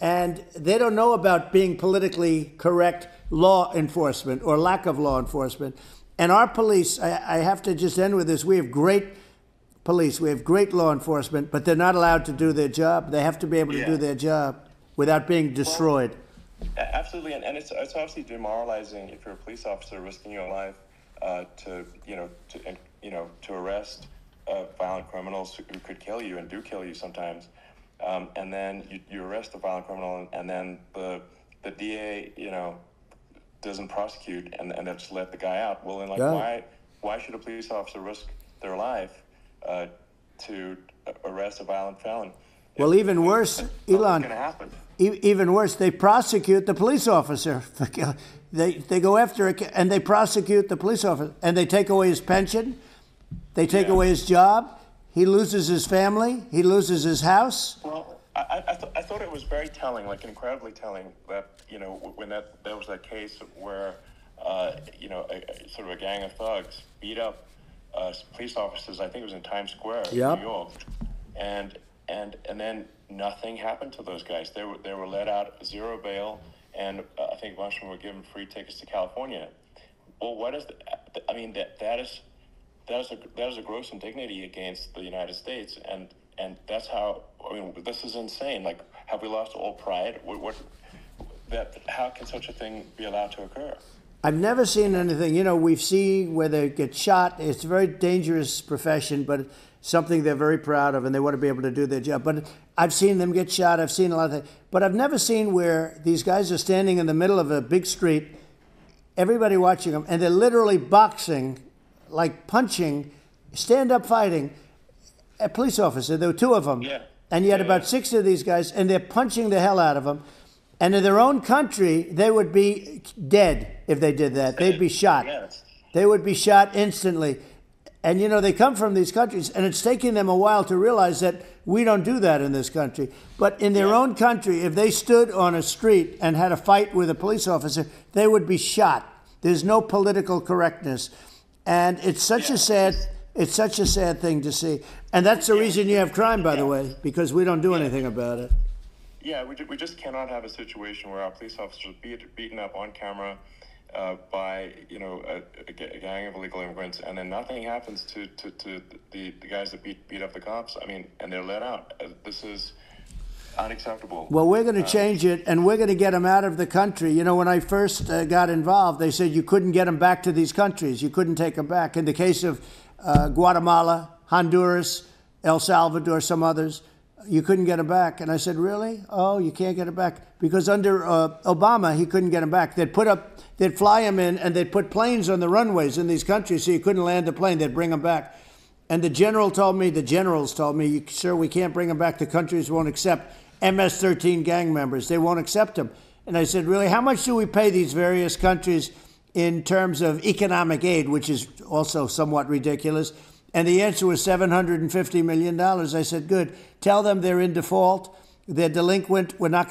And they don't know about being politically correct law enforcement or lack of law enforcement. And our police, I have to just end with this, we have great police, we have great law enforcement, but they're not allowed to do their job. They have to be able to do their job without being destroyed. Well, absolutely, and it's obviously demoralizing if you're a police officer risking your life to arrest violent criminals who could kill you and do kill you sometimes, and then you arrest the violent criminal, and then the DA doesn't prosecute and they just let the guy out. Well, then why should a police officer risk their life to arrest a violent felon? Well, even worse, Elon. Even worse, they prosecute the police officer. They go after it and they prosecute the police officer, and they take away his pension, they take away his job, he loses his family, he loses his house. Well, I thought it was very telling, like incredibly telling, that when there was that case where sort of a gang of thugs beat up police officers. I think it was in Times Square, in New York, and then nothing happened to those guys. They were let out, zero bail, and I think a bunch of them were given free tickets to California. Well, what is that is a gross indignity against the United States, and that's how. This is insane. Like, have we lost all pride? How can such a thing be allowed to occur? I've never seen anything. We've seen where they get shot. It's a very dangerous profession, but something they're very proud of, and they want to be able to do their job. But I've seen them get shot. I've seen a lot of things. But I've never seen where these guys are standing in the middle of a big street, everybody watching them, and they're literally boxing, like punching, stand-up fighting a police officer. There were two of them. Yeah. And you had about 6 of these guys, and they're punching the hell out of them. And in their own country, they would be dead if they did that. They'd be shot. Yes. They would be shot instantly. And, they come from these countries, and it's taking them a while to realize that we don't do that in this country. But in their own country, if they stood on a street and had a fight with a police officer, they would be shot. There's no political correctness. And it's such a sad thing to see. And that's the reason you have crime, by the way, because we don't do anything about it. Yeah, we just cannot have a situation where our police officers are beaten up on camera by a gang of illegal immigrants, and then nothing happens to the guys that beat up the cops. And they're let out. This is unacceptable. Well, we're going to change it, and we're going to get them out of the country. When I first got involved, they said you couldn't get them back to these countries. You couldn't take them back. In the case of Guatemala, Honduras, El Salvador, some others, you couldn't get them back. And I said, really? Oh, you can't get them back? Because under Obama, he couldn't get them back. They'd fly them in, and they'd put planes on the runways in these countries so you couldn't land the plane. They'd bring them back. And the generals told me, sir, we can't bring them back. The countries won't accept MS-13 gang members. They won't accept them. And I said, really, how much do we pay these various countries in terms of economic aid, which is also somewhat ridiculous? And the answer was $750 million. I said, good. Tell them they're in default. They're delinquent. We're not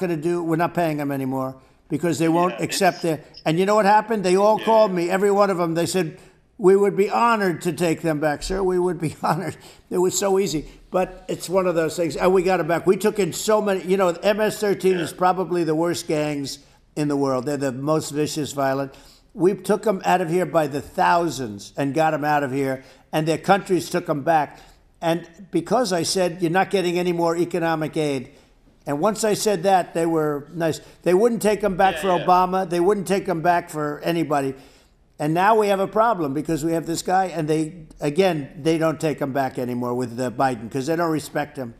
paying them anymore because they won't accept it. And you know what happened? They all called me, every one of them. They said, we would be honored to take them back, sir. We would be honored. It was so easy. But it's one of those things. And we got them back. We took in so many. MS-13 is probably the worst gangs in the world. They're the most vicious, violent. We took them out of here by the thousands and got them out of here. And their countries took them back. And because I said, you're not getting any more economic aid, and once I said that, they were nice. They wouldn't take them back for Obama. They wouldn't take them back for anybody. And now we have a problem because we have this guy, and they don't take him back anymore with Biden because they don't respect him.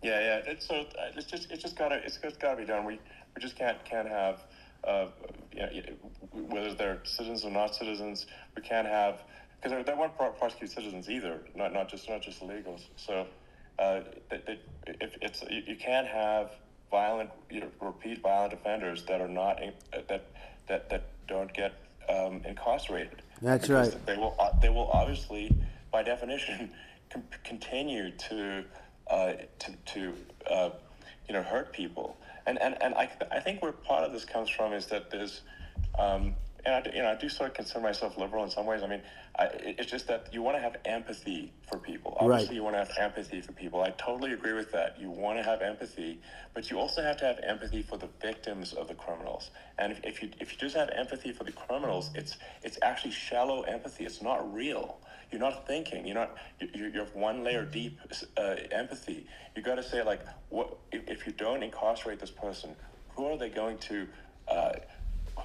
Yeah. It's just gotta be done. We just can't have whether they're citizens or not citizens. We can't have. Because they won't prosecute citizens either, not just illegals. So, you can't have repeat violent offenders that are not that don't get incarcerated. That's right. They will obviously, by definition, continue to hurt people. And I think where part of this comes from is that there's. I do sort of consider myself liberal in some ways. I mean, it's just that you want to have empathy for people. Obviously, you want to have empathy for people. I totally agree with that. You want to have empathy, but you also have to have empathy for the victims of the criminals. And if you just have empathy for the criminals, it's actually shallow empathy. It's not real. You're not thinking. You're one layer deep empathy. You got to say, like, what if you don't incarcerate this person? Who are they going to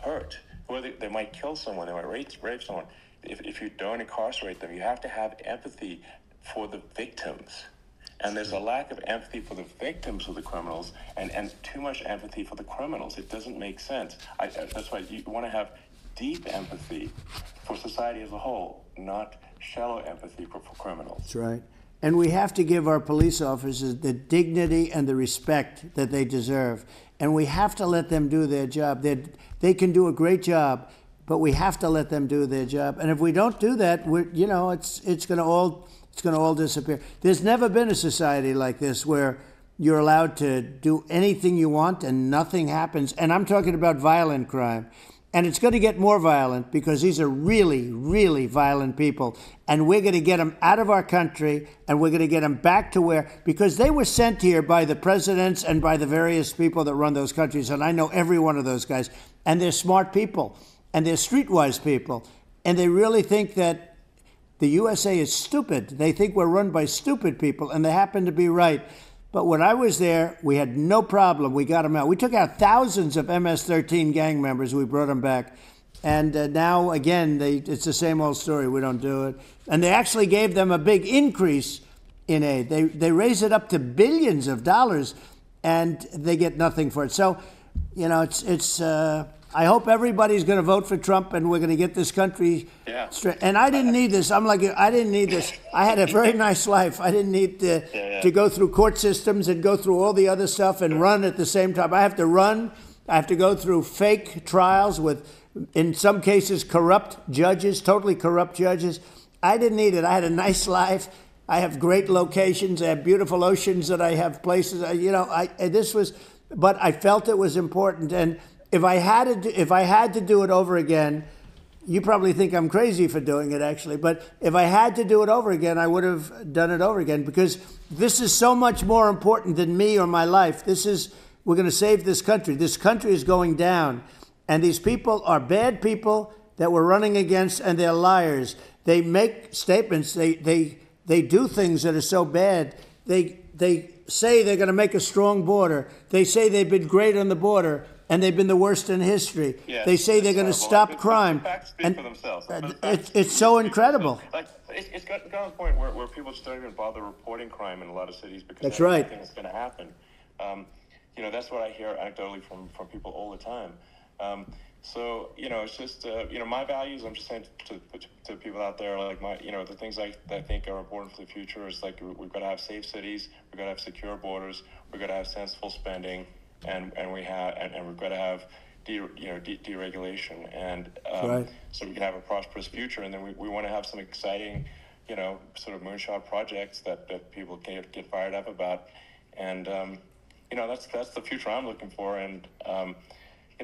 hurt? They might kill someone, they might rape someone. If you don't incarcerate them, you have to have empathy for the victims. And there's a lack of empathy for the victims of the criminals and too much empathy for the criminals. It doesn't make sense. That's why you want to have deep empathy for society as a whole, not shallow empathy for criminals. That's right. And we have to give our police officers the dignity and the respect that they deserve. And we have to let them do their job. They can do a great job, but we have to let them do their job. And if we don't do that, it's going to all disappear. There's never been a society like this where you're allowed to do anything you want and nothing happens. And I'm talking about violent crime. And it's going to get more violent because these are really, really violent people. And we're going to get them out of our country, and we're going to get them back to because they were sent here by the presidents and by the various people that run those countries. And I know every one of those guys. And they're smart people, and they're streetwise people. And they really think that the USA is stupid. They think we're run by stupid people, and they happen to be right. But when I was there, we had no problem. We got them out. We took out thousands of MS-13 gang members. We brought them back. And now, again, it's the same old story. We don't do it. And they actually gave them a big increase in aid. They raise it up to billions of dollars, and they get nothing for it. So, I hope everybody's going to vote for Trump, and we're going to get this country straight. And I didn't need this. I didn't need this. I had a very nice life. I didn't need to go through court systems and go through all the other stuff and run at the same time. I have to run. I have to go through fake trials with, in some cases, corrupt judges, totally corrupt judges. I didn't need it. I had a nice life. I have great locations. I have beautiful oceans that I have places. But I felt it was important. And if I had to do it over again, you probably think I'm crazy for doing it, actually. But if I had to do it over again, I would have done it over again, because this is so much more important than me or my life. We're going to save this country. This country is going down. And these people are bad people that we're running against, and they're liars. They make statements. They do things that are so bad. They say they're going to make a strong border. They say they've been great on the border, and they've been the worst in history. Yeah, they say they're going to stop crime. The facts speak for themselves. It's so incredible. Like, it's got to the point where people just don't even bother reporting crime in a lot of cities because that's they right. think it's going to happen. That's what I hear anecdotally from people all the time. So, it's just, my values, I'm just saying to people out there, like the things I think are important for the future is, like, we've got to have safe cities, we've got to have secure borders, we've got to have sensible spending, and we've got to have deregulation, and right. So we can have a prosperous future. And then we want to have some exciting, sort of moonshot projects that people can get fired up about. And, that's the future I'm looking for. And,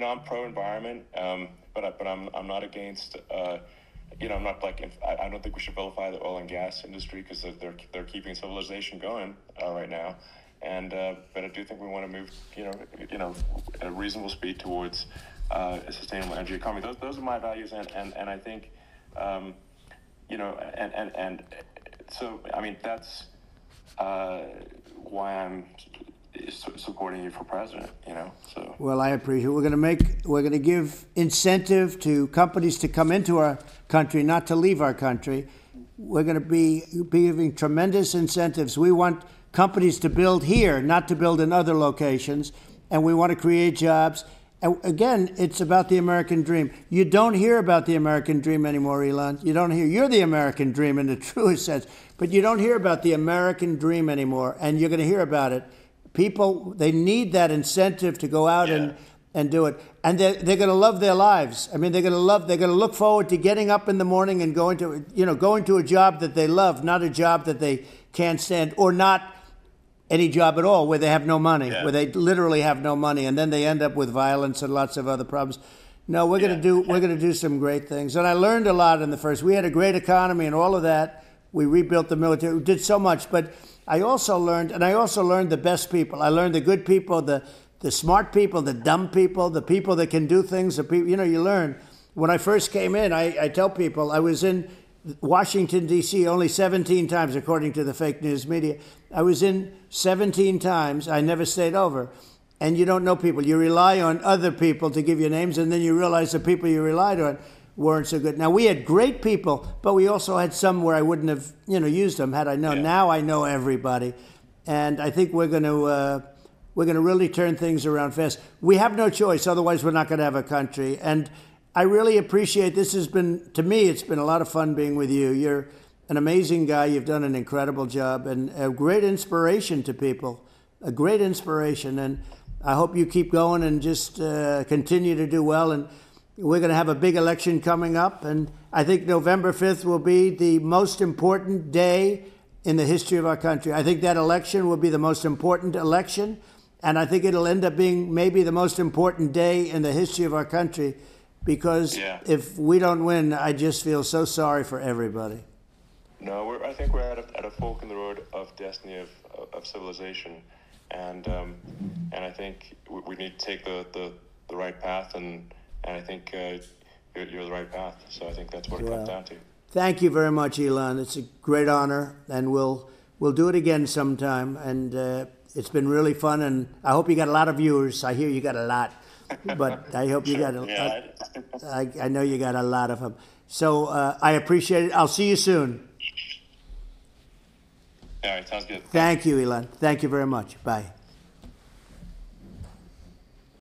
I'm pro-environment, but I'm not against, I'm not like, I don't think we should vilify the oil and gas industry because they're keeping civilization going right now. And but I do think we want to move, at a reasonable speed towards a sustainable energy economy. Those are my values, and I think, and so I mean that's why I'm supporting you for president. So. Well, I appreciate it. We're going to give incentive to companies to come into our country, not to leave our country. We're going to be giving tremendous incentives. We want companies to build here, not to build in other locations, and we want to create jobs. And again, it's about the American dream. You don't hear about the American dream anymore, Elon. You're the American dream in the truest sense, but you don't hear about the American dream anymore, and you're going to hear about it. People, they need that incentive to go out and do it. And they're going to love their lives. I mean, they're going to look forward to getting up in the morning and going to a job that they love, not a job that they can't stand, or not any job at all where they have no money, where they literally have no money, and then they end up with violence and lots of other problems. No, we're going to do some great things. And I learned a lot in the first. We had a great economy and all of that. We rebuilt the military. We did so much. But I also learned the best people. I learned the good people, the smart people, the dumb people, the people that can do things. The people, you learn. When I first came in, I tell people I was in Washington, D.C. only 17 times, according to the fake news media. I was in 17 times. I never stayed over. And you don't know people. You rely on other people to give you names, and then you realize the people you relied on weren't so good. Now, we had great people, but we also had some where I wouldn't have, used them had I known. Yeah. Now I know everybody. And I think we're going to really turn things around fast. We have no choice, otherwise we're not going to have a country. And I really appreciate this. To me, it's been a lot of fun being with you. You're an amazing guy. You've done an incredible job and a great inspiration to people, a great inspiration. And I hope you keep going and just continue to do well. And we're going to have a big election coming up. And I think November 5th will be the most important day in the history of our country. I think that election will be the most important election. And I think it'll end up being maybe the most important day in the history of our country. Because if we don't win, I just feel so sorry for everybody. No, I think we're at a fork in the road of destiny of civilization, and I think we need to take the right path, and I think you're the right path. So I think that's what it comes down to. Thank you very much, Elon. It's a great honor, and we'll do it again sometime. And it's been really fun, and I hope you got a lot of viewers. I hear you got a lot. But I hope you got I know you got a lot of them. So I appreciate it. I'll see you soon. All right, sounds good. Thank you, Elon. Thank you very much. Bye.